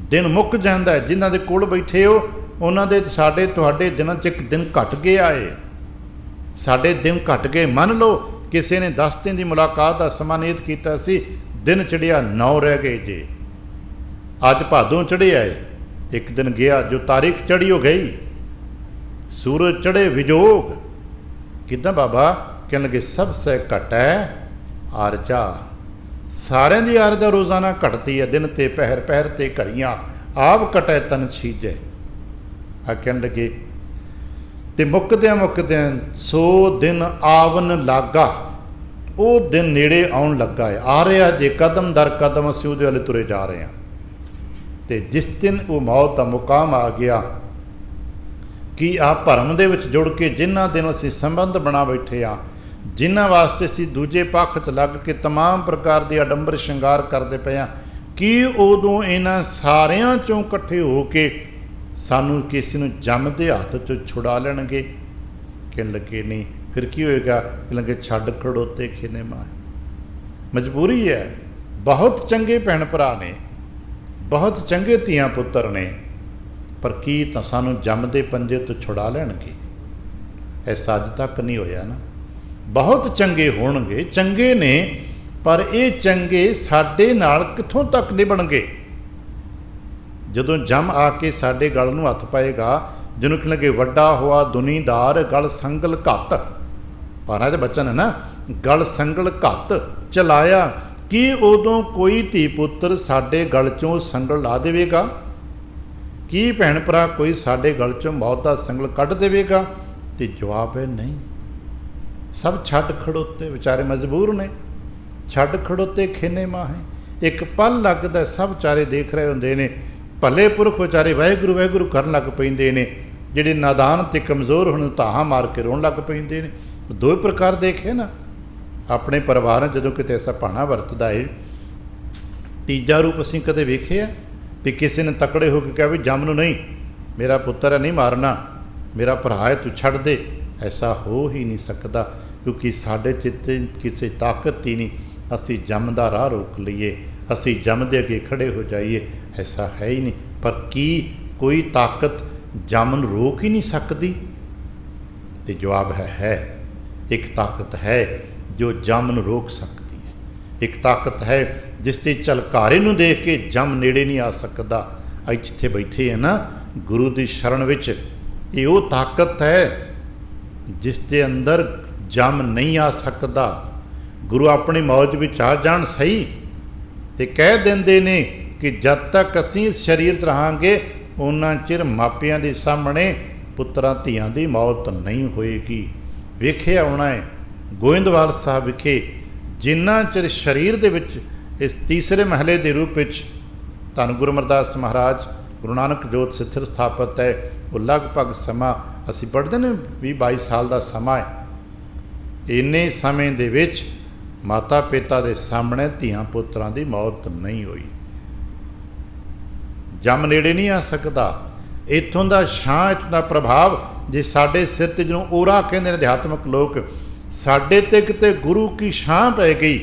दिन मुक जांदा है। जिन्हां दे कोल बैठे हो उन्हां दे साडे तुहाडे दिनां च एक दिन घट गया है, साडे दिन घट गए। मान लो किसी ने 10 दिन की मुलाकात का समा नियत किया सी, दिन चढ़िया 9 रह गए जे, अज भादों चढ़िया है, एक दिन गया, जो तारीख चढ़ी हो गई, सूरज चढ़े विजोग। किदां बाबा? कहने लगे सबसे घट है आरजा, सारे की आरजा रोज़ाना घटती है, दिन ते पहर, पहर ते घरियाँ, आप घटै तन छीजै। आ कहने लगे ते मुकद्या 100 दिन आवन लागा, वो दिन नेड़े आउण लगा है, आ रहा जे कदम दर कदम असीं उहदे वाले तुरे जा रहे हैं। तो जिस दिन वो मौत का मुकाम आ गया कि आप भरम दे विच जुड़ के जिन्हां दिन असीं संबंध बना बैठे हाँ, ਜਿਨ੍ਹਾਂ ਵਾਸਤੇ ਅਸੀਂ ਦੂਜੇ ਪੱਖ 'ਚ ਲੱਗ ਕੇ तमाम ਪ੍ਰਕਾਰ ਦੇ ਆਡੰਬਰ ਸ਼ਿੰਗਾਰ ਕਰਦੇ ਪਏ ਹਾਂ, ਕੀ ਉਦੋਂ ਇਹਨਾਂ ਸਾਰਿਆਂ 'ਚੋਂ ਇਕੱਠੇ ਹੋ ਕੇ ਸਾਨੂੰ ਕਿਸੇ ਨੂੰ ਜੰਮ ਦੇ ਹੱਥ 'ਚੋਂ ਛੁਡਾ ਲੈਣਗੇ? ਕਹਿਣ ਲੱਗੇ ਨਹੀਂ। ਫਿਰ ਕੀ ਹੋਏਗਾ? ਕਹਿਣ ਲੱਗੇ ਛੱਡ ਖੜੋਤੇ ਖੇਨੇ ਮਾਹੇ। ਮਜਬੂਰੀ ਹੈ। ਬਹੁਤ ਚੰਗੇ ਭੈਣ ਭਰਾ ਨੇ, ਬਹੁਤ ਚੰਗੇ ਧੀਆਂ ਪੁੱਤਰ ਨੇ, ਪਰ ਕੀ ਤਾਂ ਸਾਨੂੰ ਜੰਮ ਦੇ ਪੰਜੇ ਤੋਂ ਛੁਡਾ ਲੈਣਗੇ? ਐਸਾ ਅੱਜ ਤੱਕ ਨਹੀਂ ਹੋਇਆ ਨਾ। ਬਹੁਤ ਚੰਗੇ ਹੋਣਗੇ, ਚੰਗੇ ਨੇ, ਪਰ ਇਹ ਚੰਗੇ ਸਾਡੇ ਨਾਲ ਕਿੱਥੋਂ ਤੱਕ ਨਿਭਣਗੇ? ਜਦੋਂ ਜੰਮ ਆ ਕੇ ਸਾਡੇ ਗਲ ਨੂੰ ਹੱਥ ਪਾਏਗਾ, ਜਿਹਨੂੰ ਕਹਿਣ ਲੱਗੇ ਵੱਡਾ ਹੋਆ ਦੁਨੀਦਾਰ ਗਲ ਸੰਗਲ ਘੱਤ, ਪਾਰਾਂ 'ਚ ਬਚਨ ਹੈ ਨਾ, ਗਲ ਸੰਗਲ ਘੱਤ ਚਲਾਇਆ, ਕੀ ਉਦੋਂ ਕੋਈ ਧੀ ਪੁੱਤਰ ਸਾਡੇ ਗਲ 'ਚੋਂ ਸੰਗਲ ਲਾ ਦੇਵੇਗਾ? ਕੀ ਭੈਣ ਭਰਾ ਕੋਈ ਸਾਡੇ ਗਲ 'ਚੋਂ ਮੌਤ ਦਾ ਸੰਗਲ ਕੱਢ ਦੇਵੇਗਾ? ਤੇ ਜਵਾਬ ਹੈ ਨਹੀਂ। ਸਭ ਛੱਡ ਖੜੋਤੇ, ਵਿਚਾਰੇ ਮਜਬੂਰ ਨੇ, ਛੱਡ ਖੜੋਤੇ ਖੇਨੇ ਮਾਹੇ। ਇੱਕ ਪਲ ਲੱਗਦਾ, ਸਭ ਵਿਚਾਰੇ ਦੇਖ ਰਹੇ ਹੁੰਦੇ ਨੇ, ਭਲੇ ਪੁਰਖ ਵਿਚਾਰੇ ਵਾਹਿਗੁਰੂ ਵਾਹਿਗੁਰੂ ਕਰਨ ਲੱਗ ਪੈਂਦੇ ਨੇ, ਜਿਹੜੇ ਨਾਦਾਨ ਤੇ ਕਮਜ਼ੋਰ ਹੁਣ ਧਾਹਾਂ ਮਾਰ ਕੇ ਰੋਣ ਲੱਗ ਪੈਂਦੇ ਨੇ। ਦੋ ਪ੍ਰਕਾਰ ਦੇਖੇ ਨਾ ਆਪਣੇ ਪਰਿਵਾਰਾਂ, ਜਦੋਂ ਕਿਤੇ ਐਸਾ ਭਾਣਾ ਵਰਤਦਾ ਹੈ। ਤੀਜਾ ਰੂਪ ਅਸੀਂ ਕਦੇ ਵੇਖਿਆ ਵੀ ਕਿਸੇ ਨੇ ਤਕੜੇ ਹੋ ਕੇ ਕਿਹਾ ਵੀ ਜੰਮ ਨੂੰ ਨਹੀਂ, ਮੇਰਾ ਪੁੱਤਰ ਹੈ, ਨਹੀਂ ਮਾਰਨਾ, ਮੇਰਾ ਭਰਾ ਹੈ, ਤੂੰ ਛੱਡ ਦੇ। ਐਸਾ ਹੋ ਹੀ ਨਹੀਂ ਸਕਦਾ, ਕਿਉਂਕਿ ਸਾਡੇ ਚਿੱਤੇ ਕਿਸੇ ਤਾਕਤ ਹੀ ਨਹੀਂ ਅਸੀਂ ਜੰਮ ਦਾ ਰਾਹ ਰੋਕ ਲਈਏ, ਅਸੀਂ ਜੰਮ ਦੇ ਅੱਗੇ ਖੜੇ ਹੋ ਜਾਈਏ। ਐਸਾ ਹੈ ਹੀ ਨਹੀਂ। ਪਰ ਕੀ ਕੋਈ ਤਾਕਤ ਜੰਮ ਨੂੰ ਰੋਕ ਹੀ ਨਹੀਂ ਸਕਦੀ? ਤੇ ਜਵਾਬ ਹੈ ਇੱਕ ਤਾਕਤ ਹੈ ਜੋ ਜੰਮ ਨੂੰ ਰੋਕ ਸਕਦੀ ਹੈ। ਇੱਕ ਤਾਕਤ ਹੈ ਜਿਸ ਦੇ ਝਲਕਾਰੇ ਨੂੰ ਦੇਖ ਕੇ ਜੰਮ ਨੇੜੇ ਨਹੀਂ ਆ ਸਕਦਾ। ਅੱਜ ਜਿੱਥੇ ਬੈਠੇ ਹੈ ਨਾ ਗੁਰੂ ਦੀ ਸ਼ਰਨ ਵਿੱਚ, ਇਹ ਉਹ ਤਾਕਤ ਹੈ ਜਿਸ ਦੇ ਅੰਦਰ ਜੰਮ ਨਹੀਂ ਆ ਸਕਦਾ। ਗੁਰੂ ਆਪਣੀ ਮੌਜ ਵਿੱਚ ਆ ਜਾਣ ਸਹੀ ਤੇ ਕਹਿ ਦਿੰਦੇ ਨੇ ਕਿ ਜਦ ਤੱਕ ਅਸੀਂ ਇਸ ਸਰੀਰ 'ਚ ਰਹਾਂਗੇ ਉਹਨਾਂ ਚਿਰ ਮਾਪਿਆਂ ਦੇ ਸਾਹਮਣੇ ਪੁੱਤਰਾਂ ਧੀਆਂ ਦੀ ਮੌਤ ਨਹੀਂ ਹੋਏਗੀ। ਵੇਖਿਆ ਆਉਣਾ ਹੈ ਗੋਇੰਦਵਾਲ ਸਾਹਿਬ ਵਿਖੇ, ਜਿੰਨਾ ਚਿਰ ਸਰੀਰ ਦੇ ਵਿੱਚ ਇਸ ਤੀਸਰੇ ਮਹੱਲੇ ਦੇ ਰੂਪ ਵਿੱਚ ਧੰਨ ਗੁਰੂ ਅਮਰਦਾਸ ਮਹਾਰਾਜ ਗੁਰੂ ਨਾਨਕ ਜੋਤ ਸਿੱਥਰ ਸਥਾਪਿਤ ਹੈ, ਉਹ ਲਗਭਗ ਸਮਾਂ ਅਸੀਂ ਪੜ੍ਹਦੇ ਨੇ 20-22 ਸਾਲ ਦਾ ਸਮਾਂ ਹੈ। ਇੰਨੇ ਸਮੇਂ ਦੇ ਵਿੱਚ ਮਾਤਾ ਪਿਤਾ ਦੇ ਸਾਹਮਣੇ ਧੀਆਂ ਪੁੱਤਰਾਂ ਦੀ ਮੌਤ ਨਹੀਂ ਹੋਈ। ਜੰਮ ਨੇੜੇ ਨਹੀਂ ਆ ਸਕਦਾ। ਇੱਥੋਂ ਦਾ ਛਾਂ, ਇੱਥੋਂ ਦਾ ਪ੍ਰਭਾਵ ਜੇ ਸਾਡੇ ਸਿਰ 'ਤੇ, ਜਿਹਨੂੰ ਓਰਾ ਕਹਿੰਦੇ ਨੇ ਅਧਿਆਤਮਕ ਲੋਕ, ਸਾਡੇ 'ਤੇ ਕਿਤੇ ਗੁਰੂ ਕੀ ਛਾਂ ਪੈ ਗਈ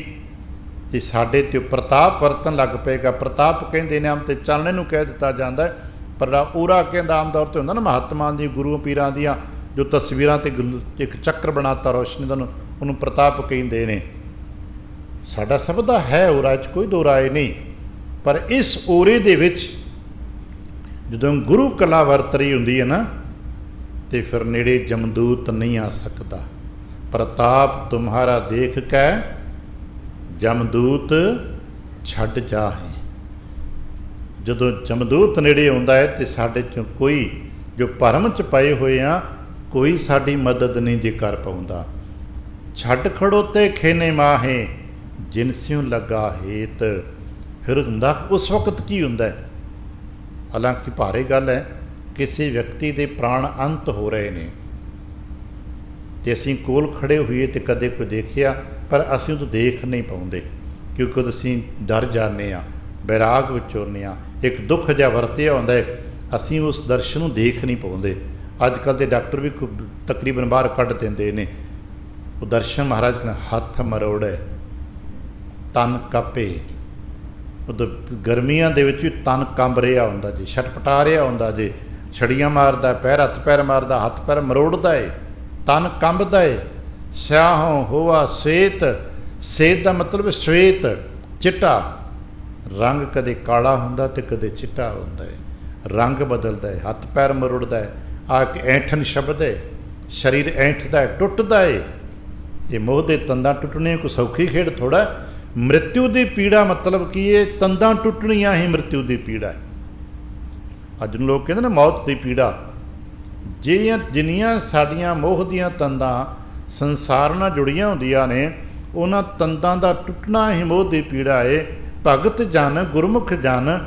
ਤੇ ਸਾਡੇ 'ਤੇ ਪ੍ਰਤਾਪ ਵਰਤਣ ਲੱਗ ਪਏਗਾ। ਪ੍ਰਤਾਪ ਕਹਿੰਦੇ ਨੇ ਆਮ ਤੇ ਚਾਨਣੇ ਨੂੰ ਕਹਿ ਦਿੱਤਾ ਜਾਂਦਾ, ਪਰ ਓਰਾ ਕਹਿੰਦਾ ਆਮ ਤੌਰ 'ਤੇ ਹੁੰਦਾ ਨਾ ਮਹਾਤਮਾ ਦੀ, ਗੁਰੂ ਪੀਰਾਂ ਦੀਆਂ ਜੋ ਤਸਵੀਰਾਂ 'ਤੇ ਇੱਕ ਚੱਕਰ ਬਣਾਤਾ ਰੋਸ਼ਨੀ ਦਾ, ਉਹਨੂੰ ਪ੍ਰਤਾਪ ਕਹਿੰਦੇ ਨੇ। ਸਾਡਾ ਸਭ ਦਾ ਹੈ ਓਰਾ, 'ਚ ਕੋਈ ਦੋ ਰਾਏ ਨਹੀਂ। ਪਰ ਇਸ ਓਰੇ ਦੇ ਵਿੱਚ ਜਦੋਂ ਗੁਰੂ ਕਲਾ ਵਰਤ ਰਹੀ ਹੁੰਦੀ ਹੈ ਨਾ, ਤੇ ਫਿਰ ਨੇੜੇ ਜਮਦੂਤ ਨਹੀਂ ਆ ਸਕਦਾ। ਪ੍ਰਤਾਪ ਤੁਮਹਾਰਾ ਦੇਖ ਕੇ ਜਮਦੂਤ ਛੱਡ ਜਾਹੇ। ਜਦੋਂ ਜਮਦੂਤ ਨੇੜੇ ਆਉਂਦਾ ਹੈ ਤੇ ਸਾਡੇ 'ਚੋਂ ਕੋਈ ਜੋ ਭਰਮ 'ਚ ਪਏ ਹੋਏ ਆ, ਕੋਈ ਸਾਡੀ ਮਦਦ ਨਹੀਂ ਜੇ ਕਰ ਪਾਉਂਦਾ। ਛੱਡ ਖੜੋਤੇ ਖੇਨੇ ਮਾਹੇ ਜਿਨਸਿਉ ਲੱਗਾ ਹੇਤ। ਫਿਰ ਹੁੰਦਾ ਉਸ ਵਕਤ ਕੀ ਹੁੰਦਾ? ਹਾਲਾਂਕਿ ਭਾਰੀ ਗੱਲ ਹੈ, ਕਿਸੇ ਵਿਅਕਤੀ ਦੇ ਪ੍ਰਾਣ ਅੰਤ ਹੋ ਰਹੇ ਨੇ ਤੇ ਅਸੀਂ ਕੋਲ ਖੜੇ ਹੋਈਏ ਤੇ ਕਦੇ ਕੋਈ ਦੇਖਿਆ, ਪਰ ਅਸੀਂ ਉਹ ਤੋਂ ਦੇਖ ਨਹੀਂ ਪਾਉਂਦੇ, ਕਿਉਂਕਿ ਅਸੀਂ ਡਰ ਜਾਂਦੇ ਹਾਂ, ਬੈਰਾਗ ਵਿੱਚ ਹੁੰਦੇ ਹਾਂ, ਇੱਕ ਦੁੱਖ ਜਿਹਾ ਵਰਤਿਆ ਹੁੰਦਾ ਹੈ, ਅਸੀਂ ਉਸ ਦਰਸ਼ਨ ਨੂੰ ਦੇਖ ਨਹੀਂ ਪਾਉਂਦੇ। ਅੱਜ ਕੱਲ੍ਹ ਦੇ ਡਾਕਟਰ ਵੀ ਤਕਰੀਬਨ ਬਾਹਰ ਕੱਢ ਦਿੰਦੇ ਨੇ ਉਹ ਦਰਸ਼ਨ। ਮਹਾਰਾਜ ਕਹਿੰਦੇ ਹੱਥ ਮਰੋੜੇ ਤਨ ਕਾਪੇ। ਉਦੋਂ ਗਰਮੀਆਂ ਦੇ ਵਿੱਚ ਵੀ ਤਨ ਕੰਬ ਰਿਹਾ ਹੁੰਦਾ ਜੀ, ਛਟਪਟਾ ਰਿਹਾ ਹੁੰਦਾ ਜੀ, ਛੜੀਆਂ ਮਾਰਦਾ, ਹੱਥ ਪੈਰ ਮਾਰਦਾ, ਹੱਥ ਪੈਰ ਮਰੋੜਦਾ ਏ, ਤਨ ਕੰਬਦਾ ਏ। ਸਿਆਹੋਂ ਹੋਆ ਸਵੇਤ, ਸੇਤ ਦਾ ਮਤਲਬ ਸਵੇਤ, ਚਿੱਟਾ ਰੰਗ। ਕਦੇ ਕਾਲਾ ਹੁੰਦਾ ਤੇ ਕਦੇ ਚਿੱਟਾ ਹੁੰਦਾ ਹੈ, ਰੰਗ ਬਦਲਦਾ ਹੈ, ਹੱਥ ਪੈਰ ਮਰੋੜਦਾ ਹੈ। ਆ ਕੇ ਐਂਠਣ ਸ਼ਬਦ ਹੈ, ਸਰੀਰ ਐਂਠਦਾ ਹੈ, ਟੁੱਟਦਾ ਹੈ। ਇਹ ਮੋਹ ਦੇ ਤੰਦਾਂ ਟੁੱਟਣੀਆਂ ਕੋਈ ਸੌਖੀ ਖੇਡ ਥੋੜ੍ਹਾ। ਮ੍ਰਿਤੂ ਦੀ ਪੀੜਾ ਮਤਲਬ ਕੀ ਹੈ? ਤੰਦਾਂ ਟੁੱਟਣੀਆਂ ਹੀ ਮ੍ਰਿਤੂ ਦੀ ਪੀੜਾ ਹੈ। ਅੱਜ ਨੂੰ ਲੋਕ ਕਹਿੰਦੇ ਨੇ ਮੌਤ ਦੀ ਪੀੜਾ। ਜਿੰਨੀਆਂ ਸਾਡੀਆਂ ਮੋਹ ਦੀਆਂ ਤੰਦਾਂ ਸੰਸਾਰ ਨਾਲ ਜੁੜੀਆਂ ਹੁੰਦੀਆਂ ਨੇ, ਉਹਨਾਂ ਤੰਦਾਂ ਦਾ ਟੁੱਟਣਾ ਹੀ ਮੋਹ ਦੀ ਪੀੜਾ ਹੈ। ਭਗਤ ਜਨ, ਗੁਰਮੁਖ ਜਨ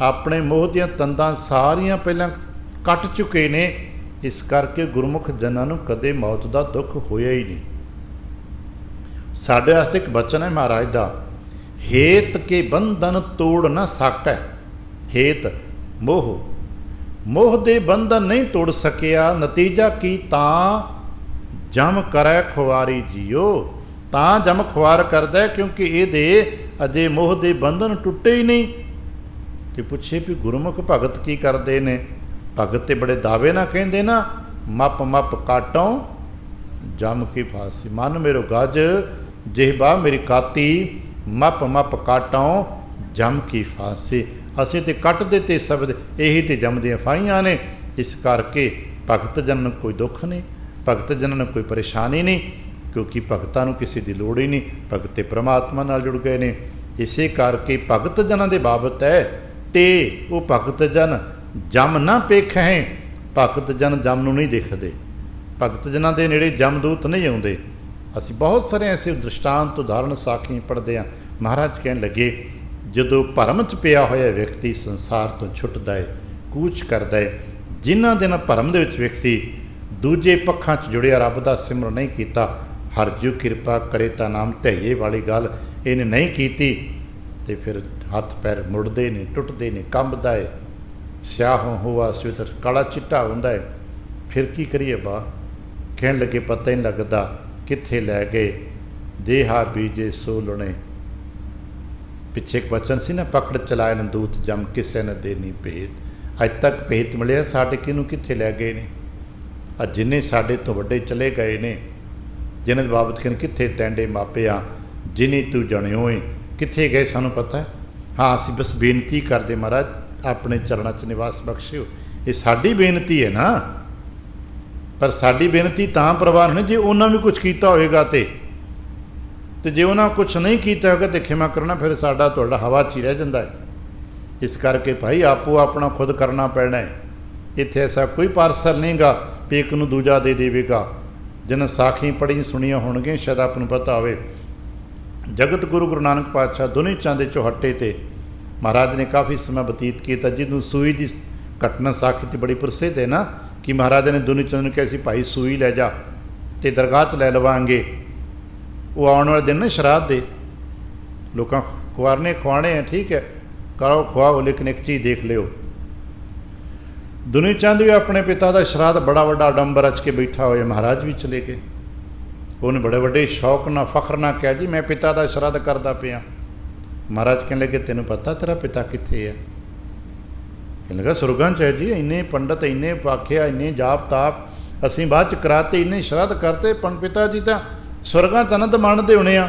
ਆਪਣੇ ਮੋਹ ਦੀਆਂ ਤੰਦਾਂ ਸਾਰੀਆਂ ਪਹਿਲਾਂ ਕੱਟ ਚੁੱਕੇ ਨੇ। ਇਸ ਕਰਕੇ ਗੁਰਮੁਖ ਜਨਾਂ ਨੂੰ ਕਦੇ ਮੌਤ ਦਾ ਦੁੱਖ ਹੋਇਆ ਹੀ ਨਹੀਂ। ਸਾਡੇ ਵਾਸਤੇ ਇੱਕ ਬਚਨ ਹੈ ਮਹਾਰਾਜ ਦਾ, ਹੇਤ ਕੇ ਬੰਧਨ ਤੋੜ ਨਾ ਸਕੈ। ਹੇਤ ਮੋਹ, ਮੋਹ ਦੇ ਬੰਧਨ ਨਹੀਂ ਤੋੜ ਸਕਿਆ, ਨਤੀਜਾ ਕੀ ਤਾਂ ਜਮ ਕਰੈ ਖੁਆਰੀ ਜੀਓ। ਤਾਂ ਜਮ ਖੁਆਰ ਕਰਦਾ ਕਿਉਂਕਿ ਇਹਦੇ ਅਜੇ ਮੋਹ ਦੇ ਬੰਧਨ ਟੁੱਟੇ ਹੀ ਨਹੀਂ। ਤੇ ਪੁੱਛੇ ਵੀ ਗੁਰਮੁਖ ਭਗਤ ਕੀ ਕਰਦੇ ਨੇ? ਭਗਤ ਤੇ ਬੜੇ ਦਾਅਵੇ ਨਾਲ ਕਹਿੰਦੇ ਨਾ, ਮੱਪ ਮੱਪ ਕਾਟੋਂ ਜਮ ਕੀ ਫਾਸੀ। ਮਨ ਮੇਰੋ ਗੱਜ ਜਿਹਬਾ ਮੇਰੀ ਕਾਤੀ, ਮੱਪ ਮੱਪ ਕਾਟੋਂ ਜਮ ਕੀ ਫਾਸੀ। ਅਸੀਂ ਤੇ ਕੱਟਦੇ ਤੇ ਸ਼ਬਦ ਇਹੀ ਤੇ ਜਮ ਦੀਆਂ ਫਾਹੀਆਂ ਨੇ। ਇਸ ਕਰਕੇ ਭਗਤ ਜਨ ਨੂੰ ਕੋਈ ਦੁੱਖ ਨਹੀਂ, ਭਗਤ ਜਨਾਂ ਨੂੰ ਕੋਈ ਪਰੇਸ਼ਾਨੀ ਨਹੀਂ, ਕਿਉਂਕਿ ਭਗਤਾਂ ਨੂੰ ਕਿਸੇ ਦੀ ਲੋੜ ਹੀ ਨਹੀਂ। ਭਗਤ ਤੇ ਪ੍ਰਮਾਤਮਾ ਨਾਲ ਜੁੜ ਗਏ ਨੇ। ਇਸੇ ਕਰਕੇ ਭਗਤ ਜਨਾਂ ਦੇ ਬਾਬਤ ਹੈ ਤੇ ਉਹ ਭਗਤ ਜਨ ਜਮ ਨਾ ਪੇਖੈ। ਭਗਤ ਜਨ ਜਮ ਨੂੰ ਨਹੀਂ ਦੇਖਦੇ, ਭਗਤ ਜਨਾਂ ਦੇ ਨੇੜੇ ਜਮਦੂਤ ਨਹੀਂ ਆਉਂਦੇ। ਅਸੀਂ ਬਹੁਤ ਸਾਰੇ ਐਸੇ ਦ੍ਰਿਸ਼ਟਾਂਤ ਉਦਾਹਰਣ ਸਾਖੀ ਪੜ੍ਹਦੇ ਹਾਂ। ਮਹਾਰਾਜ ਕਹਿਣ ਲੱਗੇ, ਜਦੋਂ ਭਰਮ 'ਚ ਪਿਆ ਹੋਇਆ ਵਿਅਕਤੀ ਸੰਸਾਰ ਤੋਂ ਛੁੱਟਦਾ ਹੈ, ਕੂਚ ਕਰਦਾ ਹੈ, ਜਿਨ੍ਹਾਂ ਦੇ ਨਾਲ ਭਰਮ ਦੇ ਵਿੱਚ ਵਿਅਕਤੀ ਦੂਜੇ ਪੱਖਾਂ 'ਚ ਜੁੜਿਆ, ਰੱਬ ਦਾ ਸਿਮਰਨ ਨਹੀਂ ਕੀਤਾ, ਹਰ ਜੂ ਕਿਰਪਾ ਕਰੇ ਤਾਂ ਨਾਮ ਧਈਏ ਵਾਲੀ ਗੱਲ ਇਹਨੇ ਨਹੀਂ ਕੀਤੀ, ਤੇ ਫਿਰ ਹੱਥ ਪੈਰ ਮੁੜਦੇ ਨੇ, ਟੁੱਟਦੇ ਨੇ, ਕੰਬਦਾ ਹੈ। ਸਿਆਹੋਂ ਹੋਆ ਸਵਿਤਰ, ਕਾਲਾ ਚਿੱਟਾ ਹੁੰਦਾ ਹੈ। ਫਿਰ ਕੀ ਕਰੀਏ ਬਾ? ਕਹਿਣ ਲੱਗੇ, ਪਤਾ ਹੀ ਨਹੀਂ ਲੱਗਦਾ ਕਿੱਥੇ ਲੈ ਗਏ ਦੇਹਾ ਬੀਜੇ ਸੋ ਲੁਣੇ। ਪਿੱਛੇ ਇੱਕ ਬਚਨ ਸੀ ਨਾ, ਪਕੜ ਚਲਾਏ ਨੰਦੂਤ ਜਮ ਕਿਸੇ ਨੇ ਦੇਣੀ ਭੇਤ। ਅੱਜ ਤੱਕ ਭੇਤ ਮਿਲਿਆ ਸਾਡੇ ਕਿਹਨੂੰ ਕਿੱਥੇ ਲੈ ਗਏ ਨੇ। ਅੱਜ ਜਿੰਨੇ ਸਾਡੇ ਤੋਂ ਵੱਡੇ ਚਲੇ ਗਏ ਨੇ, ਜਿਨ੍ਹਾਂ ਦੇ ਬਾਬਤ ਕਹਿੰਦੇ ਕਿੱਥੇ ਤੈਂਡੇ ਮਾਪਿਆ ਜਿਨੀ ਤੂੰ ਜਣਿਓ ਏ, ਕਿੱਥੇ ਗਏ ਸਾਨੂੰ ਪਤਾ ਹੈ। ਹਾਂ, ਅਸੀਂ ਬਸ ਬੇਨਤੀ ਕਰਦੇ, ਮਹਾਰਾਜ ਆਪਣੇ ਚਰਨਾਂ 'ਚ ਨਿਵਾਸ ਬਖਸ਼ਿਓ। ਇਹ ਸਾਡੀ ਬੇਨਤੀ ਹੈ ਨਾ, ਪਰ ਸਾਡੀ ਬੇਨਤੀ ਤਾਂ ਪ੍ਰਵਾਨ ਨਹੀਂ ਜੇ ਉਹਨਾਂ ਵੀ ਕੁਛ ਕੀਤਾ ਹੋਵੇਗਾ। ਤੇ ਜੇ ਉਹਨਾਂ ਕੁਛ ਨਹੀਂ ਕੀਤਾ ਹੋਵੇਗਾ ਤਾਂ ਖਿਮਾ ਕਰਨਾ, ਫਿਰ ਸਾਡਾ ਤੁਹਾਡਾ ਹਵਾ 'ਚ ਹੀ ਰਹਿ ਜਾਂਦਾ ਹੈ। ਇਸ ਕਰਕੇ ਭਾਈ ਆਪੋ ਆਪਣਾ ਖੁਦ ਕਰਨਾ ਪੈਣਾ ਹੈ। ਇੱਥੇ ਐਸਾ ਕੋਈ ਪਾਰਸਲ ਨਹੀਂਗਾ ਵੀ ਇੱਕ ਨੂੰ ਦੂਜਾ ਦੇ ਦੇਵੇਗਾ। ਜਿਹਨਾਂ ਸਾਖੀ ਪੜ੍ਹੀ ਸੁਣੀਆਂ ਹੋਣਗੀਆਂ, ਸ਼ਾਇਦ ਆਪ ਨੂੰ ਪਤਾ ਹੋਵੇ, ਜਗਤ ਗੁਰੂ ਨਾਨਕ ਪਾਤਸ਼ਾਹ ਦੁਨੀ ਚੰਦ ਦੇ ਚੌਹੱਟੇ 'ਤੇ ਮਹਾਰਾਜ ਨੇ ਕਾਫੀ ਸਮਾਂ ਬਤੀਤ ਕੀਤਾ। ਜਿਹਨੂੰ ਸੂਈ ਦੀ ਘਟਨਾ ਸਾਖੀ 'ਤੇ ਬੜੀ ਪ੍ਰਸਿੱਧ ਹੈ ਨਾ, ਕਿ ਮਹਾਰਾਜ ਨੇ ਦੁਨੀ ਚੰਦ ਨੂੰ ਕਿਹਾ ਸੀ, ਭਾਈ ਸੂਈ ਲੈ ਜਾ ਅਤੇ ਦਰਗਾਹ 'ਚ ਲੈ ਲਵਾਂਗੇ। ਉਹ ਆਉਣ ਵਾਲੇ ਦਿਨ ਨਾ ਸ਼ਰਾਧ ਦੇ, ਲੋਕਾਂ ਖਵਾਰਨੇ ਖਵਾਣੇ ਹੈ, ਠੀਕ ਹੈ, ਕਰੋ ਖਵਾਓ, ਲੇਕਿਨ ਇੱਕ ਚੀਜ਼ ਦੇਖ ਲਿਓ, ਦੁਨੀ ਚੰਦ ਵੀ ਆਪਣੇ ਪਿਤਾ ਦਾ ਸ਼ਰਾਧ ਬੜਾ ਵੱਡਾ ਅਡੰਬਰ ਰਚ ਕੇ ਬੈਠਾ ਹੋਇਆ। ਮਹਾਰਾਜ ਵੀ ਚਲੇ ਗਏ। ਉਹਨੇ ਬੜੇ ਵੱਡੇ ਸ਼ੌਕ ਨਾਲ, ਫਖਰ ਨਾਲ ਕਿਹਾ, ਜੀ ਮੈਂ ਪਿਤਾ ਦਾ ਸ਼ਰਾਧ ਕਰਦਾ ਪਿਆ। ਮਹਾਰਾਜ ਕਹਿਣ ਲੱਗੇ, ਤੈਨੂੰ ਪਤਾ ਤੇਰਾ ਪਿਤਾ ਕਿੱਥੇ ਹੈ? ਕਹਿਣ ਲੱਗਾ, ਸੁਰਗਾਂ 'ਚ ਹੈ ਜੀ। ਇੰਨੇ ਪੰਡਤ, ਇੰਨੇ ਵਾਖਿਆ, ਇੰਨੇ ਜਾਪ ਤਾਪ ਅਸੀਂ ਬਾਅਦ 'ਚ ਕਰਾਤੇ, ਇੰਨੇ ਸ਼ਰਾਧ ਕਰਤੇ, ਪਿਤਾ ਜੀ ਤਾਂ ਸਵਰਗਾਂ 'ਚ ਆਨੰਦ ਮਾਣਦੇ ਹੋਣੇ ਆ।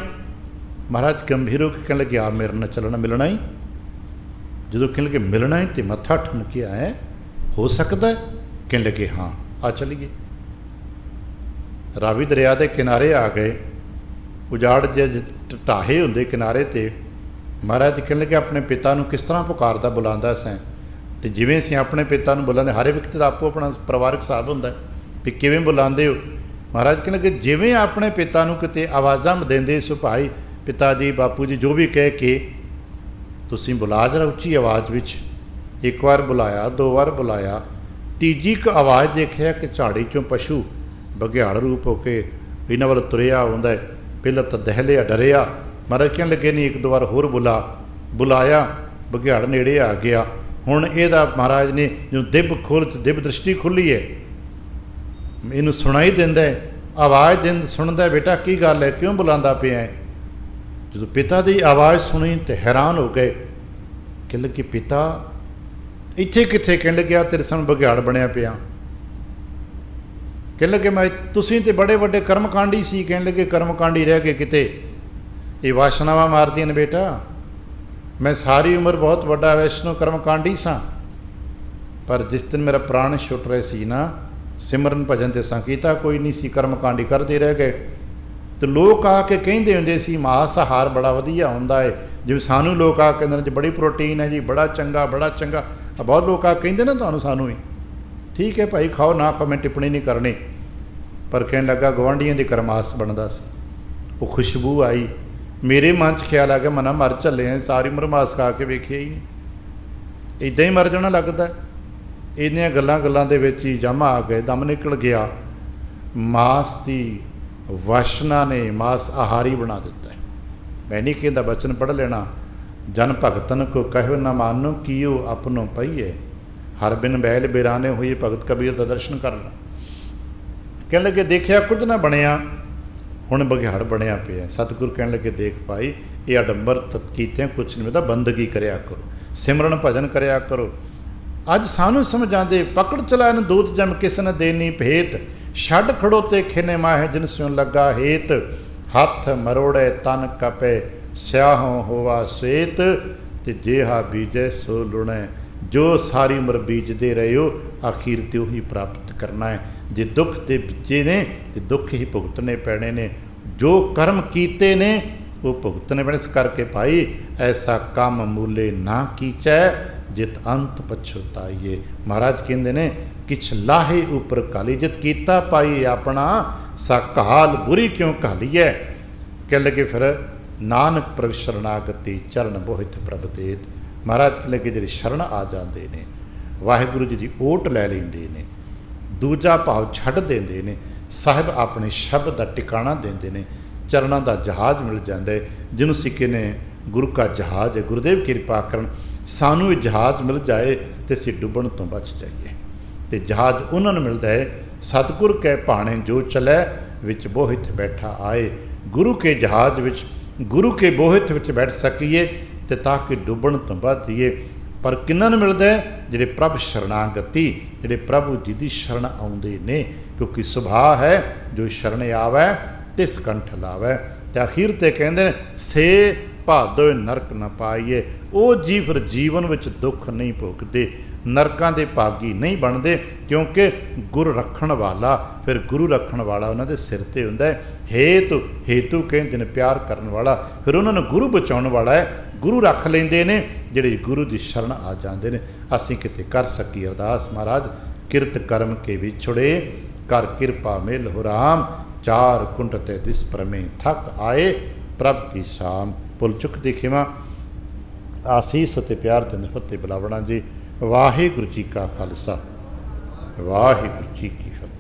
ਮਹਾਰਾਜ ਗੰਭੀਰ ਹੋ ਕੇ ਕਹਿਣ ਲੱਗੇ, ਆ ਮੇਰੇ ਨਾਲ ਚੱਲਣਾ, ਮਿਲਣਾ ਹੀ। ਜਦੋਂ ਕਹਿਣ ਲੱਗੇ ਮਿਲਣਾ ਹੀ, ਤੇ ਮੱਥਾ ਠੁਮਕਿਆ, ਹੈ ਹੋ ਸਕਦਾ? ਕਹਿਣ ਲੱਗੇ ਹਾਂ, ਆ ਚੱਲੀਏ। ਰਾਵੀ ਦਰਿਆ ਦੇ ਕਿਨਾਰੇ ਆ ਗਏ। ਉਜਾੜ ਜੇ ਢਾਹੇ ਹੁੰਦੇ ਕਿਨਾਰੇ 'ਤੇ। ਮਹਾਰਾਜ ਕਹਿਣ ਲੱਗੇ, ਆਪਣੇ ਪਿਤਾ ਨੂੰ ਕਿਸ ਤਰ੍ਹਾਂ ਪੁਕਾਰਦਾ ਬੁਲਾਉਂਦਾ ਸੈਂ? ਅਤੇ ਜਿਵੇਂ ਅਸੀਂ ਆਪਣੇ ਪਿਤਾ ਨੂੰ ਬੁਲਾਉਂਦੇ, ਹਰ ਵਿਅਕਤੀ ਦਾ ਆਪੋ ਆਪਣਾ ਪਰਿਵਾਰਕ ਹਿਸਾਬ ਹੁੰਦਾ ਵੀ ਕਿਵੇਂ ਬੁਲਾਉਂਦੇ ਹੋ। ਮਹਾਰਾਜ ਕਹਿਣ ਲੱਗੇ, ਜਿਵੇਂ ਆਪਣੇ ਪਿਤਾ ਨੂੰ ਕਿਤੇ ਆਵਾਜ਼ਾਂ ਦਿੰਦੇ ਸੋ, ਭਾਈ ਪਿਤਾ ਜੀ, ਬਾਪੂ ਜੀ, ਜੋ ਵੀ ਕਹਿ ਕੇ ਤੁਸੀਂ ਬੁਲਾ ਜਰਾ ਉੱਚੀ ਆਵਾਜ਼ ਵਿੱਚ। ਇੱਕ ਵਾਰ ਬੁਲਾਇਆ, ਦੋ ਵਾਰ ਬੁਲਾਇਆ, ਤੀਜੀ ਇੱਕ ਆਵਾਜ਼ ਦੇਖਿਆ ਕਿ ਝਾੜੀ 'ਚੋਂ ਪਸ਼ੂ ਬਘਿਆੜ ਰੂਪ ਹੋ ਕੇ ਇਹਨਾਂ ਵੱਲ ਤੁਰਿਆ ਆਉਂਦਾ ਹੈ। ਪਹਿਲਾਂ ਤਾਂ ਦਹਿਲਿਆ, ਡਰਿਆ। ਮਹਾਰਾਜ ਕਹਿਣ ਲੱਗੇ, ਨਹੀਂ, ਇੱਕ ਦੋ ਵਾਰ ਹੋਰ ਬੁਲਾਇਆ, ਬਘਿਆੜ ਨੇੜੇ ਆ ਗਿਆ। ਹੁਣ ਇਹਦਾ ਮਹਾਰਾਜ ਨੇ ਜਦੋਂ ਦਿਵ ਦ੍ਰਿਸ਼ਟੀ ਖੁੱਲ੍ਹੀ ਹੈ, ਇਹਨੂੰ ਸੁਣਾਈ ਦਿੰਦਾ ਹੈ, ਆਵਾਜ਼ ਸੁਣਦਾ, ਬੇਟਾ ਕੀ ਗੱਲ ਹੈ, ਕਿਉਂ ਬੁਲਾਉਂਦਾ ਪਿਆ ਹੈ? ਜਦੋਂ ਪਿਤਾ ਦੀ ਆਵਾਜ਼ ਸੁਣੀ ਤੇ ਹੈਰਾਨ ਹੋ ਗਏ। ਕਹਿਣ ਲੱਗੇ, ਪਿਤਾ ਇੱਥੇ ਕਿੱਥੇ? ਕਹਿਣ ਲੱਗਿਆ, ਤੇਰੇ ਸਾਹਮਣੇ ਬਘਿਆੜ ਬਣਿਆ ਪਿਆ। ਕਹਿਣ ਲੱਗੇ, ਮੈਂ ਤੁਸੀਂ ਤੇ ਬੜੇ ਵੱਡੇ ਕਰਮਕਾਂਡੀ ਸੀ। ਕਹਿਣ ਲੱਗੇ, ਕਰਮਕਾਂਡੀ ਰਹਿ ਗਏ ਕਿਤੇ, ਇਹ ਵਾਸ਼ਨਾਵਾਂ ਮਾਰਦੀਆਂ ਨੇ ਬੇਟਾ। ਮੈਂ ਸਾਰੀ ਉਮਰ ਬਹੁਤ ਵੱਡਾ ਵੈਸ਼ਨੋ ਕਰਮਕਾਂਡੀ ਸਾਂ, ਪਰ ਜਿਸ ਦਿਨ ਮੇਰਾ ਪ੍ਰਾਣ ਛੁੱਟ ਰਹੇ ਸੀ ਨਾ, ਸਿਮਰਨ ਭਜਨ ਤੇ ਸਾਂ ਕੀਤਾ ਕੋਈ ਨਹੀਂ ਸੀ, ਕਰਮਕਾਂਡੀ ਕਰਦੇ ਰਹਿ ਗਏ। ਅਤੇ ਲੋਕ ਆ ਕੇ ਕਹਿੰਦੇ ਹੁੰਦੇ ਸੀ, ਮਾਸ ਆਹਾਰ ਬੜਾ ਵਧੀਆ ਹੁੰਦਾ ਹੈ। ਜਿਵੇਂ ਸਾਨੂੰ ਲੋਕ ਆ ਕੇ ਕਹਿੰਦੇ ਨੇ, ਬੜੀ ਪ੍ਰੋਟੀਨ ਹੈ ਜੀ, ਬੜਾ ਚੰਗਾ, ਬੜਾ ਚੰਗਾ। ਬਹੁਤ ਲੋਕ ਆ ਕਹਿੰਦੇ ਨਾ ਤੁਹਾਨੂੰ, ਸਾਨੂੰ ਵੀ ਠੀਕ ਹੈ ਭਾਈ, ਖਾਓ ਨਾ ਖਾਓ, ਮੈਂ ਟਿੱਪਣੀ ਨਹੀਂ ਕਰਨੀ। ਪਰ ਕਹਿਣ ਲੱਗਾ, ਗੁਆਂਢੀਆਂ ਦੇ ਕਰਮਾਸ ਬਣਦਾ ਸੀ। ਉਹ ਖੁਸ਼ਬੂ ਆਈ, ਮੇਰੇ ਮਨ 'ਚ ਖਿਆਲ ਆ ਗਿਆ, ਮਨਾ ਮਰ ਚੱਲੇ ਆ, ਸਾਰੀ ਉਮਰ ਮਾਸ ਖਾ ਕੇ ਵੇਖਿਆ ਹੀ ਨਹੀਂ, ਇੱਦਾਂ ਹੀ ਮਰ ਜਾਣਾ ਲੱਗਦਾ। ਇੰਨੀਆਂ ਗੱਲਾਂ ਦੇ ਵਿੱਚ ਹੀ ਜਮ ਆ ਗਏ, ਦਮ ਨਿਕਲ ਗਿਆ। ਮਾਸ ਦੀ ਵਾਸ਼ਨਾ ਨੇ ਮਾਸ ਆਹਾਰੀ ਬਣਾ ਦਿੱਤਾ ਹੈ। ਮੈਂ ਨਹੀਂ ਕਹਿੰਦਾ ਬਚਨ ਪੜ੍ਹ ਲੈਣਾ, ਜਨ ਭਗਤਨ ਕੋ ਕਹਿਓ ਨਾ ਮਾਨੋ ਕੀਓ ਆਪਣੋ ਪਈਏ, ਹਰ ਬਿਨ ਬੈਲ ਬਿਰਾਨੇ ਹੋਈ ਭਗਤ ਕਬੀਰ ਦਾ ਦਰਸ਼ਨ ਕਰ ਲਾ। ਕਹਿਣ ਲੱਗੇ ਦੇਖਿਆ ਕੁਝ ਨਾ ਬਣਿਆ, ਹੁਣ ਬਘਿਆੜ ਬਣਿਆ ਪਿਆ। ਸਤਿਗੁਰ ਕਹਿਣ ਲੱਗੇ ਦੇਖ ਭਾਈ, ਇਹ ਅਡੰਬਰ ਕੀਤਿਆਂ ਕੁਛ ਨਹੀਂ ਮਿਲਦਾ, ਬੰਦਗੀ ਕਰਿਆ ਕਰੋ, ਸਿਮਰਨ ਭਜਨ ਕਰਿਆ ਕਰੋ। ਅੱਜ ਸਾਨੂੰ ਸਮਝਾਉਂਦੇ ਪਕੜ ਚਲਾਇਨ ਦੂਤ ਜਮ ਕਿਸ ਨ ਦੇਨੀ ਭੇਤ, ਛੱਡ ਖੜੋ ਤੇ ਖਿਨੇ ਮਾਹਿ ਜਿਨ ਸਿਉ ਲੱਗਾ ਹੇਤ, ਹੱਥ ਮਰੋੜੇ ਤਨ ਕਪੇ ਸਿਆਹੋਂ ਹੋਵਾ ਸਵੇਤ, ਤੇ ਜਿਹਾ ਬੀਜੈ ਸੋ ਲੁਣੈ, ਜੋ ਸਾਰੀ ਉਮਰ ਬੀਜਦੇ ਰਹੇ ਹੋ ਆਖੀਰ ਤੇ ਉਹੀ ਪ੍ਰਾਪਤ ਕਰਨਾ ਹੈ। ਜੇ ਦੁੱਖ ਦੇ ਬੀਜੇ ਨੇ ਤੇ ਦੁੱਖ ਹੀ ਭੁਗਤਣੇ ਪੈਣੇ ਨੇ, ਜੋ ਕਰਮ ਕੀਤੇ ਨੇ ਉਹ ਭੁਗਤਣੇ ਪੈਣੇ। ਇਸ ਕਰਕੇ ਭਾਈ ਐਸਾ ਕੰਮ ਮੂਲੇ ਨਾ ਕੀਚੈ, ਜਿਤ ਅੰਤ ਪਛਤਾਈਏ। ਮਹਾਰਾਜ ਕਹਿੰਦੇ ਨੇ ਕਿਛ ਲਾਹੇ ਉਪਰ ਕਾਲੀ, ਜਿਤ ਕੀਤਾ ਪਾਈ ਆਪਣਾ ਸਾ ਕਹਾਲ ਬੁਰੀ ਕਿਉਂ ਕਹਾਲੀਐ। ਕਹਿ ਲਗੇ ਫਿਰ ਨਾਨਕ ਪ੍ਰਭ ਸ਼ਰਨਾਗਤੀ ਚਰਨ ਬੋਹਿਤ ਪ੍ਰਭ ਦੇਤ। ਮਹਾਰਾਜ ਕਹਿ ਲਗੇ ਜਿਹੜੇ ਸ਼ਰਨ ਆ ਜਾਂਦੇ ਨੇ, ਵਾਹਿਗੁਰੂ ਜੀ ਦੀ ਓਟ ਲੈ ਲੈਂਦੇ ਨੇ, ਦੂਜਾ ਭਾਵ ਛੱਡ ਦਿੰਦੇ ਨੇ, ਸਾਹਿਬ ਆਪਣੇ ਸ਼ਬਦ ਦਾ ਟਿਕਾਣਾ ਦਿੰਦੇ ਨੇ, ਚਰਨਾਂ ਦਾ ਜਹਾਜ਼ ਮਿਲ ਜਾਂਦਾ ਹੈ। ਜਿਹਨੂੰ ਸਿੱਕੇ ਨੇ ਗੁਰੂ ਕਾ ਜਹਾਜ਼ ਹੈ, ਗੁਰਦੇਵ ਕਿਰਪਾ ਕਰਨ ਸਾਨੂੰ ਇਹ ਜਹਾਜ਼ ਮਿਲ ਜਾਏ ਤੇ ਅਸੀਂ ਡੁੱਬਣ ਤੋਂ ਬਚ ਜਾਈਏ। ਤੇ ਜਹਾਜ਼ ਉਹਨਾਂ ਨੂੰ ਮਿਲਦਾ ਹੈ ਸਤਿਗੁਰ ਕੈ ਭਾਣੇ ਜੋ ਚਲੈ, ਵਿੱਚ ਬੋਹਿਤ ਬੈਠਾ ਆਏ। ਗੁਰੂ ਕੇ ਜਹਾਜ਼ ਵਿੱਚ, ਗੁਰੂ ਕੇ ਬੋਹਿਤ ਵਿੱਚ ਬੈਠ ਸਕੀਏ ਤੇ ਤਾਂ ਕਿ ਡੁੱਬਣ ਤੋਂ ਬਚ ਜਾਈਏ। ਪਰ ਕਿਹਨਾਂ ਨੂੰ ਮਿਲਦਾ ਹੈ? ਜਿਹੜੇ ਪ੍ਰਭ ਸ਼ਰਨਾਗਤੀ, ਜਿਹੜੇ ਪ੍ਰਭੂ ਜੀ ਦੀ ਸ਼ਰਨ ਆਉਂਦੇ ਨੇ, ਕਿਉਂਕਿ ਸੁਭਾਅ ਹੈ ਜੋ ਸ਼ਰਨ ਆਵੈ ਤਿਸ ਕੰਠ ਲਾਵੈ। ਤੇ ਅਖੀਰ ਤੇ ਕਹਿੰਦੇ ਨੇ ਸੇ ਭਾਦੋ ਨਰਕ ਨਾ ਪਾਈਏ। ਉਹ ਜੀ ਫਿਰ ਜੀਵਨ ਵਿੱਚ ਦੁੱਖ ਨਹੀਂ ਭੋਗਦੇ, ਨਰਕਾਂ ਦੇ ਭਾਗੀ ਨਹੀਂ ਬਣਦੇ, ਕਿਉਂਕਿ ਗੁਰ ਰੱਖਣ ਵਾਲਾ, ਫਿਰ ਗੁਰੂ ਰੱਖਣ ਵਾਲਾ ਉਹਨਾਂ ਦੇ ਸਿਰ 'ਤੇ ਹੁੰਦਾ ਹੈ। ਹੇਤੂ ਕਹਿੰਦੇ ਨੇ ਪਿਆਰ ਕਰਨ ਵਾਲਾ, ਫਿਰ ਉਹਨਾਂ ਨੂੰ ਗੁਰੂ ਬਚਾਉਣ ਵਾਲਾ ਹੈ। ਗੁਰੂ ਰੱਖ ਲੈਂਦੇ ਨੇ ਜਿਹੜੇ ਗੁਰੂ ਦੀ ਸ਼ਰਨ ਆ ਜਾਂਦੇ ਨੇ। ਅਸੀਂ ਕਿਤੇ ਕਰ ਸਕੀਏ ਅਰਦਾਸ, ਮਹਾਰਾਜ ਕਿਰਤ ਕਰਮ ਕੇ ਵਿਛੜੇ, ਕਰ ਕਿਰਪਾ ਮਿਲ ਹੋ ਰਾਮ, ਚਾਰ ਕੁੰਟ ਤੇ ਦਿਸ ਪਰਮੇ ਥਕ ਆਏ, ਪ੍ਰਭ ਕੀ ਸ਼ਾਮ। ਭੁੱਲ ਚੁੱਕ ਦੀ ਖਿਮਾ, ਆਸੀਸ ਅਤੇ ਪਿਆਰ ਤੇ ਫਤਿਹ ਬੁਲਾਵਣਾ ਜੀ। ਵਾਹਿਗੁਰੂ ਜੀ ਕਾ ਖਾਲਸਾ, ਵਾਹਿਗੁਰੂ ਜੀ ਕੀ ਫਤਿਹ।